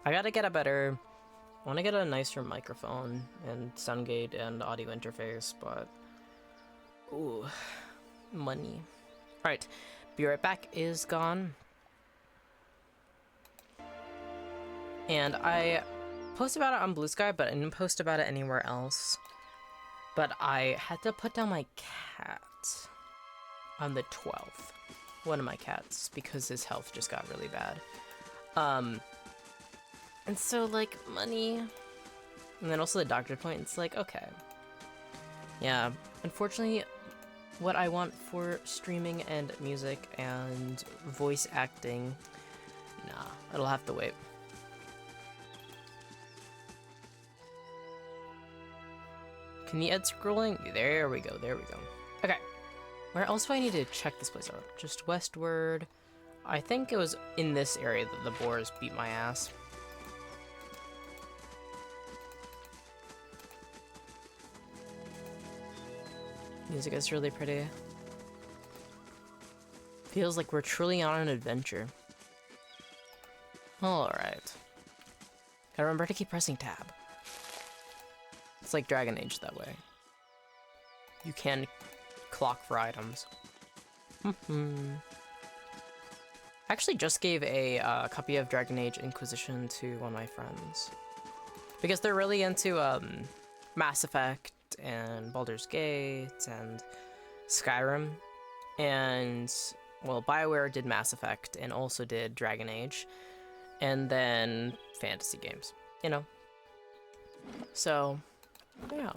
I gotta get a better... I want to get a nicer microphone and sound gate and audio interface, but... Ooh, money. Alright, Be Right Back is gone. And I posted about it on Blue Sky, but I didn't post about it anywhere else. But I had to put down my cat on the 12th. One of my cats, because his health just got really bad. And so, like, money. And then also the doctor point, it's like, okay. Yeah, unfortunately, what I want for streaming and music and voice acting, nah, it'll have to wait. Can you add scrolling? There we go, there we go. Okay, where else do I need to check this place out? Just westward. I think it was in this area that the boars beat my ass. Music is really pretty. Feels like we're truly on an adventure. Alright. Gotta remember to keep pressing tab. It's like Dragon Age that way. You can clock for items. I actually just gave a copy of Dragon Age Inquisition to one of my friends. Because they're really into Mass Effect and Baldur's Gate and Skyrim. And, well, BioWare did Mass Effect and also did Dragon Age. And then fantasy games, you know? So, yeah.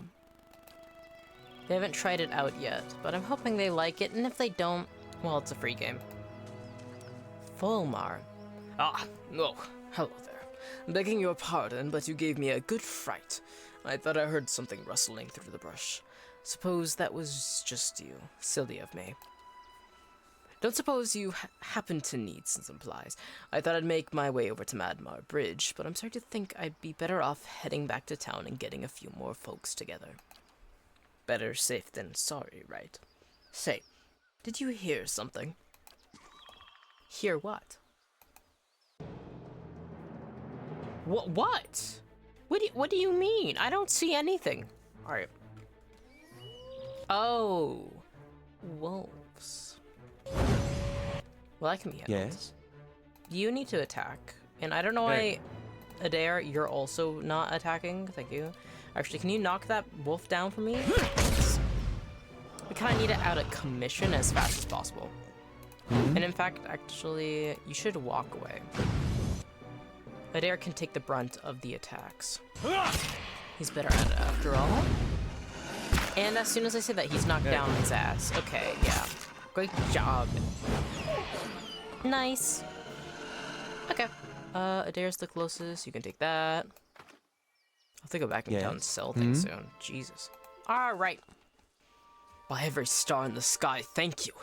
They haven't tried it out yet, but I'm hoping they like it, and if they don't, well, it's a free game. Volmar. Ah, no. Hello there. Begging your pardon, but you gave me a good fright. I thought I heard something rustling through the brush. Suppose that was just you. Silly of me. Don't suppose you happen to need some supplies. I thought I'd make my way over to Madmar Bridge, but I'm starting to think I'd be better off heading back to town and getting a few more folks together. Better safe than sorry, right? Say, did you hear something? Hear what? What? What do you mean? I don't see anything. Alright. Oh. Wolves. Well, that can be handled. Yes? You need to attack. And I don't know why, Adair, you're also not attacking. Thank you. Actually, can you knock that wolf down for me? We kind of need it out of commission as fast as possible. And in fact, actually, you should walk away. Adair can take the brunt of the attacks. He's better at it after all. And as soon as I say that, he's knocked down his ass. Okay, yeah. Great job. Nice. Okay. Adair's the closest. You can take that. I'll have to go back and down and sell things soon. Jesus. Alright. By every star in the sky, thank you.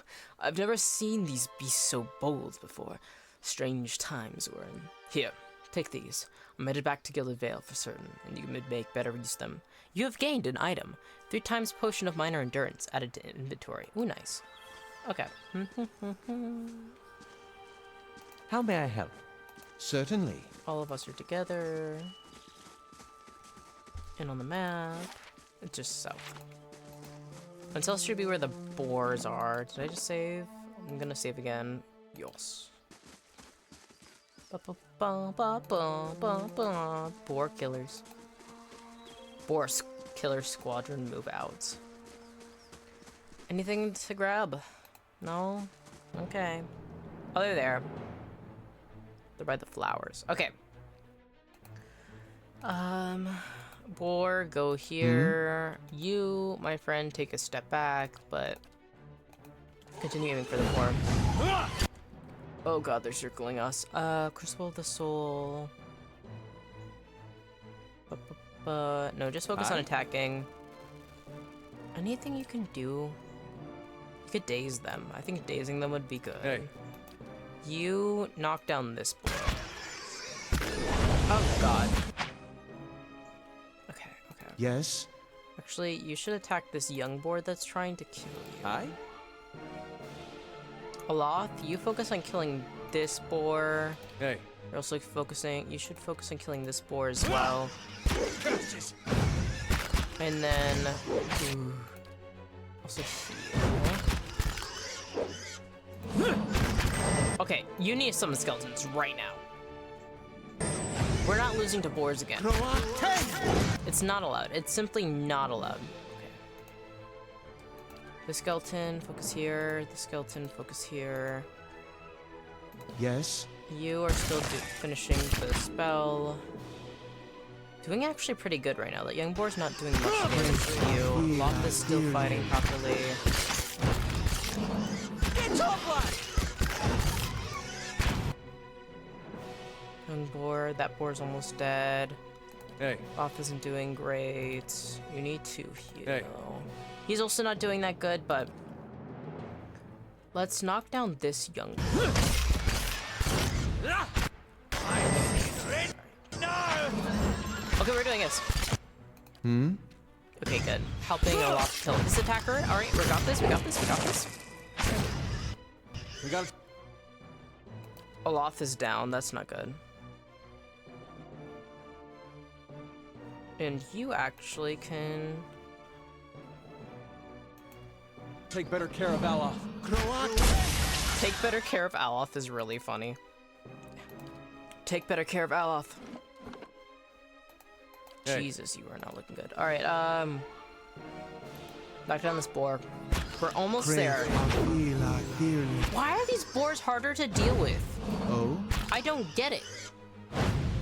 I've never seen these beasts so bold before. Strange times we're in. Here, take these. I'm headed back to Gilded Vale for certain, and you can make better use of them. You have gained an item. 3 times potion of minor endurance added to inventory. Ooh, nice. Okay. How may I help? Certainly. All of us are together. And on the map, it's just south. And south should be where the boars are. Did I just save? I'm gonna save again. Yes. Boar killers. Boar killer squadron move out. Anything to grab? No? Okay. Oh, they're there. They're by the flowers. Okay. Boar, go here. You, my friend, take a step back, but continue aiming for the boar. Oh god, they're circling us. Crucible of the Soul. No, just focus on attacking. Anything you can do? You could daze them. I think dazing them would be good. Hey. You knock down this boar. Oh god. Okay. Yes? Actually, you should attack this young boar that's trying to kill you. Aye? Aloth, you focus on killing this boar. Hey. You're also focusing, you should focus on killing this boar as well. And then, also heal. Okay, you need to summon skeletons right now. We're not losing to boars again. It's not allowed. It's simply not allowed. Okay. The skeleton, focus here. The skeleton, focus here. Yes? You are still finishing the spell. Doing actually pretty good right now. That young boar's not doing much damage to you. Loth is still fighting properly. Young boar, that boar's almost dead. Hey. Loth isn't doing great. You need to heal. Hey. He's also not doing that good, but let's knock down this young boar. Okay, we're doing this. Okay, good. Helping Aloth kill this attacker. Alright, we got this. We got it. Aloth is down. That's not good. And you actually can... Take better care of Aloth. Take better care of Aloth is really funny. Take better care of Aloth. Hey. Jesus, you are not looking good. Alright, knock down this boar. We're almost there. Why are these boars harder to deal with? Oh? I don't get it.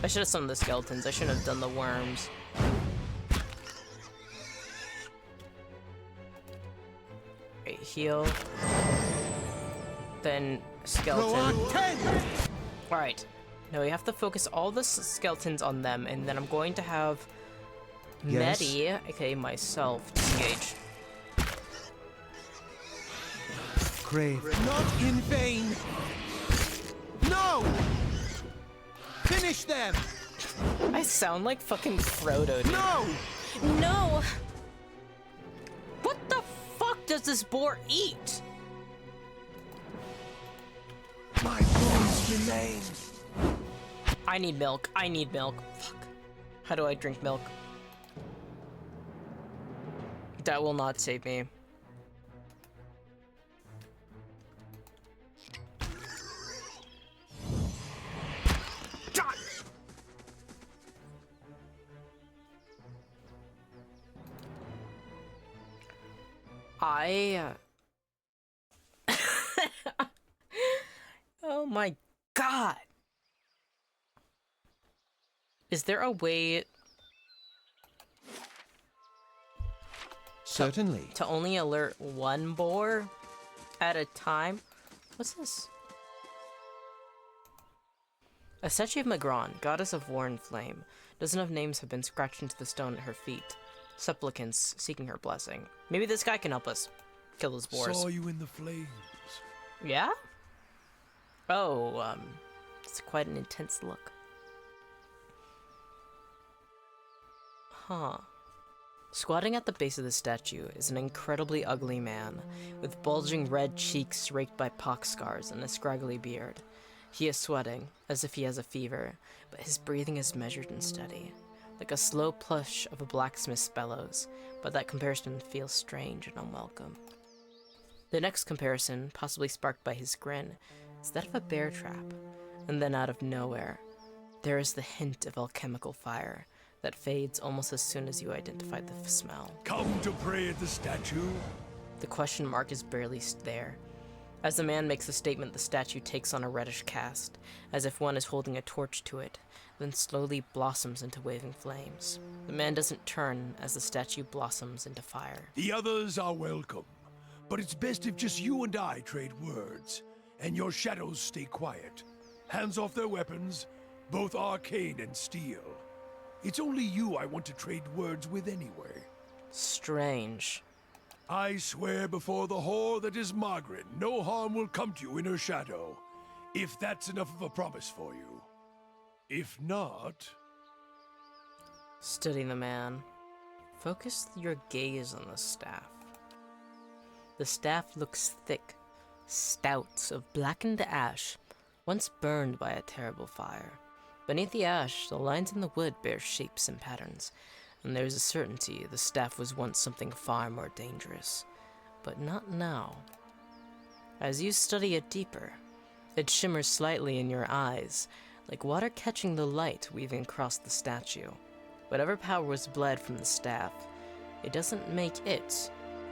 I should have summoned the skeletons. I shouldn't have done the worms. Right, heal. Then skeleton. Alright. No, we have to focus all the skeletons on them, and then I'm going to have Mettie, aka myself, disengage. crave. Not in vain! No! Finish them! I sound like fucking Frodo, dude. No! No! What the fuck does this boar eat? My bones remain. I need milk. I need milk. Fuck. How do I drink milk? That will not save me. Oh my god. Is there a way Certainly. to only alert one boar at a time? What's this? A statue of Magron, goddess of war and flame. Dozen of names have been scratched into the stone at her feet. Supplicants seeking her blessing. Maybe this guy can help us kill those boars. Saw you in the flames. Yeah? Oh, it's quite an intense look. Huh. Squatting at the base of the statue is an incredibly ugly man, with bulging red cheeks raked by pox scars and a scraggly beard. He is sweating, as if he has a fever, but his breathing is measured and steady, like a slow push of a blacksmith's bellows, but that comparison feels strange and unwelcome. The next comparison, possibly sparked by his grin, is that of a bear trap, and then out of nowhere, there is the hint of alchemical fire that fades almost as soon as you identify the smell. Come to pray at the statue? The question mark is barely there. As the man makes the statement, the statue takes on a reddish cast, as if one is holding a torch to it, then slowly blossoms into waving flames. The man doesn't turn as the statue blossoms into fire. The others are welcome, but it's best if just you and I trade words, and your shadows stay quiet. Hands off their weapons, both arcane and steel. It's only you I want to trade words with anyway. Strange. I swear before the whore that is Margaret, no harm will come to you in her shadow, if that's enough of a promise for you. If not... Study the man. Focus your gaze on the staff. The staff looks thick, stout, of blackened ash, once burned by a terrible fire. Beneath the ash, the lines in the wood bear shapes and patterns, and there is a certainty the staff was once something far more dangerous. But not now. As you study it deeper, it shimmers slightly in your eyes, like water catching the light weaving across the statue. Whatever power was bled from the staff, it doesn't make it,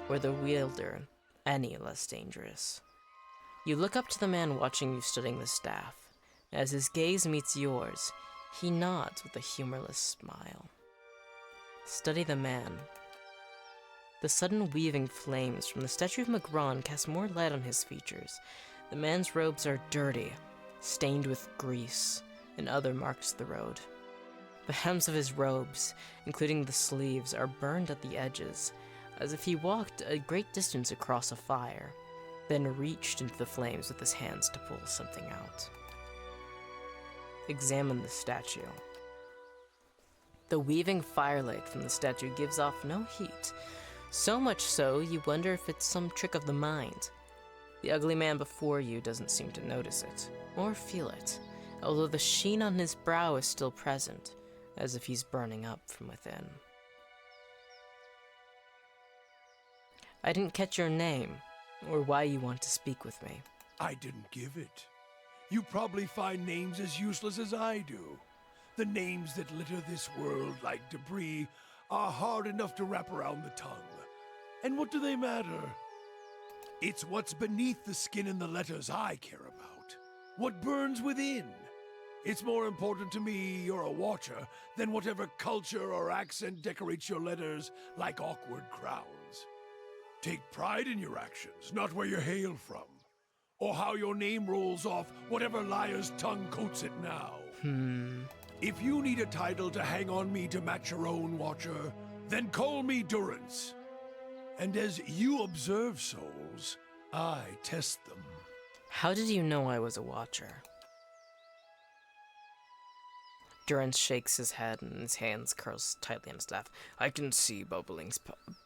or the wielder, any less dangerous. You look up to the man watching you studying the staff. As his gaze meets yours, he nods with a humorless smile. Study the man. The sudden weaving flames from the statue of Magron cast more light on his features. The man's robes are dirty, stained with grease, and other marks of the road. The hems of his robes, including the sleeves, are burned at the edges, as if he walked a great distance across a fire, then reached into the flames with his hands to pull something out. Examine the statue. The weaving firelight from the statue gives off no heat, so much so you wonder if it's some trick of the mind. The ugly man before you doesn't seem to notice it, or feel it, although the sheen on his brow is still present, as if he's burning up from within. I didn't catch your name, or why you want to speak with me. I didn't give it. You probably find names as useless as I do. The names that litter this world like debris are hard enough to wrap around the tongue. And what do they matter? It's what's beneath the skin and the letters I care about. What burns within. It's more important to me you're a watcher than whatever culture or accent decorates your letters like awkward crowns. Take pride in your actions, not where you hail from. Or how your name rolls off whatever liar's tongue coats it now. If you need a title to hang on me to match your own, Watcher, then call me Durance. And as you observe souls, I test them. How did you know I was a watcher? Durance shakes his head and his hands curls tightly on his staff. I can see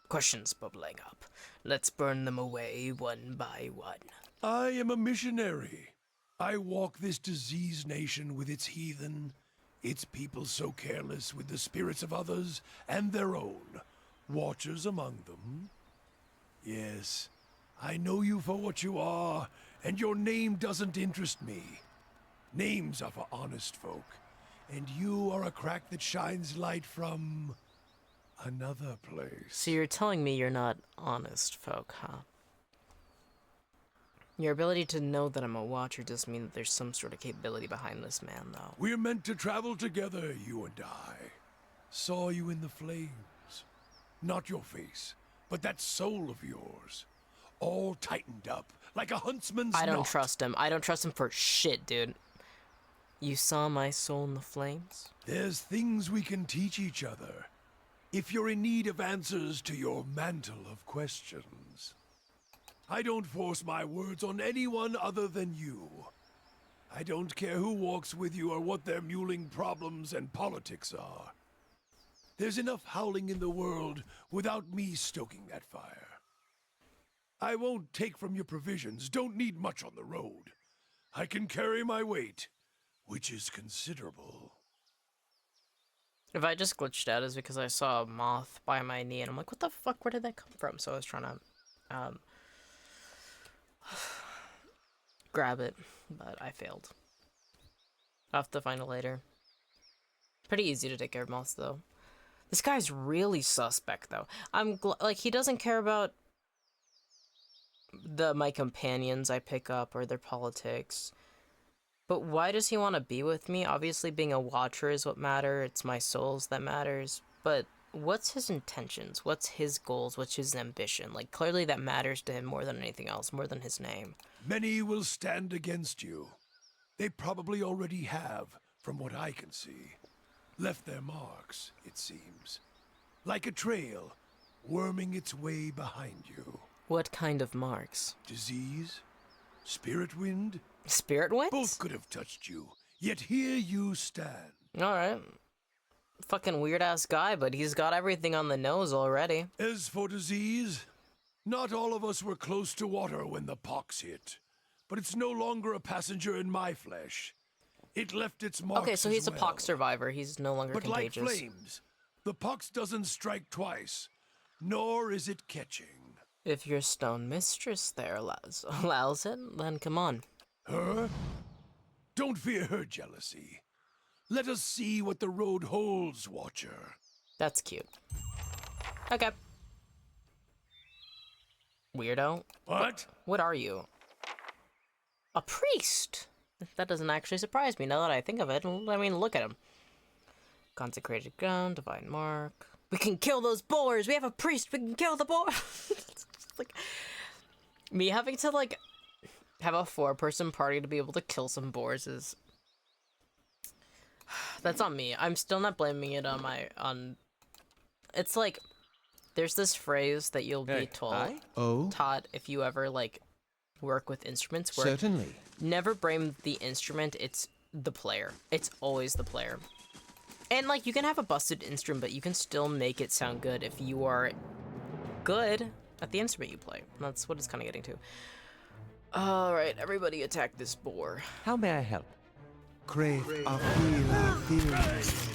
questions bubbling up. Let's burn them away one by one. I am a missionary. I walk this diseased nation with its heathen, its people so careless with the spirits of others and their own, watchers among them. Yes, I know you for what you are, and your name doesn't interest me. Names are for honest folk, and you are a crack that shines light from another place. So you're telling me you're not honest folk, huh? Your ability to know that I'm a watcher doesn't mean that there's some sort of capability behind this man, though. We're meant to travel together, you and I. Saw you in the flames. Not your face, but that soul of yours. All tightened up, like a huntsman's I don't knot. trust him. I don't trust him for shit, dude. You saw my soul in the flames? There's things we can teach each other. If you're in need of answers to your mantle of questions. I don't force my words on anyone other than you. I don't care who walks with you or what their muling problems and politics are. There's enough howling in the world without me stoking that fire. I won't take from your provisions, don't need much on the road. I can carry my weight, which is considerable. If I just glitched out, it's because I saw a moth by my knee, and I'm like, what the fuck, where did that come from? So I was trying to, grab it, but I failed. I'll have to find it later. Pretty easy to take care of moths, though. This guy's really suspect, though. Like, he doesn't care about my companions I pick up or their politics. But why does he want to be with me? Obviously, being a watcher is what matters. It's my souls that matters. But what's his intentions? What's his goals? What's his ambition? Like, clearly that matters to him more than anything else, more than his name. Many will stand against you. They probably already have, from what I can see. Left their marks, it seems. Like a trail, worming its way behind you. What kind of marks? Disease? Spirit wind? Spirit winds? Both could have touched you, yet here you stand. Alright. Fucking weird-ass guy, but he's got everything on the nose already. As for disease, not all of us were close to water when the pox hit. But it's no longer a passenger in my flesh. It left its marks. Okay, so he's as a pox well. survivor. He's no longer But contagious. like flames, the pox doesn't strike twice, nor is it catching. If your stone mistress there allows it, then come on. Her? Don't fear her jealousy. Let us see what the road holds, Watcher. That's cute. Okay. Weirdo. What? What are you? A priest! That doesn't actually surprise me now that I think of it. I mean, look at him. Consecrated ground, divine mark. We can kill those boars! We have a priest! We can kill the boar! It's just like... Me having to, like, have a 4-person party to be able to kill some boars is... That's on me. I'm still not blaming it on It's like, there's this phrase that you'll be taught if you ever, like, work with instruments where Certainly. never blame the instrument, it's the player. It's always the player. And, like, you can have a busted instrument, but you can still make it sound good if you are good at the instrument you play. That's what it's kind of getting to. Alright, everybody attack this boar. How may I help? Crave of feelings.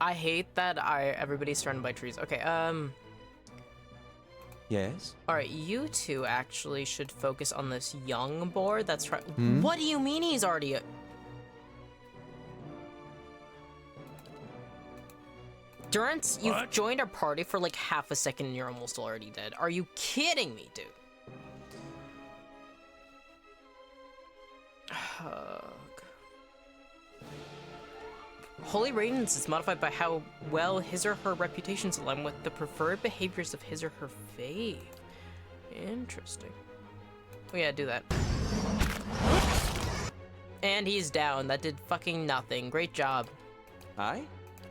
I hate that everybody's surrounded by trees. Okay, Yes? alright, you two actually should focus on this young boar that's right. What do you mean he's already Durance, you've joined our party for like half a second and you're almost already dead. Are you kidding me, dude? Holy Radiance is modified by how well his or her reputations align with the preferred behaviors of his or her faith. Interesting. Oh yeah, do that. And he's down. That did fucking nothing. Great job. I?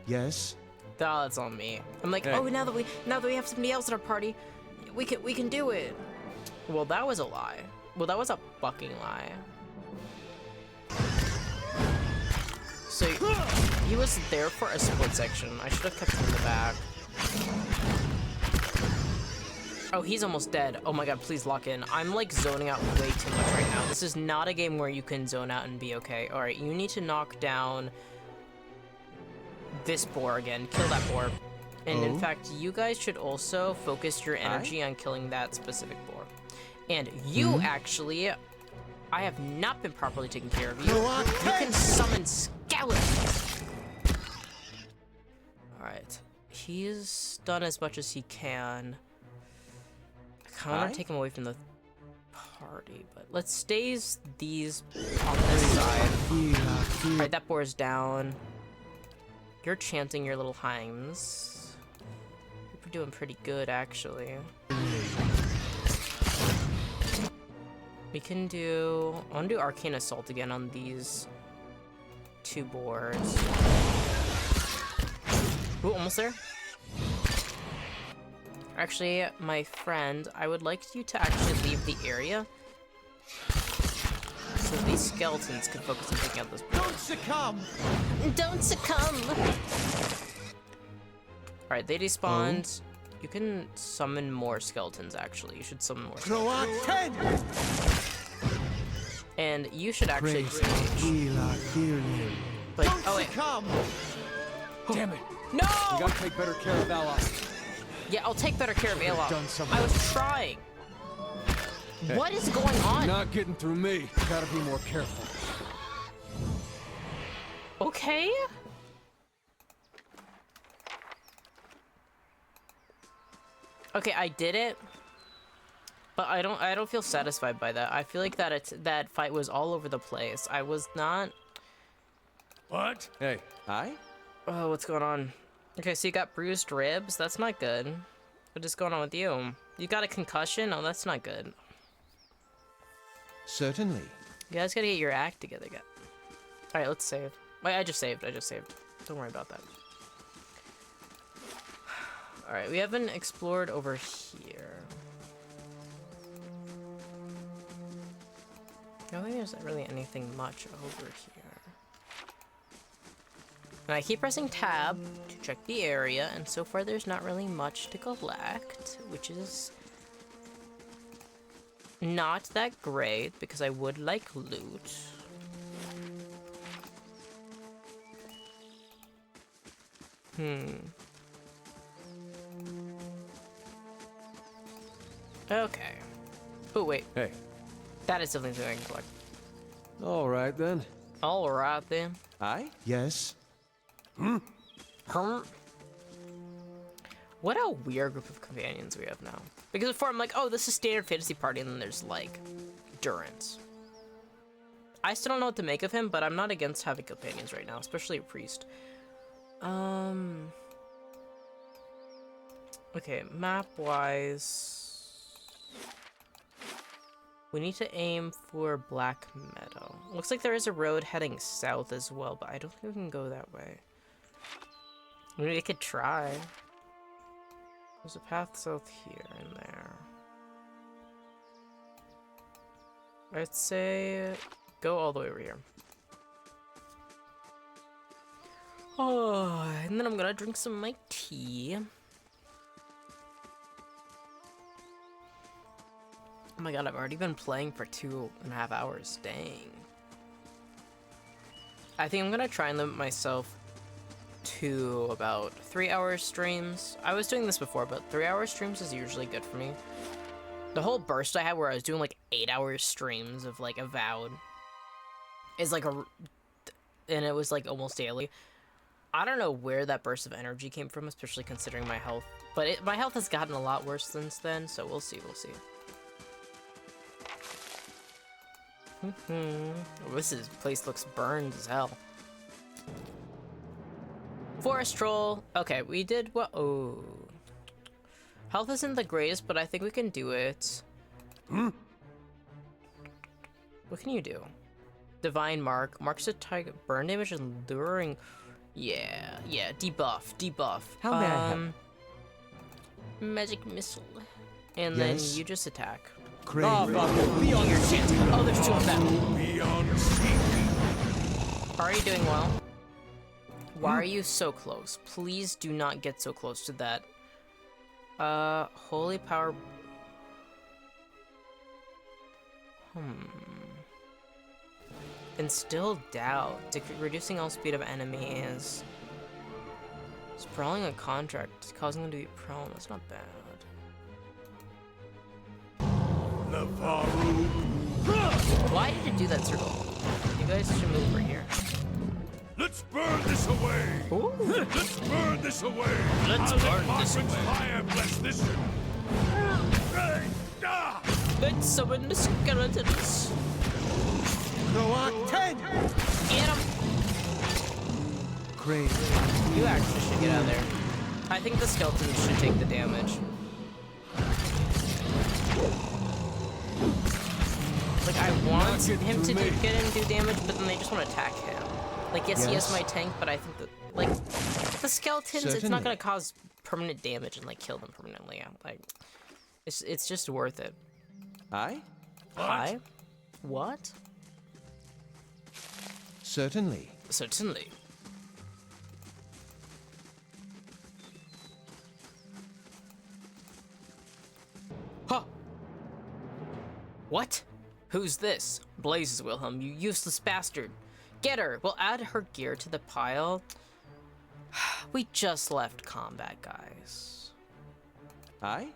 Yes? Oh, that's on me. I'm like, Hey. oh, now that we have somebody else in our party, We can do it. Well, that was a lie. Well, that was a fucking lie. So he was there for a split section. I should have kept him in the back. Oh, he's almost dead. Oh my god, please lock in. I'm like zoning out way too much right now. This is not a game where you can zone out and be okay. Alright, you need to knock down this boar again. Kill that boar. And in fact, you guys should also focus your energy on killing that specific boar. And you actually, I have not been properly taken care of you. You can summon skeletons. Alright, he's done as much as he can. I kind of want to take him away from the party, but let's stays these on this side. Alright, that boar's down. You're chanting your little hymns. You're doing pretty good, actually. We can do... I want to do Arcane Assault again on these two boards. Ooh, almost there. Actually, my friend, I would like you to actually leave the area so these skeletons can focus on taking out this board. Don't succumb! Don't succumb! Alright, they despawned. You can summon more skeletons, actually. You should summon more skeletons. And you should actually change. But, oh wait. Damn it! No! We gotta take better care of Alof. Yeah, I'll take better care of Alof. I was trying. Hey, what is going on? Not getting through me. Gotta be more careful. Okay. Okay, I did it. But I don't feel satisfied by that. I feel like that fight was all over the place. I was not. What? Hey, hi? Oh, what's going on? Okay, so you got bruised ribs. That's not good. What is going on with you? You got a concussion? Oh, that's not good. Certainly. You guys gotta get your act together, guys. Alright, let's save. Wait, I just saved. Don't worry about that. Alright, we haven't explored over here. I don't think there's not really anything much over here. And I keep pressing tab to check the area, and so far there's not really much to collect, which is not that great, because I would like loot. Okay. Oh, wait. Hey. That is something I can collect. All right, then. Alright, then. Hi? Yes. What a weird group of companions we have now. Because before I'm like, oh, this is standard fantasy party, and then there's like Durance. I still don't know what to make of him, but I'm not against having companions right now, especially a priest. Okay, map-wise, we need to aim for Black Meadow. Looks like there is a road heading south as well, but I don't think we can go that way. Maybe we could try. There's a path south here and there. I'd say go all the way over here. Oh, and then I'm gonna drink some of my tea. Oh my god, I've already been playing for 2.5 hours. Dang. I think I'm gonna try and limit myself to about 3-hour streams. I was doing this before, but 3-hour streams is usually good for me. The whole burst I had where I was doing like 8-hour streams of like Avowed is like and it was like almost daily. I don't know where that burst of energy came from, especially considering my health, but my health has gotten a lot worse since then, so we'll see. This place looks burned as hell. Forest troll. Okay, we did what? Oh, health isn't the greatest, but I think we can do it. What can you do? Divine mark marks a target burn damage and luring. Yeah, debuff. How may I help? Magic missile. And Yes? then you just attack. Crave. Oh, fuck. Be on your chance. Oh, there's two of them. Beyond seeking. Are you doing well? Why are you so close? Please do not get so close to that. Holy power. Instill doubt. Reducing all speed of enemies. Sprawling a contract, causing them to be prone. That's not bad. Why did it do that circle? You guys should move over here. Let's burn this away. Ooh. Let's burn this away. Let's burn this away. Fire bless this. Let's summon the skeletons. Croat 10! Get him! Crave. You actually should get out of there. I think the skeletons should take the damage. Like, I want him to get in and do damage, but then they just want to attack him. Like, yes, he is my tank, but I think that, like, the skeletons, it's not gonna cause permanent damage and, like, kill them permanently. Like, it's just worth it. Aye? Hi? What? Certainly. Certainly. Huh. What? Who's this? Blazes, Wilhelm, you useless bastard. Get her! We'll add her gear to the pile. We just left combat, guys. Aye?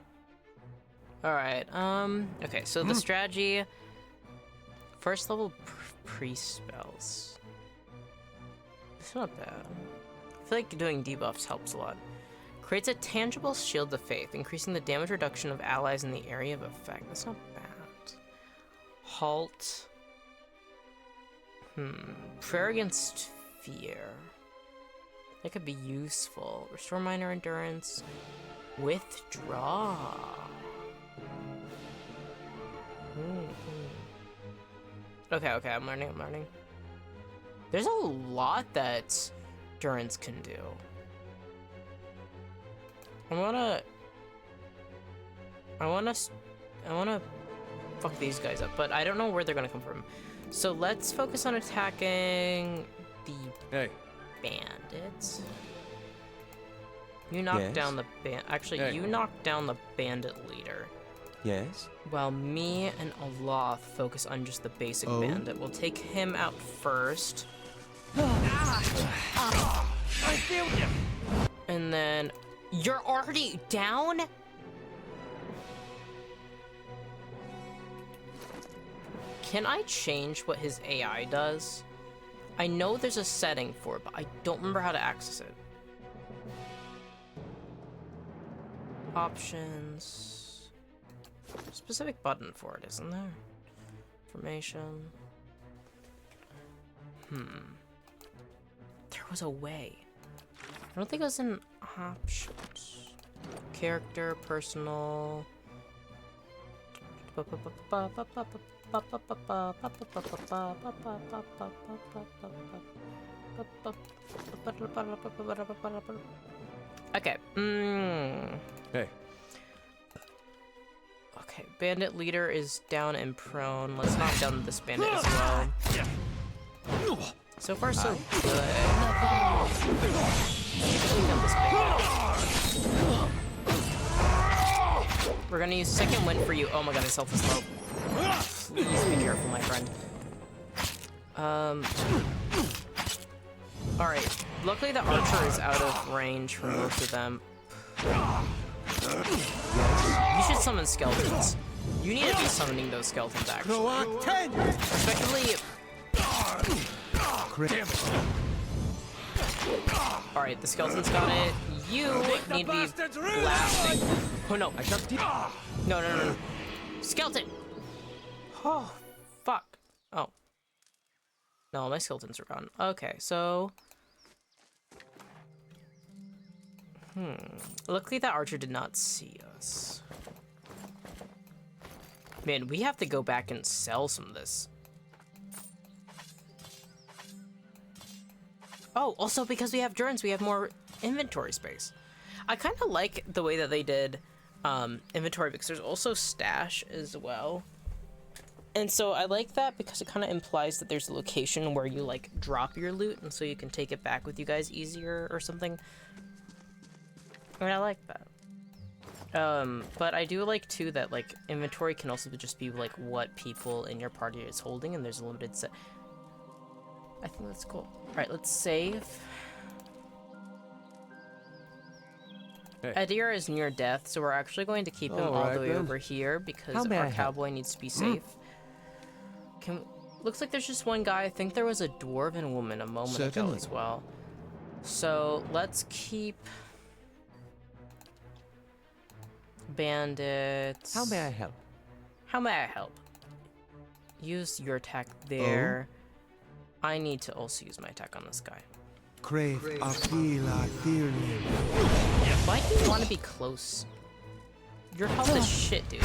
Alright, okay, so the strategy... First level priest spells. It's not bad. I feel like doing debuffs helps a lot. Creates a tangible shield of faith, increasing the damage reduction of allies in the area of effect. That's not bad. Halt. Prayer against fear. That could be useful. Restore minor endurance. Withdraw. Okay, I'm learning. There's a lot that Durance can do. I wanna fuck these guys up, but I don't know where they're gonna come from. So let's focus on attacking the bandits. You knock down the you knock down the bandit leader. Yes? While me and Allah focus on just the basic bandit. We'll take him out first. I feel you. And then... You're already down? Can I change what his AI does? I know there's a setting for it, but I don't remember how to access it. Options... Specific button for it, isn't there? Information. There was a way. I don't think it was in options. Character, personal. Okay. Hey. Okay, bandit leader is down and prone. Let's knock down this bandit as well. So far, so good. We're gonna use second wind for you. Oh my god, his health is low. Please be careful, my friend. Alright. Luckily the archer is out of range for most of them. You should summon skeletons. You need to be summoning those skeletons, actually. Croat 10! Respectively... Alright, the skeletons got it. You need to be blasting. Oh no, I jumped deep. No. Skeleton! Oh, fuck. Oh. No, my skeletons are gone. Okay, so... Luckily that archer did not see us. Man, we have to go back and sell some of this. Oh, also because we have Durance, we have more inventory space. I kind of like the way that they did inventory because there's also stash as well. And so I like that because it kind of implies that there's a location where you like drop your loot and so you can take it back with you guys easier or something. I mean, I like that. But I do like too that like inventory can also just be like what people in your party is holding, and there's a limited set. I think that's cool. All right, let's save. Hey. Adira is near death, so we're actually going to keep him all the way over here because How may our I help? cowboy needs to be safe. Looks like there's just one guy. I think there was a dwarven woman a moment ago Certainly. as well. So let's keep bandits. How may I help? How may I help? Use your attack there. I need to also use my attack on this guy. Crave Aquila Dearly. Why do you want to be close? Your health is shit, dude.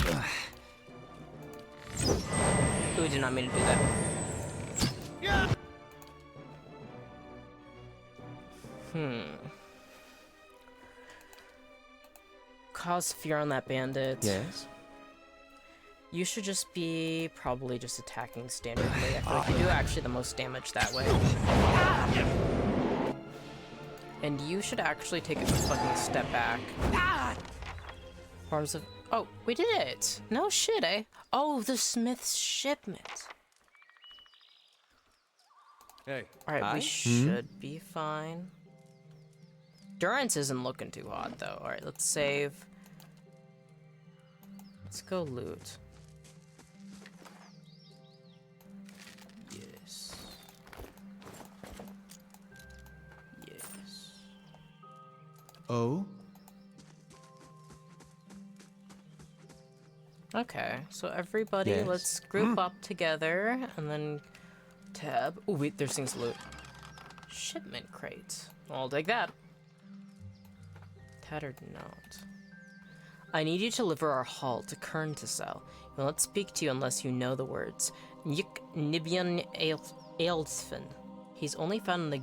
Ooh, did not mean to do that. Cause fear on that bandit. Yes. You should just be probably just attacking standardly. I feel like you do actually the most damage that way. And you should actually take a fucking step back. Arms of... Oh, we did it! No shit, eh? Oh, the Smith's shipment. Hey, Alright, we Hi? should be fine. Durance isn't looking too hot, though. Alright, let's save. Let's go loot. Yes. Yes. Oh? Okay, so everybody, Yes. let's group up together and then tab. Oh wait, there's things to loot. Shipment crate. I'll take that. Tattered note. I need you to deliver our haul to Kern to sell. He will not speak to you unless you know the words. Yik Nibian Aelsfin. He's only found in the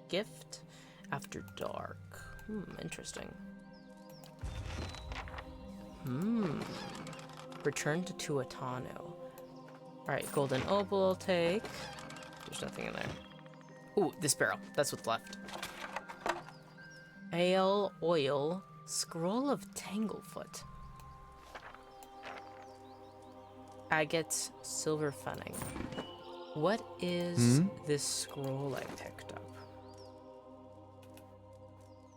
gift after dark. Interesting. Return to Tuatano. Alright, golden opal I'll take. There's nothing in there. Ooh, this barrel. That's what's left. Ale, oil, scroll of Tanglefoot. Agate, silver funning. What is this scroll I picked up?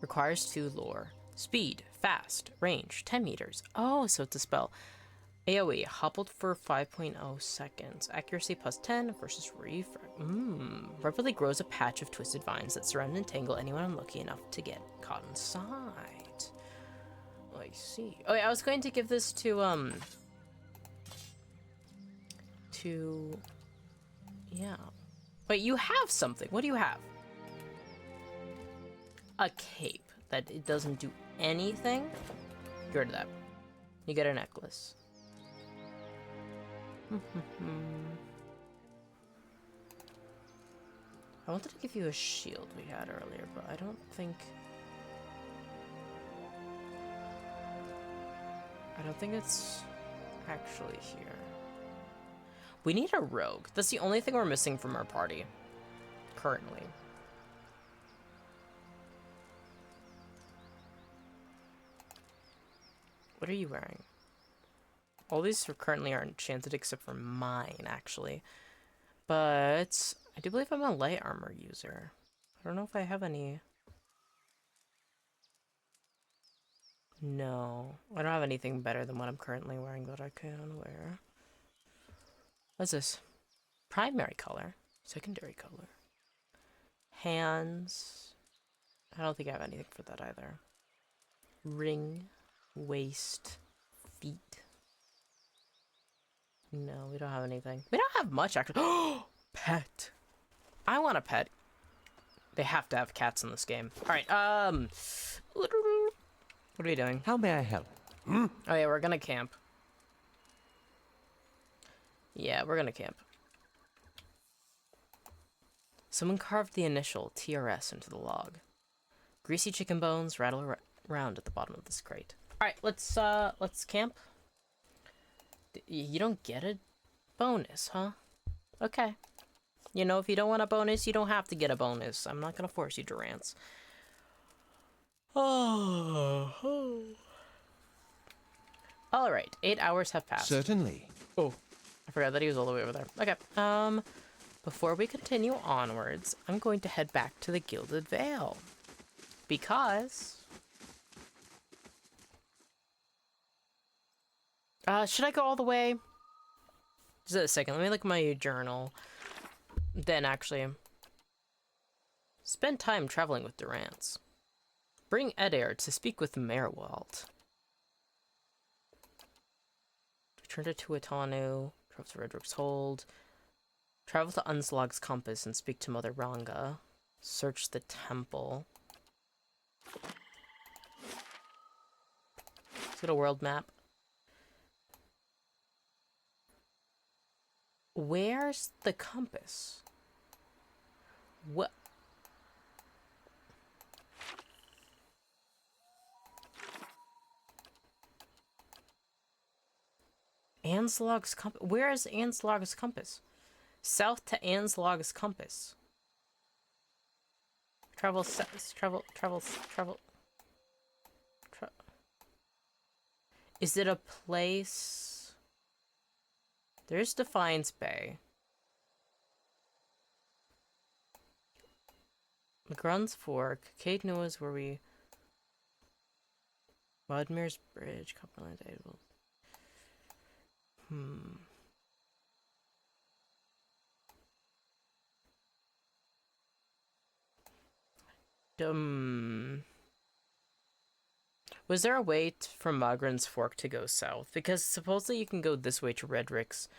Requires 2 lore. Speed, fast, range, 10 meters. Oh, so it's a spell. AoE, hobbled for 5.0 seconds. Accuracy plus 10 versus refresh. Rapidly grows a patch of twisted vines that surround and entangle anyone unlucky enough to get caught inside. Oh, I see. Oh, yeah, I was going to give this to, yeah. Wait, you have something. What do you have? A cape that it doesn't do anything. Get rid of that. You get a necklace. I wanted to give you a shield we had earlier, but I don't think it's actually here. We need a rogue. That's the only thing we're missing from our party currently. What are you wearing? All these currently are enchanted except for mine, actually. But I do believe I'm a light armor user. I don't know if I have any. No, I don't have anything better than what I'm currently wearing that I can wear. What's this? Primary color, secondary color. Hands. I don't think I have anything for that either. Ring, waist, feet. No, we don't have anything. We don't have much, actually. Oh, pet. I want a pet. They have to have cats in this game. All right, what are we doing? How may I help? Oh yeah, we're gonna camp. Yeah, we're gonna camp. Someone carved the initial TRS into the log. Greasy chicken bones, round at the bottom of this crate. Alright, let's camp. You don't get a bonus, huh? Okay. You know, if you don't want a bonus, you don't have to get a bonus. I'm not gonna force you, Durance. Oh. Alright, 8 hours have passed. Certainly. Oh, I forgot that he was all the way over there. Okay, before we continue onwards, I'm going to head back to the Gilded Vale. Because... should I go all the way? Just a second, let me look at my journal. Then, actually... Spend time traveling with Durance. Bring Edair to speak with Merwald. Return to Tuatanu. Travel to Redrick's Hold. Travel to Unslog's Compass and speak to Mother Ranga. Search the temple. Let's get a world map. Where's the compass? What? Anslog's compass? Where is Anslog's compass? South to Anslog's compass. Travel. Is it a place? There's Defiance Bay. McGrunn's Fork. Cade Noah's where we... Mudmere's Bridge. Copperland Table. Was there a way from Magran's Fork to go south? Because supposedly you can go this way to Redrick's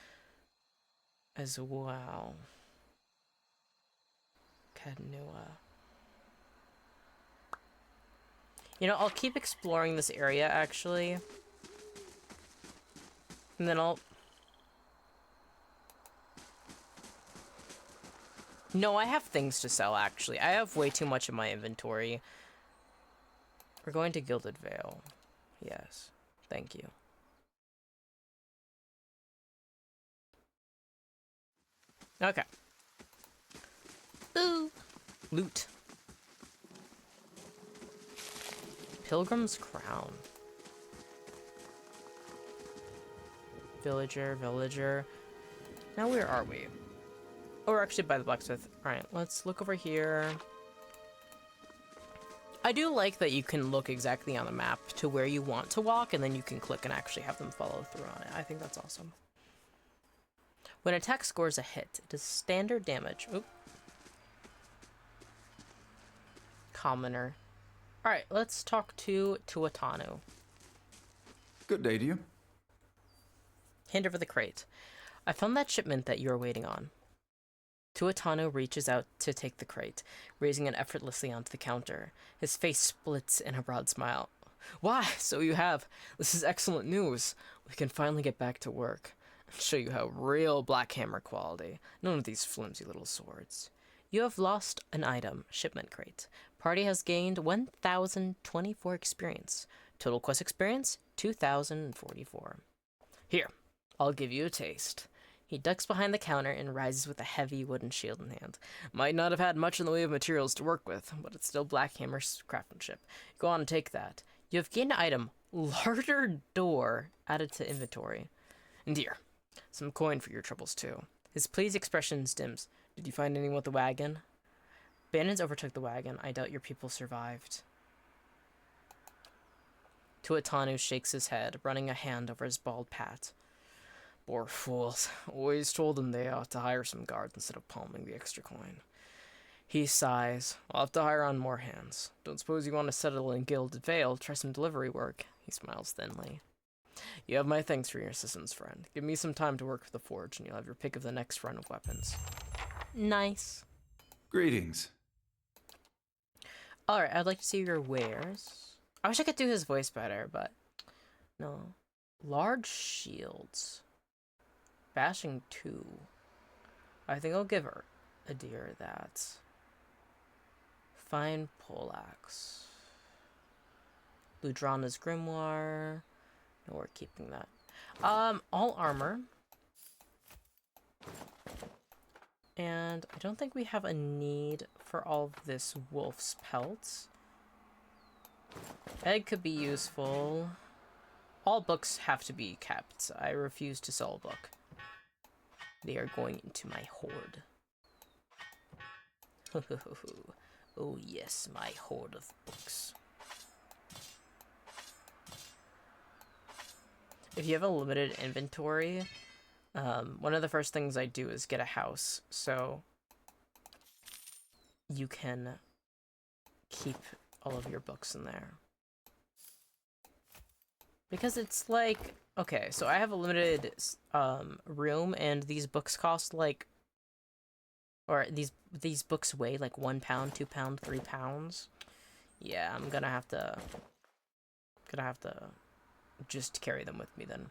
as well. Cadnua. You know, I'll keep exploring this area, actually. And then I'll... No, I have things to sell, actually. I have way too much in my inventory. We're going to Gilded Vale. Yes. Thank you. Okay. Ooh. Loot. Pilgrim's Crown. Villager. Now where are we? Oh, we're actually by the blacksmith. Alright, let's look over here. I do like that you can look exactly on the map to where you want to walk, and then you can click and actually have them follow through on it. I think that's awesome. When an attack scores a hit, it does standard damage. Oop. Commoner. Alright, let's talk to Tuatanu. Good day to you. Hand over the crate. I found that shipment that you were waiting on. Tuatanu reaches out to take the crate, raising it effortlessly onto the counter. His face splits in a broad smile. Why, so you have. This is excellent news. We can finally get back to work. And show you how real Black Hammer quality. None of these flimsy little swords. You have lost an item, shipment crate. Party has gained 1,024 experience. Total quest experience, 2,044. Here, I'll give you a taste. He ducks behind the counter and rises with a heavy wooden shield in hand. Might not have had much in the way of materials to work with, but it's still Black Hammer's craftsmanship. Go on and take that. You have gained an item, larder door, added to inventory. And here, some coin for your troubles too. His pleased expression dims. Did you find anyone with the wagon? Bandits overtook the wagon. I doubt your people survived. Tuatanu shakes his head, running a hand over his bald pat. Poor fools. Always told them they ought to hire some guards instead of palming the extra coin. He sighs. I'll have to hire on more hands. Don't suppose you want to settle in Gilded Vale, try some delivery work. He smiles thinly. You have my thanks for your assistance, friend. Give me some time to work with the forge, and you'll have your pick of the next run of weapons. Nice. Greetings. Alright, I'd like to see your wares. I wish I could do his voice better, but... No. Large shields. Bashing 2. I think I'll give her a deer that. Fine poleaxe. Ludrana's Grimoire. No, we're keeping that. All armor. And I don't think we have a need for all of this wolf's pelts. Egg could be useful. All books have to be kept. I refuse to sell a book. They are going into my hoard. Oh yes, my hoard of books. If you have a limited inventory, one of the first things I do is get a house, so you can keep all of your books in there. Because it's like, okay, so I have a limited room, and these books cost like, or these books weigh like 1 pound, 2 pound, 3 pounds. Yeah, I'm gonna have to just carry them with me then,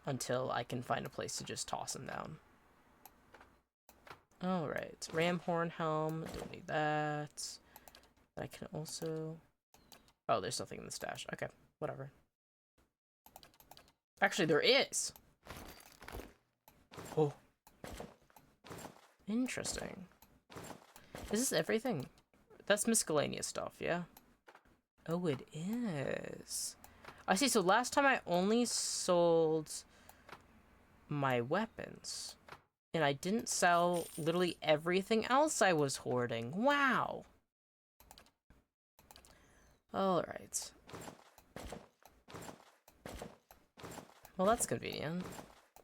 until I can find a place to just toss them down. Alright, ram horn helm, don't need that. I can also... Oh, there's nothing in the stash. Okay, whatever. Actually, there is! Oh. Interesting. Is this everything? That's miscellaneous stuff, yeah? Oh, it is. I see, so last time I only sold my weapons. And I didn't sell literally everything else I was hoarding. Wow! Alright. Well, that's convenient.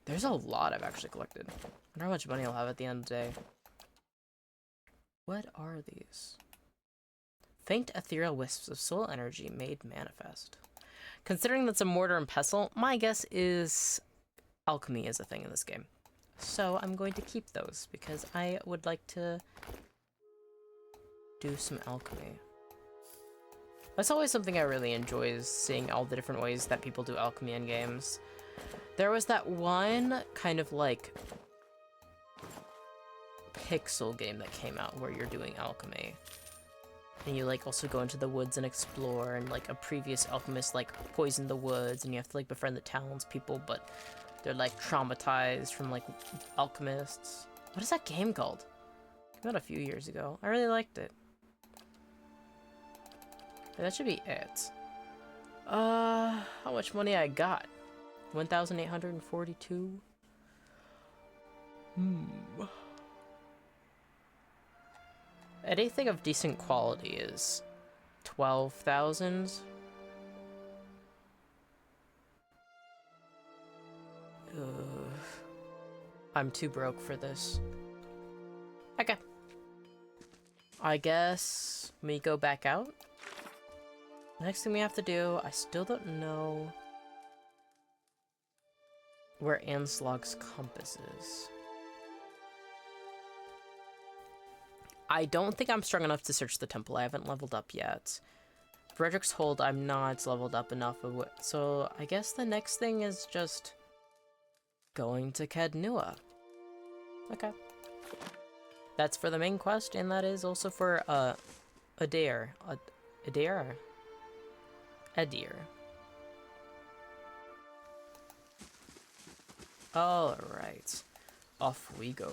There's a lot I've actually collected. I wonder how much money I'll have at the end of the day. What are these? Faint ethereal wisps of soul energy made manifest. Considering that's a mortar and pestle, my guess is alchemy is a thing in this game. So I'm going to keep those because I would like to do some alchemy. That's always something I really enjoy, is seeing all the different ways that people do alchemy in games. There was that one kind of like pixel game that came out where you're doing alchemy. And you like also go into the woods and explore, and like a previous alchemist like poisoned the woods and you have to like befriend the townspeople, but they're like traumatized from like alchemists. What is that game called? It came out a few years ago. I really liked it. That should be it. How much money I got? 1,842. Anything of decent quality is 12,000. I'm too broke for this. Okay. I guess we go back out. The next thing we have to do, I still don't know where Anslog's compass is. I don't think I'm strong enough to search the temple. I haven't leveled up yet. Frederick's Hold, I'm not leveled up enough of it. So I guess the next thing is just going to Kednua. Okay. That's for the main quest, and that is also for Adair. Adair? Adir. Alright. Off we go.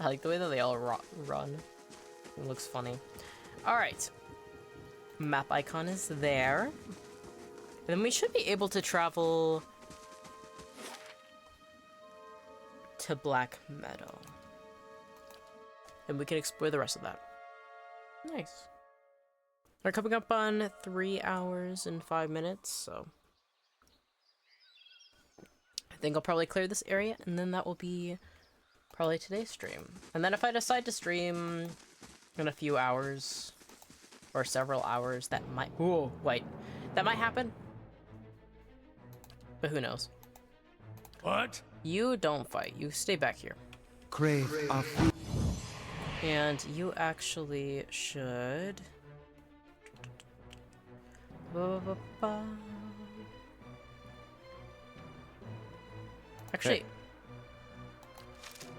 I like the way that they all run. It looks funny. Alright. Map icon is there. And then we should be able to travel to Black Meadow. And we can explore the rest of that. Nice. We're coming up on 3 hours and 5 minutes, so I think I'll probably clear this area, and then that will be probably today's stream. And then if I decide to stream in a few hours or several hours, that might... Whoa, wait. That might happen. But who knows? What? You don't fight. You stay back here. Crave of And you actually should... Actually, Hey.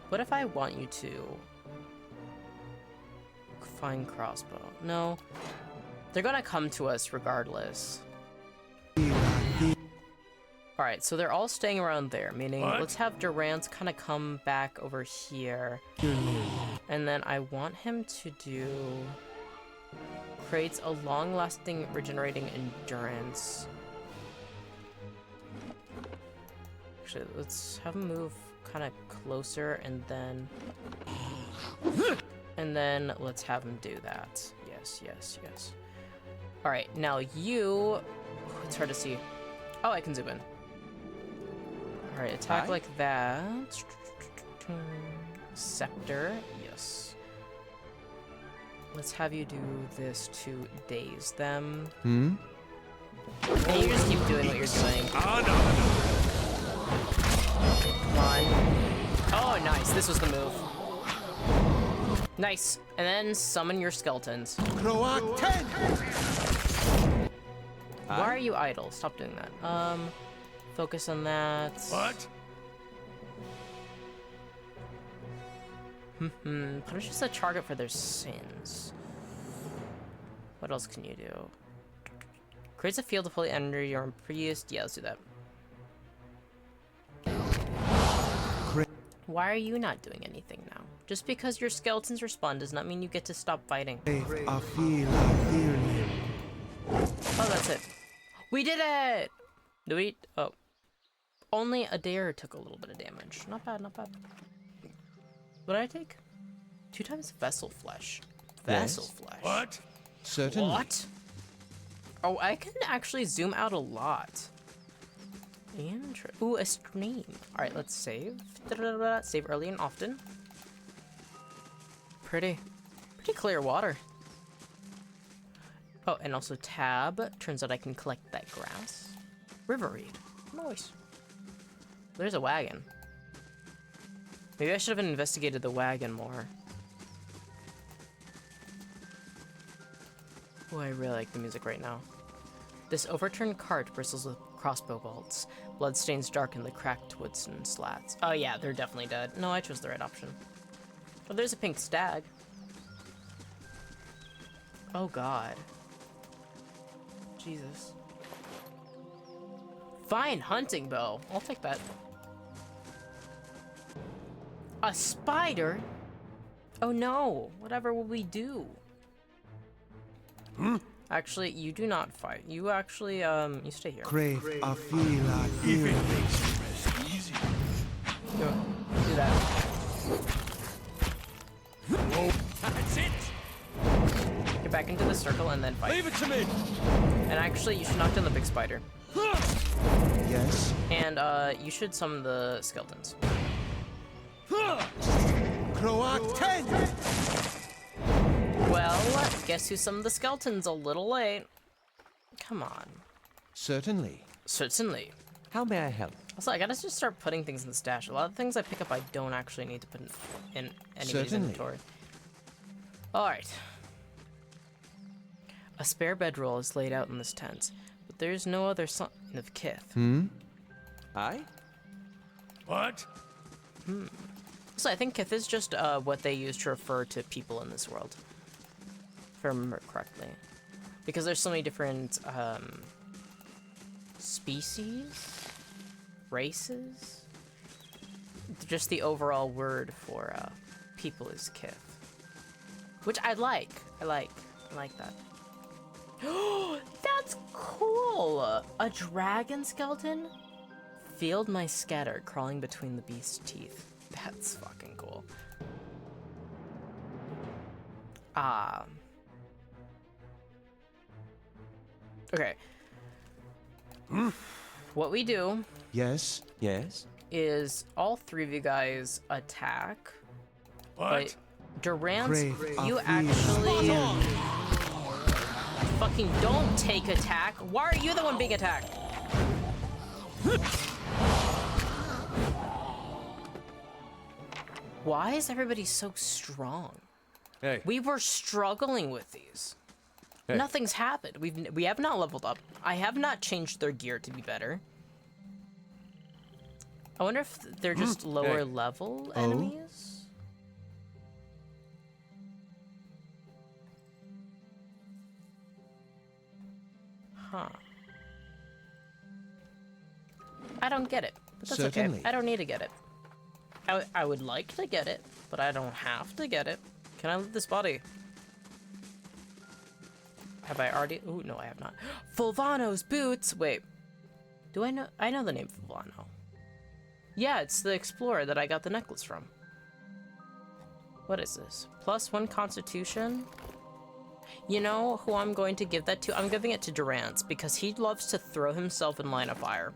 What if I want you to fine crossbow. No. They're gonna come to us regardless. Alright, so they're all staying around there, meaning let's have Durant kind of come back over here. And then I want him to do... creates a long-lasting regenerating endurance. Actually, let's have him move kind of closer and then... and then let's have him do that. Yes, yes, yes. Alright, now you... it's hard to see. Oh, I can zoom in. Alright, attack like that. Scepter, yes. Let's have you do this to daze them. And you just keep doing what you're doing. Come on. Oh, nice. This was the move. Nice. And then summon your skeletons. Why are you idle? Stop doing that. Focus on that. What? Punishes the target for their sins. What else can you do? Creates a field of holy energy or priest. Yeah, let's do that. Why are you not doing anything now? Just because your skeletons respond does not mean you get to stop fighting. I feel like dearly. Oh, that's it. We did it! Do we? Oh. Only a dare took a little bit of damage. Not bad, not bad. What did I take? 2 times vessel flesh. Vessel flesh. What? Certainly. What? Oh, I can actually zoom out a lot. Ooh, a stream. Alright, let's save. Save early and often. Pretty clear water. Oh, and also tab. Turns out I can collect that grass. River reed. Nice. There's a wagon. Maybe I should have investigated the wagon more. Oh, I really like the music right now. This overturned cart bristles with crossbow bolts. Bloodstains darken the cracked woods and slats. Oh yeah, they're definitely dead. No, I chose the right option. Oh, there's a pink stag. Oh god. Jesus. Fine hunting bow. I'll take that. A spider? Oh no. Whatever will we do? Actually, you do not fight. You actually, you stay here. Crave, I feel like dearly. Easy. Do that. Whoa. That's it. Get back into the circle and then fight. Leave it to me. And actually, you should knock down the big spider. Yes. And, you should summon the skeletons. Croak 10! Well, guess who summoned the skeletons a little late? Come on. Certainly. Certainly. How may I help? Also, I gotta just start putting things in the stash. A lot of things I pick up I don't actually need to put in anybody's Certainly. inventory. Alright. A spare bedroll is laid out in this tent, but there's no other sign of kith. Aye? What? So I think kith is just what they use to refer to people in this world. If I remember correctly. Because there's so many different species, races. Just the overall word for people is kith. Which I like. I like that. That's cool! A dragon skeleton? Field my scatter crawling between the beast's teeth. That's fucking cool. Okay. What we do Yes. Yes? is all 3 of you guys attack. What? But Durant, Crave, you I feel actually fucking don't take attack. Why are you the one being attacked? Why is everybody so strong? Hey. We were struggling with these. Hey. Nothing's happened. We have not leveled up. I have not changed their gear to be better. I wonder if they're just lower level enemies. Huh. I don't get it, but that's Certainly. okay. I don't need to get it. I would like to get it, but I don't have to get it. Can I leave this body? Have I already? Ooh, no, I have not. Fulvano's boots! Wait. Do I know? I know the name Fulvano. Yeah, it's the explorer that I got the necklace from. What is this? +1 constitution? You know who I'm going to give that to? I'm giving it to Durance because he loves to throw himself in line of fire.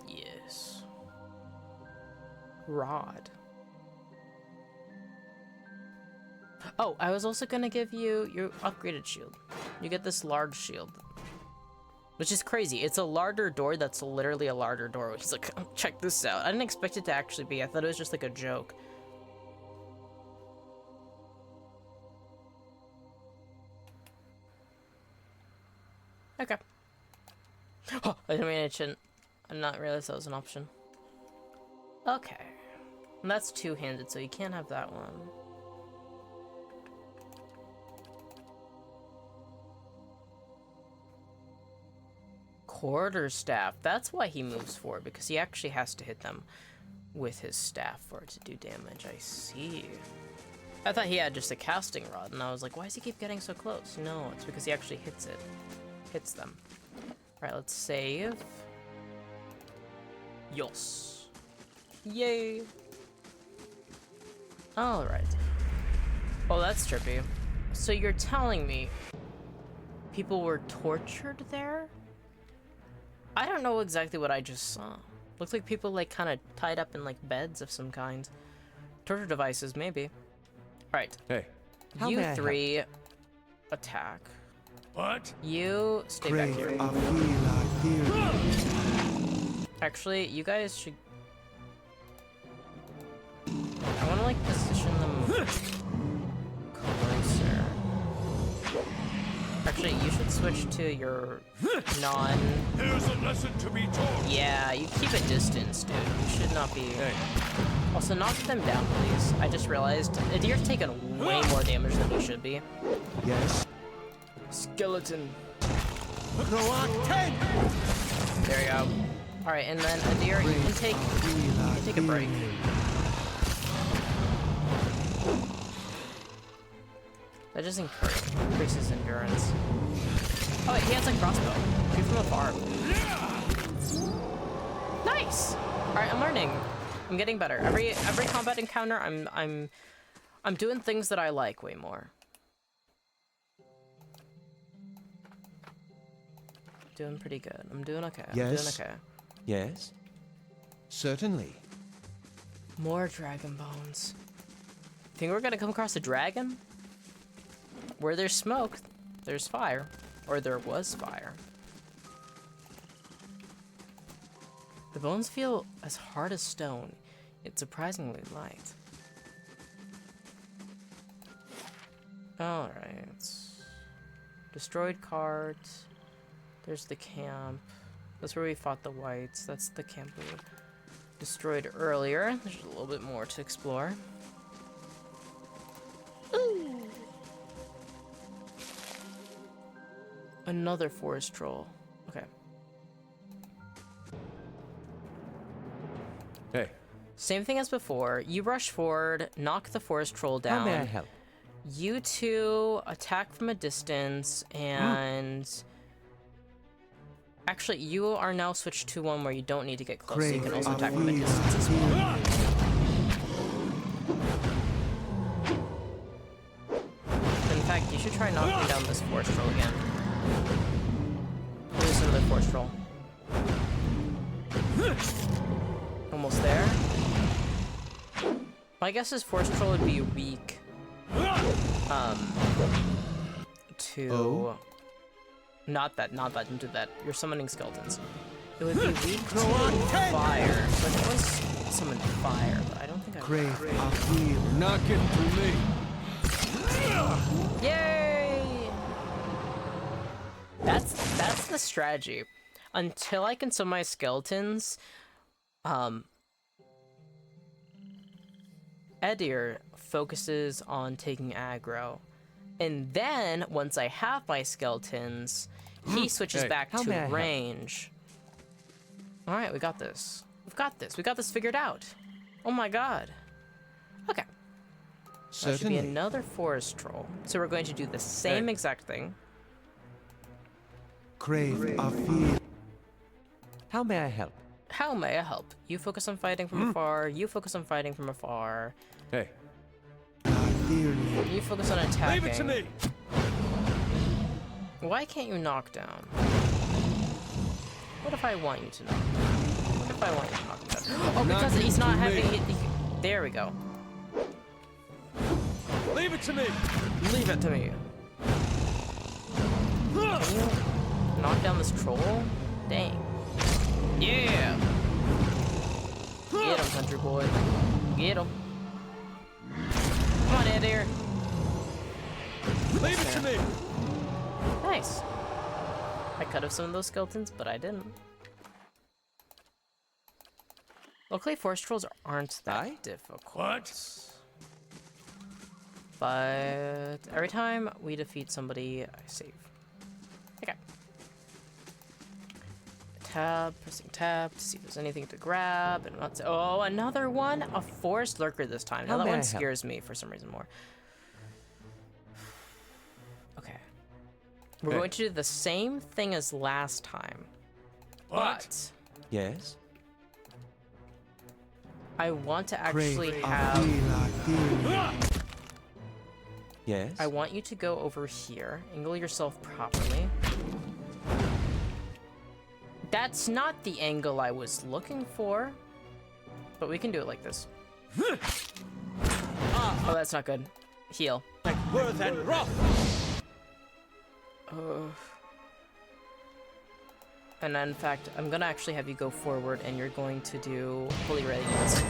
Yes. Rod. Oh, I was also gonna give you your upgraded shield. You get this large shield. Which is crazy. It's a larder door that's literally a larder door. He's like, oh, check this out. I didn't expect it to actually be. I thought it was just like a joke. Okay. Oh, I didn't mean I shouldn't. I did not realize that was an option. Okay. And that's two-handed, so you can't have that one. Quarterstaff. That's why he moves forward, because he actually has to hit them with his staff for it to do damage. I see. I thought he had just a casting rod, and I was like, why does he keep getting so close? No, it's because he actually hits it. Hits them. Alright, let's save. Yos. Yay. Alright. Oh, that's trippy. So you're telling me people were tortured there? I don't know exactly what I just saw. Looks like people like kind of tied up in like beds of some kind. Torture devices, maybe. Alright. Hey. You three attack. What? You stay back here. Actually, you guys should... I want to like position them closer. Actually, you should switch to your non... There's a lesson to be taught. Yeah, you keep a distance, dude. You should not be... Hey. Also, knock them down, please. I just realized you're taking way more damage than you should be. Yes. Skeleton. Croak 10! There you go. Alright, and then Adir, you can take a break. That just increases endurance. Oh wait, he has a crossbow. Shoot from afar. Nice! Alright, I'm learning. I'm getting better. Every combat encounter, I'm doing things that I like way more. Doing pretty good. I'm doing okay. I'm doing Yes. okay. Yes? Certainly. More dragon bones. Think we're gonna come across a dragon? Where there's smoke, there's fire. Or there was fire. The bones feel as hard as stone. It's surprisingly light. Alright. Destroyed cart. There's the camp. That's where we fought the whites. That's the camp we destroyed earlier. There's a little bit more to explore. Ooh. Another forest troll. Okay. Hey. Same thing as before. You rush forward, knock the forest troll down. How may I help? You two attack from a distance, and... Actually, you are now switched to one where you don't need to get close, so you can also attack from a distance as well. In fact, you should try knocking down this forest troll again. There's another forest troll. Almost there. My guess is forest troll would be weak to not that, don't do that. You're summoning skeletons. It would be weak to fire. So it was summon fire, but I don't think I Crave Not getting through me. Yay! That's the strategy. Until I can summon my skeletons, Edir focuses on taking aggro. And then, once I have my skeletons, he switches Hey, back how may I to help? range. Alright, we got this. We've got this. We got this figured out. Oh my god. Okay. That should be Certainly. another forest troll. So we're going to do the same Hey. exact thing. Crave a feel. How may I help? How may I help? You focus on fighting from afar. You focus on fighting from afar. Hey, Dearly. You focus on attacking. Leave it to me! Why can't you knock down? What if I want you to knock? What if I want you to knock him down? Oh, because he's not having it. There we go. Leave it to me! Leave it to me. Can you knock down this troll? Dang. Yeah! Get him, country boy. Get him. Come on, Edir. Leave it to me! Nice. I cut off some of those skeletons, but I didn't. Luckily, forest trolls aren't that Aye? difficult. What? But every time we defeat somebody, I save. Okay. Pressing tab to see if there's anything to grab. And not oh, another one? A forest lurker this time. Now How that may I one help? scares me for some reason more. Okay. We're Hey. going to do the same thing as last time. What? But Yes? I want to Crave actually a have... feel. Dearly. Yes? I want you to go over here, angle yourself properly. That's not the angle I was looking for, but we can do it like this. Oh, that's not good. Heal. Worth and rough! And then, in fact, I'm gonna actually have you go forward, and you're going to do Holy Radiance.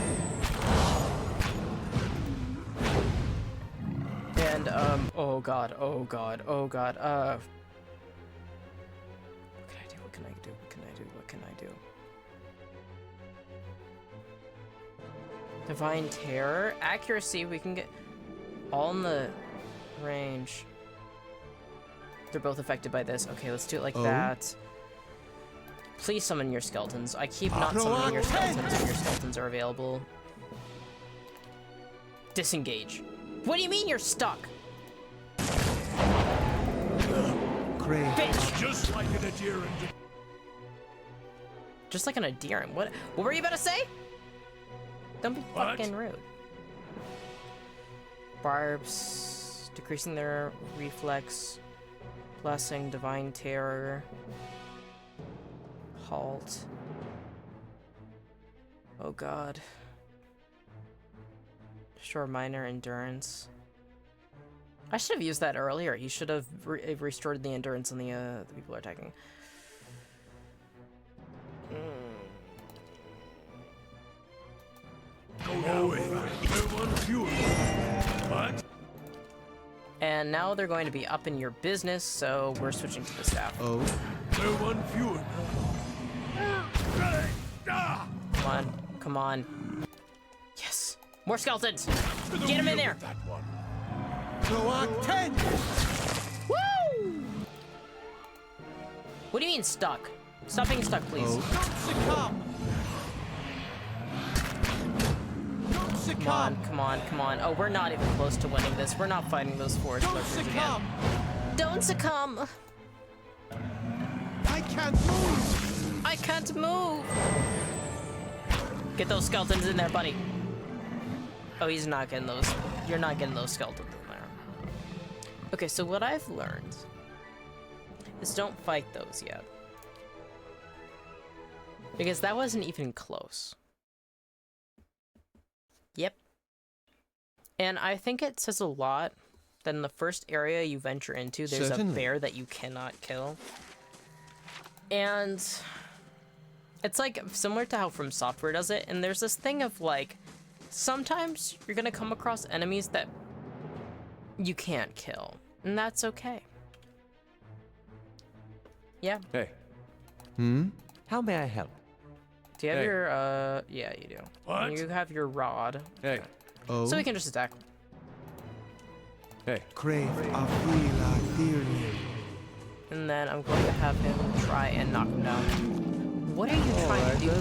And, oh god, oh god, oh god, what can I do, what can I do, what can I do? Divine Terror, accuracy, we can get all in the range. They're both affected by this. Okay, let's do it like that. Please summon your skeletons. I keep not summoning your skeletons when your skeletons are available. Disengage. What do you mean you're stuck? Crave. Bitch! Just like an adherent. Just like an Adiran. What were you about to say? Don't be What? fucking rude. Barbs, decreasing their reflex, blessing, divine terror, halt. Oh god. Restore minor endurance. I should have used that earlier. He should have restored the endurance on the people attacking. Go away. We're one fewer. What? And now they're going to be up in your business, so we're switching to the staff. Oh. We're one fewer. Come on, come on. Yes! More skeletons! Get him in there! That one. Croak 10. Woo! What do you mean stuck? Stop being stuck, please. Oh. Don't succumb. Don't Come succumb. on, come on, come on. Oh, we're not even close to winning this. We're not fighting those forest Don't lurkers again. succumb. Don't succumb! I can't move. I can't move! Get those skeletons in there, buddy. Oh, he's not getting those. You're not getting those skeletons in there. Okay, so what I've learned is don't fight those yet. Because that wasn't even close. Yep. And I think it says a lot that in the first area you venture into, there's Certainly. a bear that you cannot kill. And it's like similar to how From Software does it, and there's this thing of like, sometimes you're gonna come across enemies that you can't kill, and that's okay. Yeah. hey, How may I help? Do you have Hey. your, yeah, you do. What? You have your rod. hey. Oh. So we can just attack. Hey, Crave Afila dearly. And then I'm going to have him try and knock him down. What are you trying to do?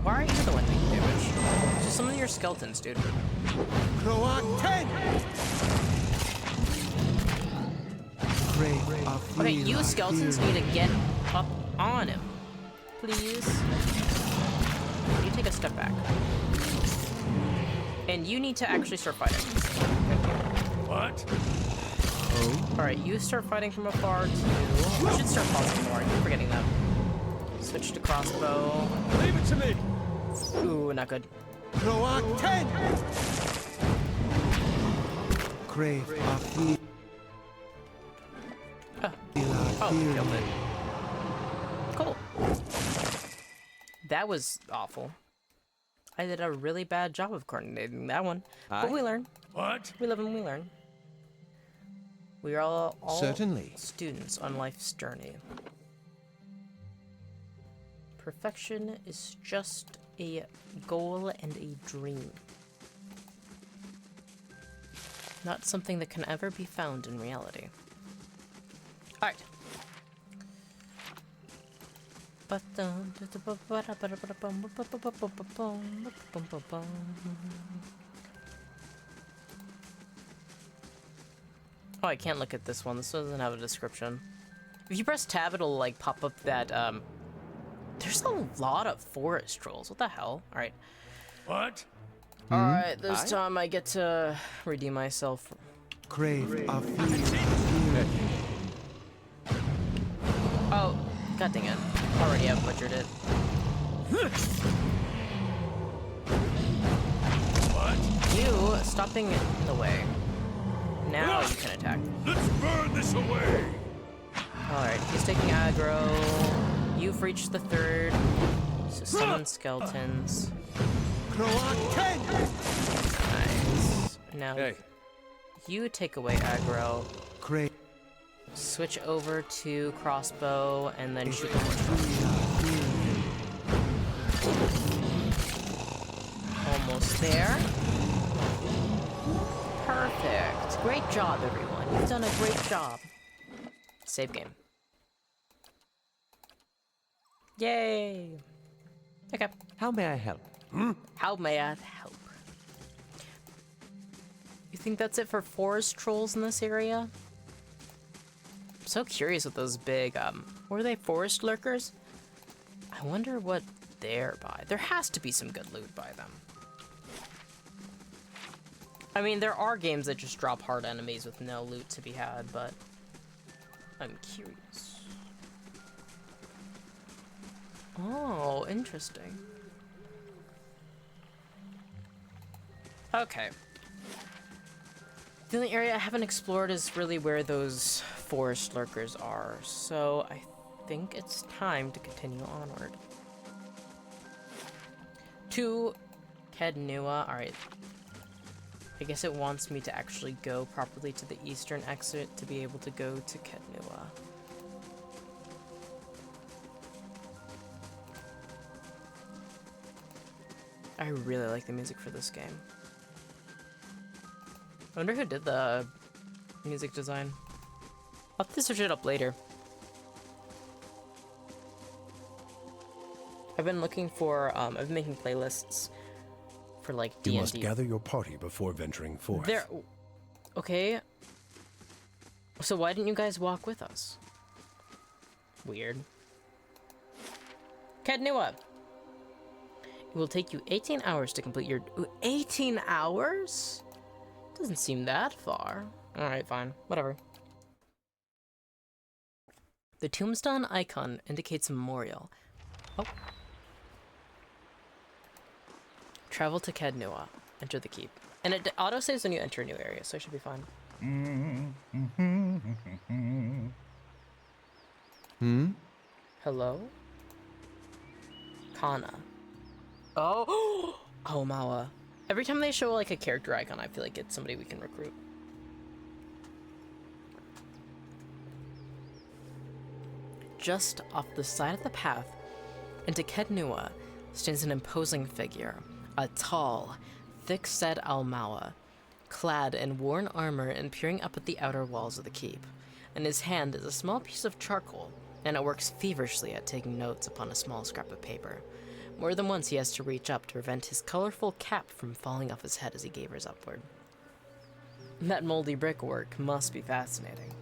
Why are you the one taking damage? Just summon your skeletons, dude. Croak 10! Crave Afila Okay, you skeletons dearly. need to get up on him. Please. You take a step back. And you need to actually start fighting. what? Alright, you start fighting from afar too. You should start crossing more. You're forgetting that. Switch to crossbow. Leave it to me! Ooh, not good. Croak 10! Crave Afila Oh, dearly. killed it. Cool. That was awful. I did a really bad job of coordinating that one. But we learn. What? We live and we learn. We are all Certainly. students on life's journey. Perfection is just a goal and a dream. Not something that can ever be found in reality. Alright. Oh, I can't look at this one. This doesn't have a description. If you press tab, it'll like pop up that there's a lot of forest trolls. What the hell? Alright. What? Alright, this time I get to redeem myself. Crave Afila dearly. Oh, god dang it. Already I've butchered it. What? You stopping in the way. Now you can attack. Let's burn this away! Alright, he's taking aggro. You've reached the third. So summon skeletons. Croak 10! Nice. Now Hey, you take away aggro. Crave Switch over to crossbow and then shoot the horse. Afila dearly. Almost there. Perfect. Great job, everyone. You've done a great job. Save game. Yay. Okay. How may I help? How may I help? You think that's it for forest trolls in this area? I'm so curious with those big, were they forest lurkers? I wonder what they're by. There has to be some good loot by them. I mean, there are games that just drop hard enemies with no loot to be had, but I'm curious. Oh, interesting. Okay. The only area I haven't explored is really where those forest lurkers are, so I think it's time to continue onward. To Kednua, alright. I guess it wants me to actually go properly to the eastern exit to be able to go to Kednua. I really like the music for this game. I wonder who did the music design. I'll have to search it up later. I've been looking for, I've been making playlists for like D&D. You must gather your party before venturing forth. There. Okay. So why didn't you guys walk with us? Weird. Kednua. It will take you 18 hours to complete your... 18 hours? Doesn't seem that far. Alright, fine. Whatever. The tombstone icon indicates a memorial. Oh. Travel to Kednua. Enter the keep. And it auto-saves when you enter a new area, so I should be fine. Hello? Kana. Oh! Oh, Mawa. Every time they show like a character icon, I feel like it's somebody we can recruit. Just off the side of the path into Kednua stands an imposing figure, a tall, thick-set Almawa, clad in worn armor and peering up at the outer walls of the keep. In his hand is a small piece of charcoal, and it works feverishly at taking notes upon a small scrap of paper. More than once he has to reach up to prevent his colorful cap from falling off his head as he gazes upward. That moldy brickwork must be fascinating.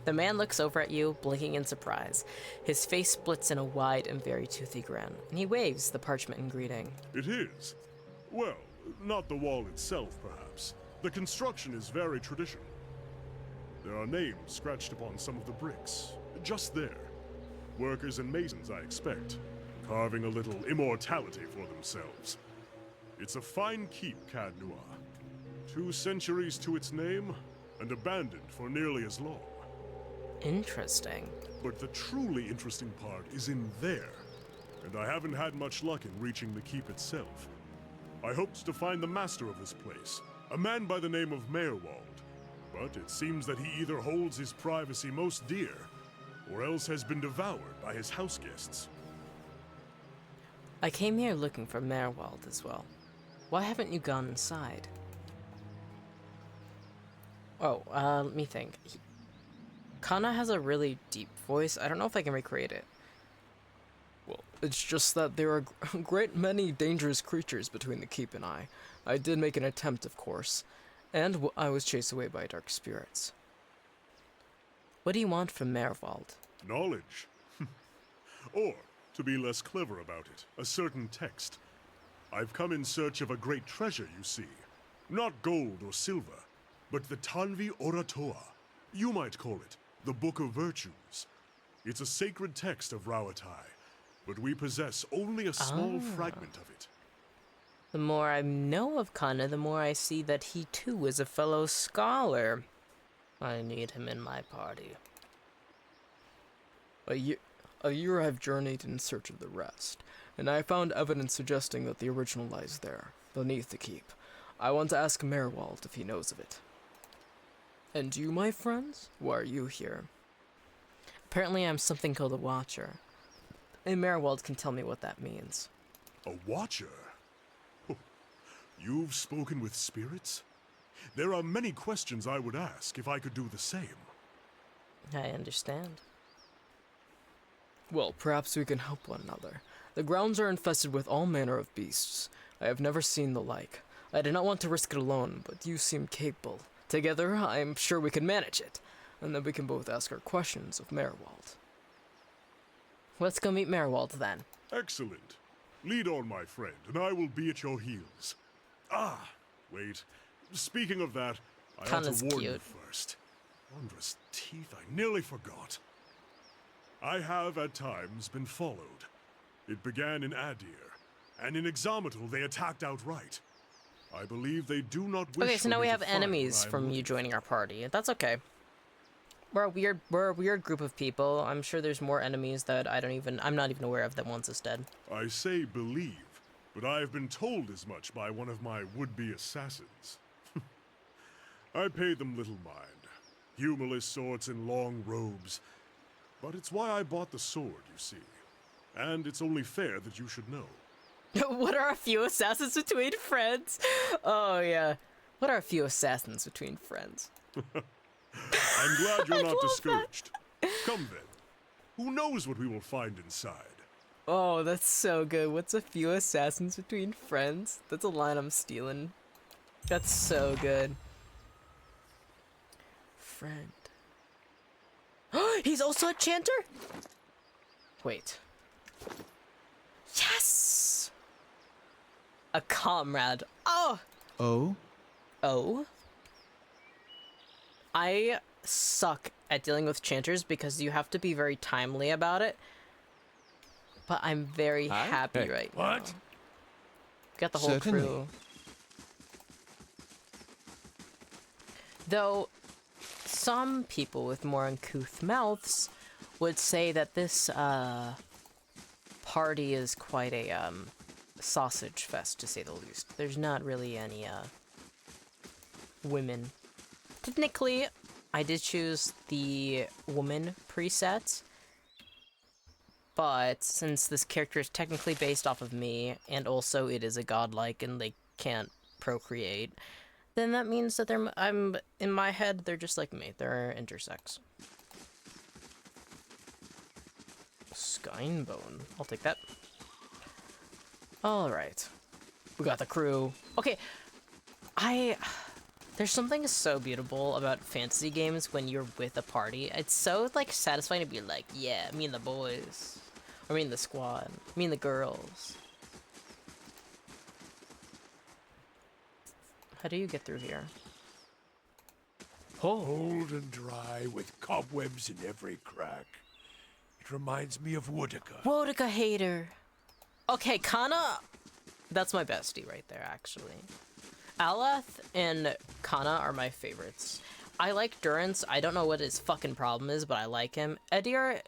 The man looks over at you, blinking in surprise. His face splits in a wide and very toothy grin, and he waves the parchment in greeting. It is. Well, not the wall itself, perhaps. The construction is very traditional. There are names scratched upon some of the bricks, just there. Workers and masons, I expect, carving a little immortality for themselves. It's a fine keep, Cad Noir. 2 centuries to its name, and abandoned for nearly as long. Interesting. But the truly interesting part is in there, and I haven't had much luck in reaching the keep itself. I hoped to find the master of this place, a man by the name of Meerwald, but it seems that he either holds his privacy most dear, or else has been devoured by his house guests. I came here looking for Meerwald as well. Why haven't you gone inside? Oh, let me think. Kana has a really deep voice. I don't know if I can recreate it. Well, it's just that there are a great many dangerous creatures between the keep and I. I did make an attempt, of course, and I was chased away by dark spirits. What do you want from Meerwald? Knowledge. Or, to be less clever about it, a certain text. I've come in search of a great treasure, you see. Not gold or silver, but the Tanvi Oratoa. You might call it the Book of Virtues. It's a sacred text of Rauatai, but we possess only a small fragment of it. The more I know of Kana, the more I see that he too is a fellow scholar. I need him in my party. A year I've journeyed in search of the rest, and I found evidence suggesting that the original lies there, beneath the keep. I want to ask Meerwald if he knows of it. And you, my friends? Why are you here? Apparently I'm something called a Watcher. And Meerwald can tell me what that means. A Watcher? Oh, you've spoken with spirits? There are many questions I would ask if I could do the same. I understand. Well, perhaps we can help one another. The grounds are infested with all manner of beasts. I have never seen the like. I did not want to risk it alone, but you seem capable. Together, I am sure we can manage it, and then we can both ask our questions of Meerwald. Let's go meet Meerwald, then. Excellent. Lead on, my friend, and I will be at your heels. Ah, wait. Speaking of that, I ought to warn you first. Wondrous teeth, I nearly forgot. I have, at times, been followed. It began in Adir, and in Exometal they attacked outright. I believe they do not wish. Okay, so now we have enemies from you joining our party. That's okay. We're a weird group of people. I'm sure there's more enemies that I'm not even aware of that once is dead. I say believe, but I have been told as much by one of my would-be assassins. I paid them little mind. Humorless sorts in long robes. But it's why I bought the sword, you see. And it's only fair that you should know. What are a few assassins between friends? Oh, yeah. What are a few assassins between friends? I'm glad you're not discouraged. Come then. Who knows what we will find inside? Oh, that's so good. What's a few assassins between friends? That's a line I'm stealing. That's so good. Friend. He's also a chanter? Wait. Yes! A comrade. Oh! Oh? Oh? I suck at dealing with chanters because you have to be very timely about it. But I'm very happy right now. What? Got the whole Certainly. crew. Though, some people with more uncouth mouths would say that this, party is quite a, sausage fest, to say the least. There's not really any, women. Technically, I did choose the woman preset, but since this character is technically based off of me, and also it is a godlike and they can't procreate, then that means that I'm in my head, they're just like me. They're intersex. Skynebone. I'll take that. Alright. We got the crew. Okay. There's something so beautiful about fantasy games when you're with a party. It's so, like, satisfying to be like, yeah, me and the boys. Or me and the squad. Me and the girls. How do you get through here? Old and dry with cobwebs in every crack. It reminds me of Woodica. Woodica hater. Okay, Kana. That's my bestie right there, actually. Alath and Kana are my favorites. I like Durance. I don't know what his fucking problem is, but I like him. Edir,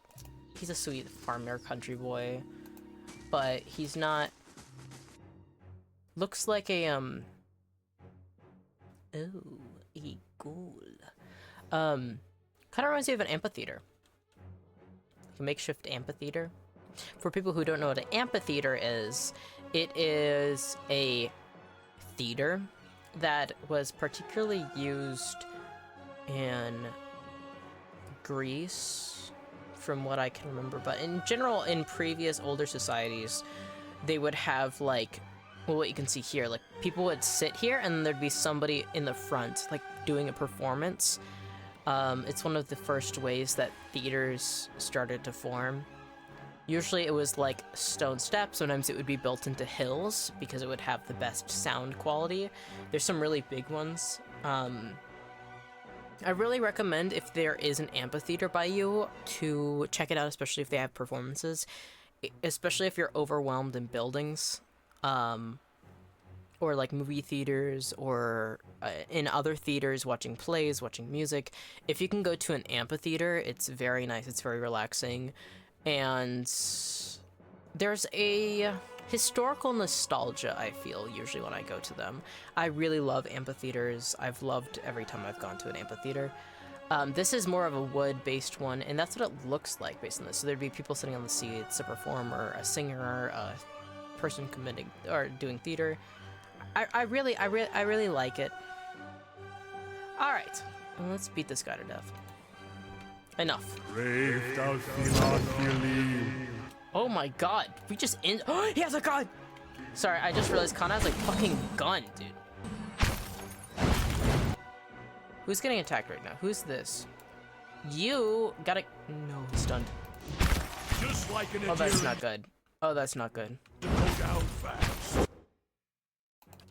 he's a sweet farmer country boy, but he's not. Looks like a Ooh, a ghoul. Kind of reminds me of an amphitheater. Like a makeshift amphitheater. For people who don't know what an amphitheater is, it is a theater that was particularly used in Greece, from what I can remember. But in general, in previous older societies, they would have, like, well, what you can see here, like, people would sit here and there'd be somebody in the front, like, doing a performance. It's one of the first ways that theaters started to form. Usually it was like stone steps. Sometimes it would be built into hills because it would have the best sound quality. There's some really big ones. I really recommend, if there is an amphitheater by you, to check it out, especially if they have performances, especially if you're overwhelmed in buildings, or like movie theaters, or in other theaters, watching plays, watching music. If you can go to an amphitheater, it's very nice, it's very relaxing, and there's a historical nostalgia, I feel, usually when I go to them. I really love amphitheaters. I've loved every time I've gone to an amphitheater. This is more of a wood-based one, and that's what it looks like based on this. So there'd be people sitting on the seats, a performer, a singer, a person committing or doing theater. I really like it. All right, well, let's beat this guy to death. Enough. Oh my god, we just oh, he has a gun! Sorry, I just realized Kana has a fucking gun, dude. Who's getting attacked right now? Who's this? You gotta... No, he's stunned. Just like an Oh, that's not good. Oh, that's not good. to go down fast.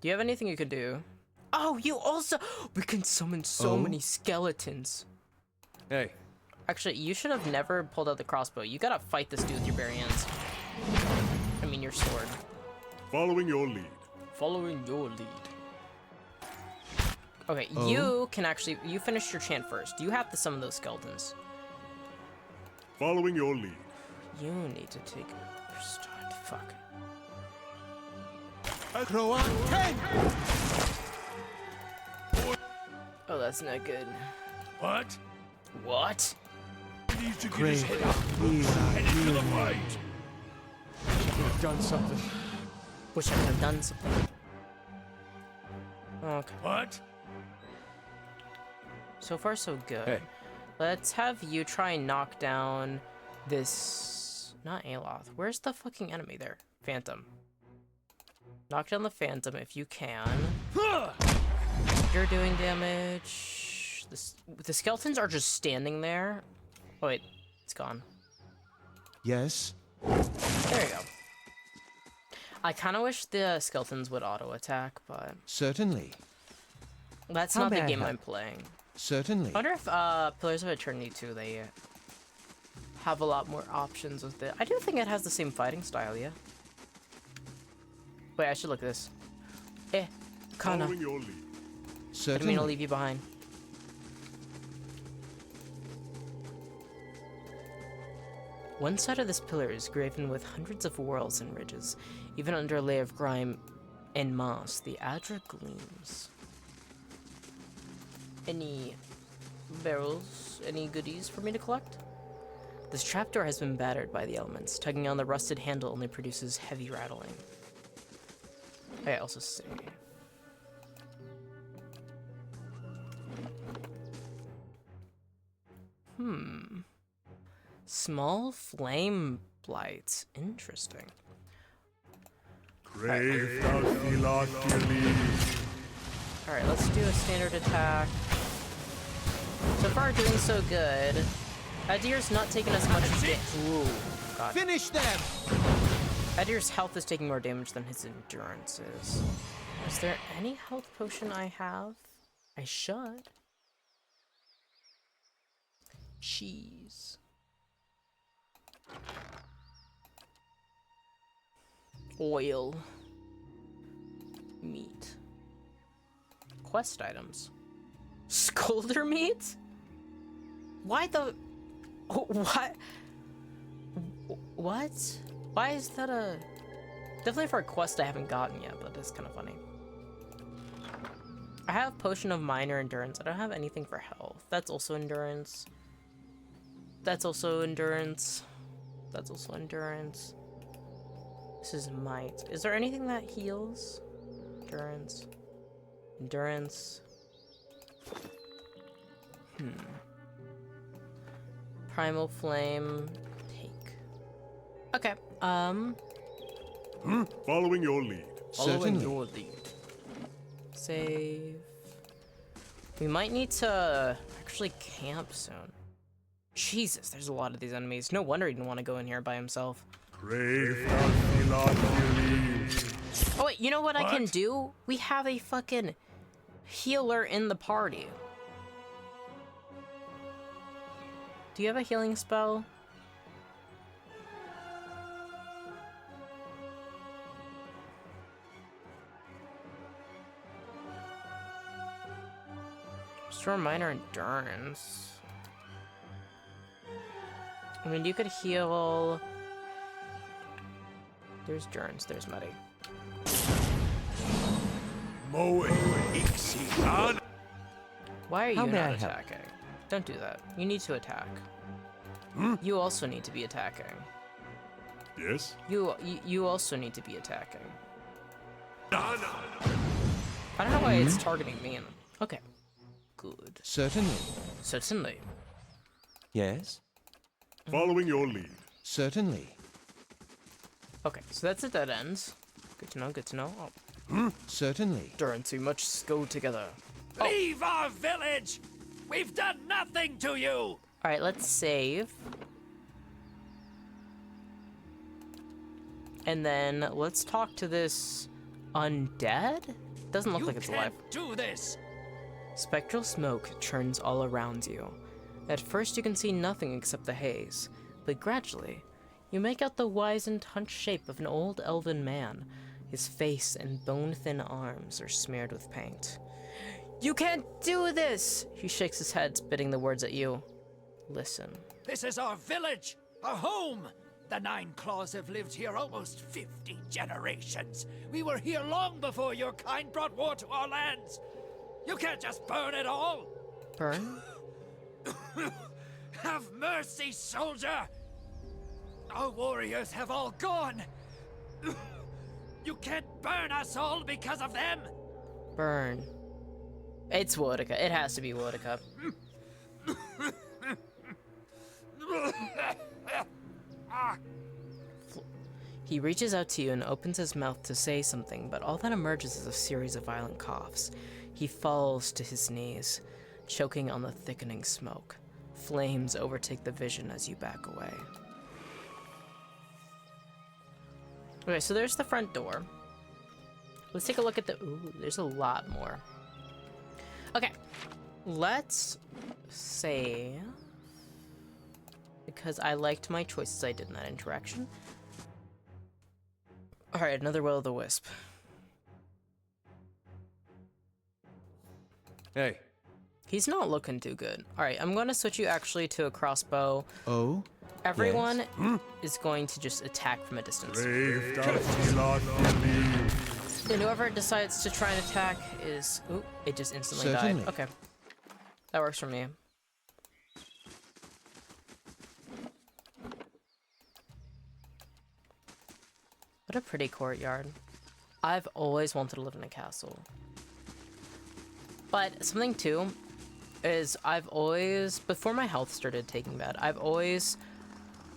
Do you have anything you could do? Oh, you also... We can summon so many skeletons. Hey, Actually, you should have never pulled out the crossbow. You gotta fight this dude with your bare hands. I mean, your sword. Following your lead. Following your lead. Okay, you can actually... You finished your chant first. You have to summon those skeletons. Following your lead. You need to take your start. Fuck. Croat 10! Oh, that's not good. What? What? He needs to get Great. his head out and into the fight. could have done something. Wish I could have done something. Okay. What? So far, so good. Hey. Let's have you try and knock down this... Not Aloth. Where's the fucking enemy there? Phantom. Knock down the Phantom if you can. You're doing damage. The skeletons are just standing there. Oh, wait. It's gone. Yes? There you go. I kind of wish the skeletons would auto-attack, but... Certainly. That's How not the may I game help? I'm playing. Certainly. I wonder if Pillars of Eternity 2, they have a lot more options with it. I do think it has the same fighting style, yeah. Wait, I should look at this. Kana. Following your lead. I didn't mean Certainly. to leave you behind. One side of this pillar is graven with hundreds of whorls and ridges. Even under a layer of grime and moss, the Adra gleams. Any barrels, any goodies for me to collect? This trapdoor has been battered by the elements. Tugging on the rusted handle only produces heavy rattling. Okay, also save. Small flame blights. Interesting. Crave Alright, let's do a standard attack. So far, doing so good. Adir's not taking as much damage. Ooh, God. Finish them! Adir's health is taking more damage than his endurance is. Is there any health potion I have? I should. Cheese. Oil. Meat. Quest items. Scolder meat? Why the... Oh, what? What? Why is that a... Definitely for a quest I haven't gotten yet, but it's kind of funny. I have Potion of Minor Endurance. I don't have anything for health. That's also endurance. That's also endurance. That's also endurance. This is might. Is there anything that heals? Endurance. Endurance. Primal Flame. Take. Okay. Following your lead. Following Certainly. your lead. Save. We might need to actually camp soon. Jesus, there's a lot of these enemies. No wonder he didn't want to go in here by himself. Crave Oh wait, you know what I can do? We have a fucking healer in the party. Do you have a healing spell? Restore minor endurance. I mean, you could heal... There's Jurns, there's Muddy. Why are you How may I not help? attacking? Don't do that. You need to attack. You also need to be attacking. Yes? You also need to be attacking. I don't know why it's targeting me. Okay. Good. Certainly. Certainly. Yes? Following your lead. Certainly. Okay, so that's a dead end. Good to know, good to know. Oh. Certainly. Durance, we must go together. Leave our village! We've done nothing to you! Alright, let's save. And then let's talk to this undead? Doesn't look like it's alive. Do this! Spectral smoke churns all around you. At first you can see nothing except the haze, but gradually you make out the wizened, hunched shape of an old elven man. His face and bone-thin arms are smeared with paint. You can't do this! He shakes his head, spitting the words at you. Listen. This is our village, our home! The Nine Claws have lived here almost 50 generations. We were here long before your kind brought war to our lands. You can't just burn it all! Burn? Have mercy, soldier! Our warriors have all gone! You can't burn us all because of them! Burn. It's Wodika. It has to be Wodika. He reaches out to you and opens his mouth to say something, but all that emerges is a series of violent coughs. He falls to his knees, choking on the thickening smoke. Flames overtake the vision as you back away. Okay, so there's the front door. Let's take a look at the... Ooh, there's a lot more. Okay, let's say... Because I liked my choices I did in that interaction. Alright, another Will-o'-the-Wisp. Hey, He's not looking too good. Alright, I'm going to switch you actually to a crossbow. Oh? Everyone is going to just attack from a distance. Crave And whoever decides to try and attack is... Ooh, it just instantly Certainly. died. Okay. That works for me. What a pretty courtyard. I've always wanted to live in a castle. But something too is I've always, before my health started taking bad, I've always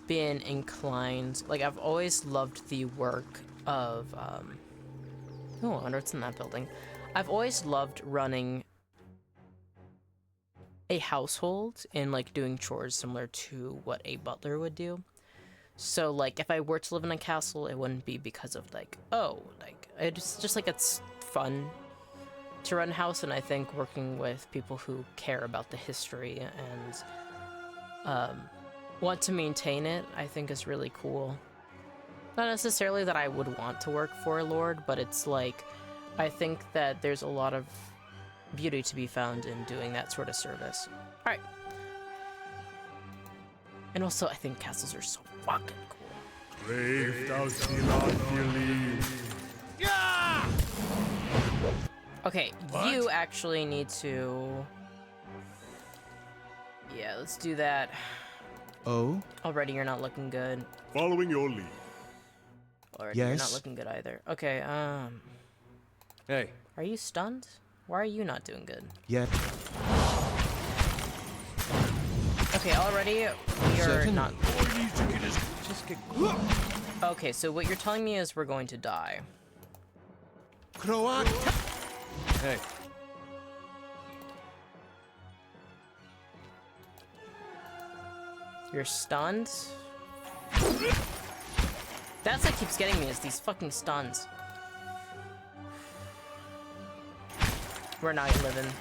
been inclined, like I've always loved the work of, oh, I wonder what's in that building. I've always loved running a household and like doing chores similar to what a butler would do. So like if I were to live in a castle, it wouldn't be because of like, oh, like it's just like it's fun to run a house, and I think working with people who care about the history and want to maintain it, I think is really cool. Not necessarily that I would want to work for a lord, but it's like I think that there's a lot of beauty to be found in doing that sort of service. Alright. And also, I think castles are so fucking cool. Brave thou see not believe. Okay, you actually need to... Yeah, let's do that. Oh? Already you're not looking good. Following your lead. Already you're not looking good either. Okay, Hey. Are you stunned? Why are you not doing good? Yeah. Okay, already we are not... Okay, so what you're telling me is we're going to die. Hey. You're stunned? That's what keeps getting me, is these fucking stuns. We're not living.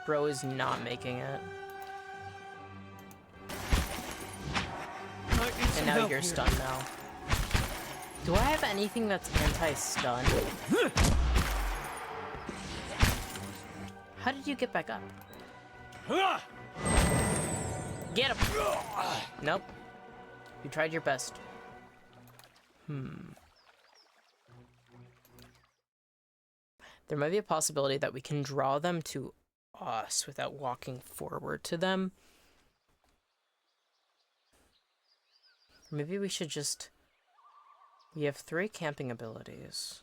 Bro is not making it. And now you're stunned now. Do I have anything that's anti-stun? How did you get back up? Get him! Nope. You tried your best. There might be a possibility that we can draw them to us without walking forward to them. Maybe we should just... We have 3 camping abilities.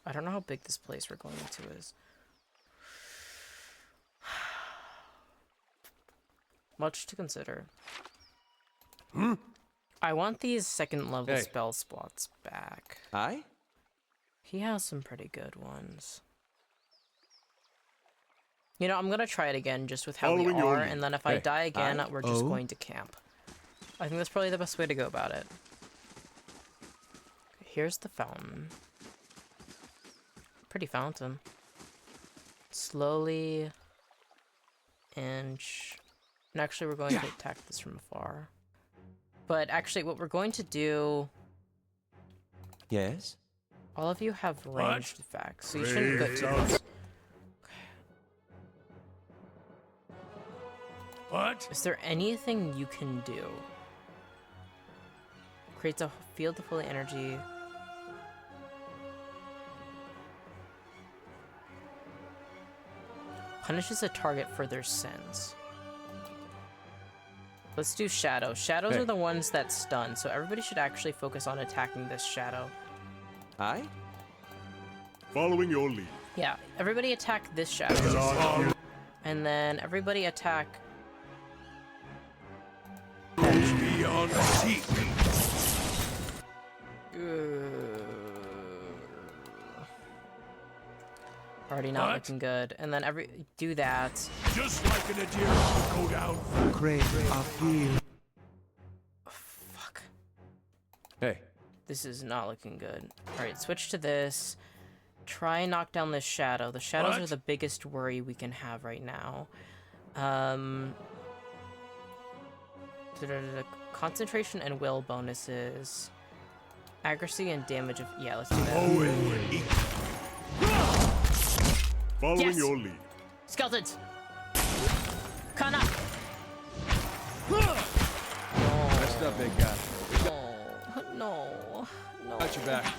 I don't know how big this place we're going into is. Much to consider. I want these second level spell spots back. Hi? He has some pretty good ones. You know, I'm gonna try it again just with how we are, and then if I die again, we're just going to camp. I think that's probably the best way to go about it. Here's the fountain. Pretty fountain. Slowly inch. And actually we're going to attack this from afar. But actually what we're going to do... Yes? All of you have ranged effects, so you shouldn't go too close. What? Is there anything you can do? Creates a field of holy energy. Punishes a target for their sins. Let's do shadow. Shadows are the ones that stun, so everybody should actually focus on attacking this shadow. Hi? Following your lead. Yeah, everybody attack this shadow. And then everybody attack... Beyond seek. Already not looking good. And then do that. Just like an adherent to go down. Crave appeal. Fuck. Hey. This is not looking good. Alright, switch to this. Try and knock down this shadow. The shadows are the biggest worry we can have right now. Concentration and will bonuses. Accuracy and damage of... Yeah, let's do that. Following your lead. Skeletons! Con up! Messed up, big guy. No. Got your back.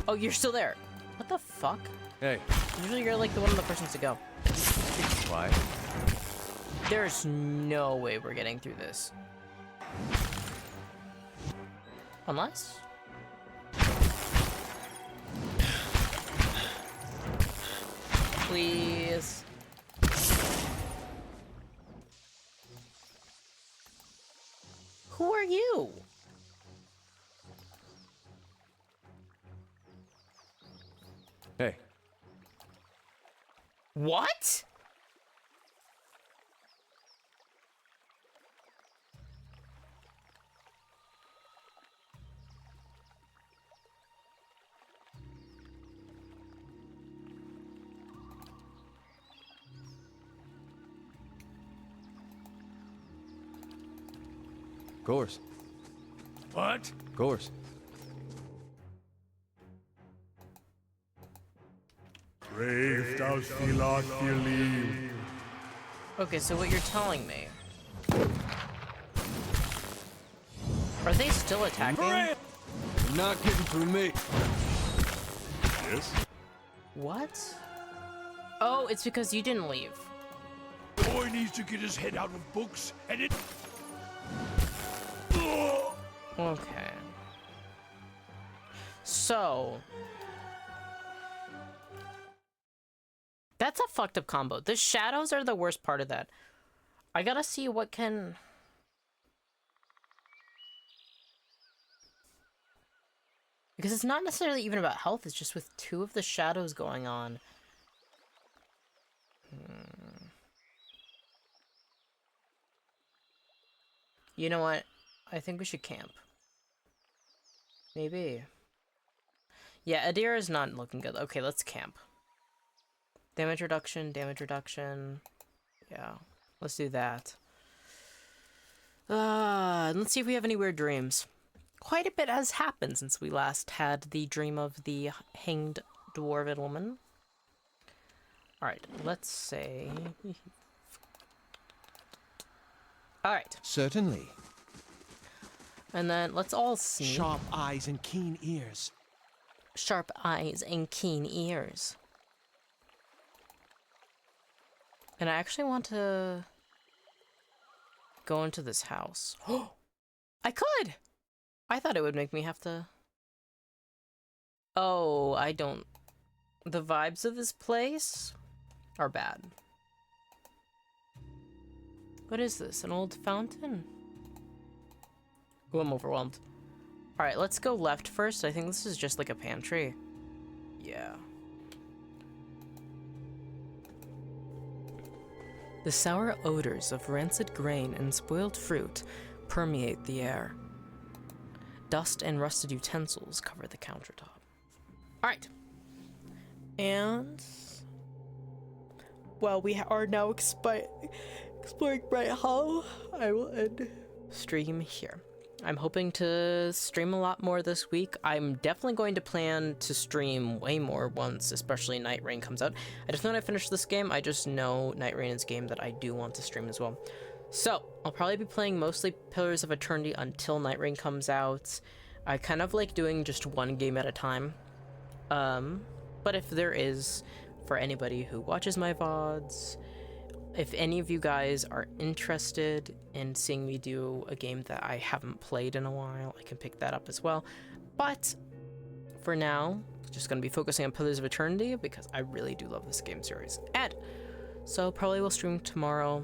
Oh, you're still there. What the fuck? Hey. Usually you're like one of the persons to go. Quiet. There's no way we're getting through this. Unless... Please. Who are you? Hey, What? Gors. What? Gors. Brave thou Philat Philiv. Okay, so what you're telling me... Are they still attacking? You're not getting through me. Yes? What? Oh, it's because you didn't leave. Boy needs to get his head out of books, and it... Okay. So... That's a fucked up combo. The shadows are the worst part of that. I gotta see what can... Because it's not necessarily even about health, it's just with two of the shadows going on. You know what? I think we should camp. Maybe. Yeah, Adir is not looking good. Okay, let's camp. Damage reduction, damage reduction. Yeah, let's do that. Let's see if we have any weird dreams. Quite a bit has happened since we last had the dream of the hanged dwarven woman. Alright, let's say... Alright. Certainly. And then let's all sneak. Sharp eyes and keen ears. Sharp eyes and keen ears. And I actually want to go into this house. Oh, I could! I thought it would make me have to... Oh, I don't... The vibes of this place are bad. What is this? An old fountain? Oh, I'm overwhelmed. Alright, let's go left first. I think this is just like a pantry. Yeah. The sour odors of rancid grain and spoiled fruit permeate the air. Dust and rusted utensils cover the countertop. Alright. And... Well, we are now exploring Bright Hollow. I will end stream here. I'm hoping to stream a lot more this week. I'm definitely going to plan to stream way more once, especially Night Rain comes out. I just know when I finish this game, I just know Night Rain is a game that I do want to stream as well. So, I'll probably be playing mostly Pillars of Eternity until Night Rain comes out. I kind of like doing just one game at a time. But if there is, for anybody who watches my VODs, if any of you guys are interested in seeing me do a game that I haven't played in a while, I can pick that up as well. But for now, just going to be focusing on Pillars of Eternity because I really do love this game series. And so probably will stream tomorrow.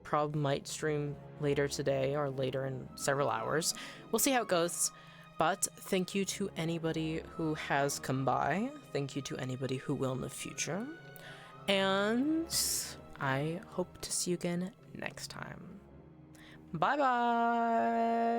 Probably might stream later today or later in several hours. We'll see how it goes. But thank you to anybody who has come by. Thank you to anybody who will in the future. And I hope to see you again next time. Bye-bye!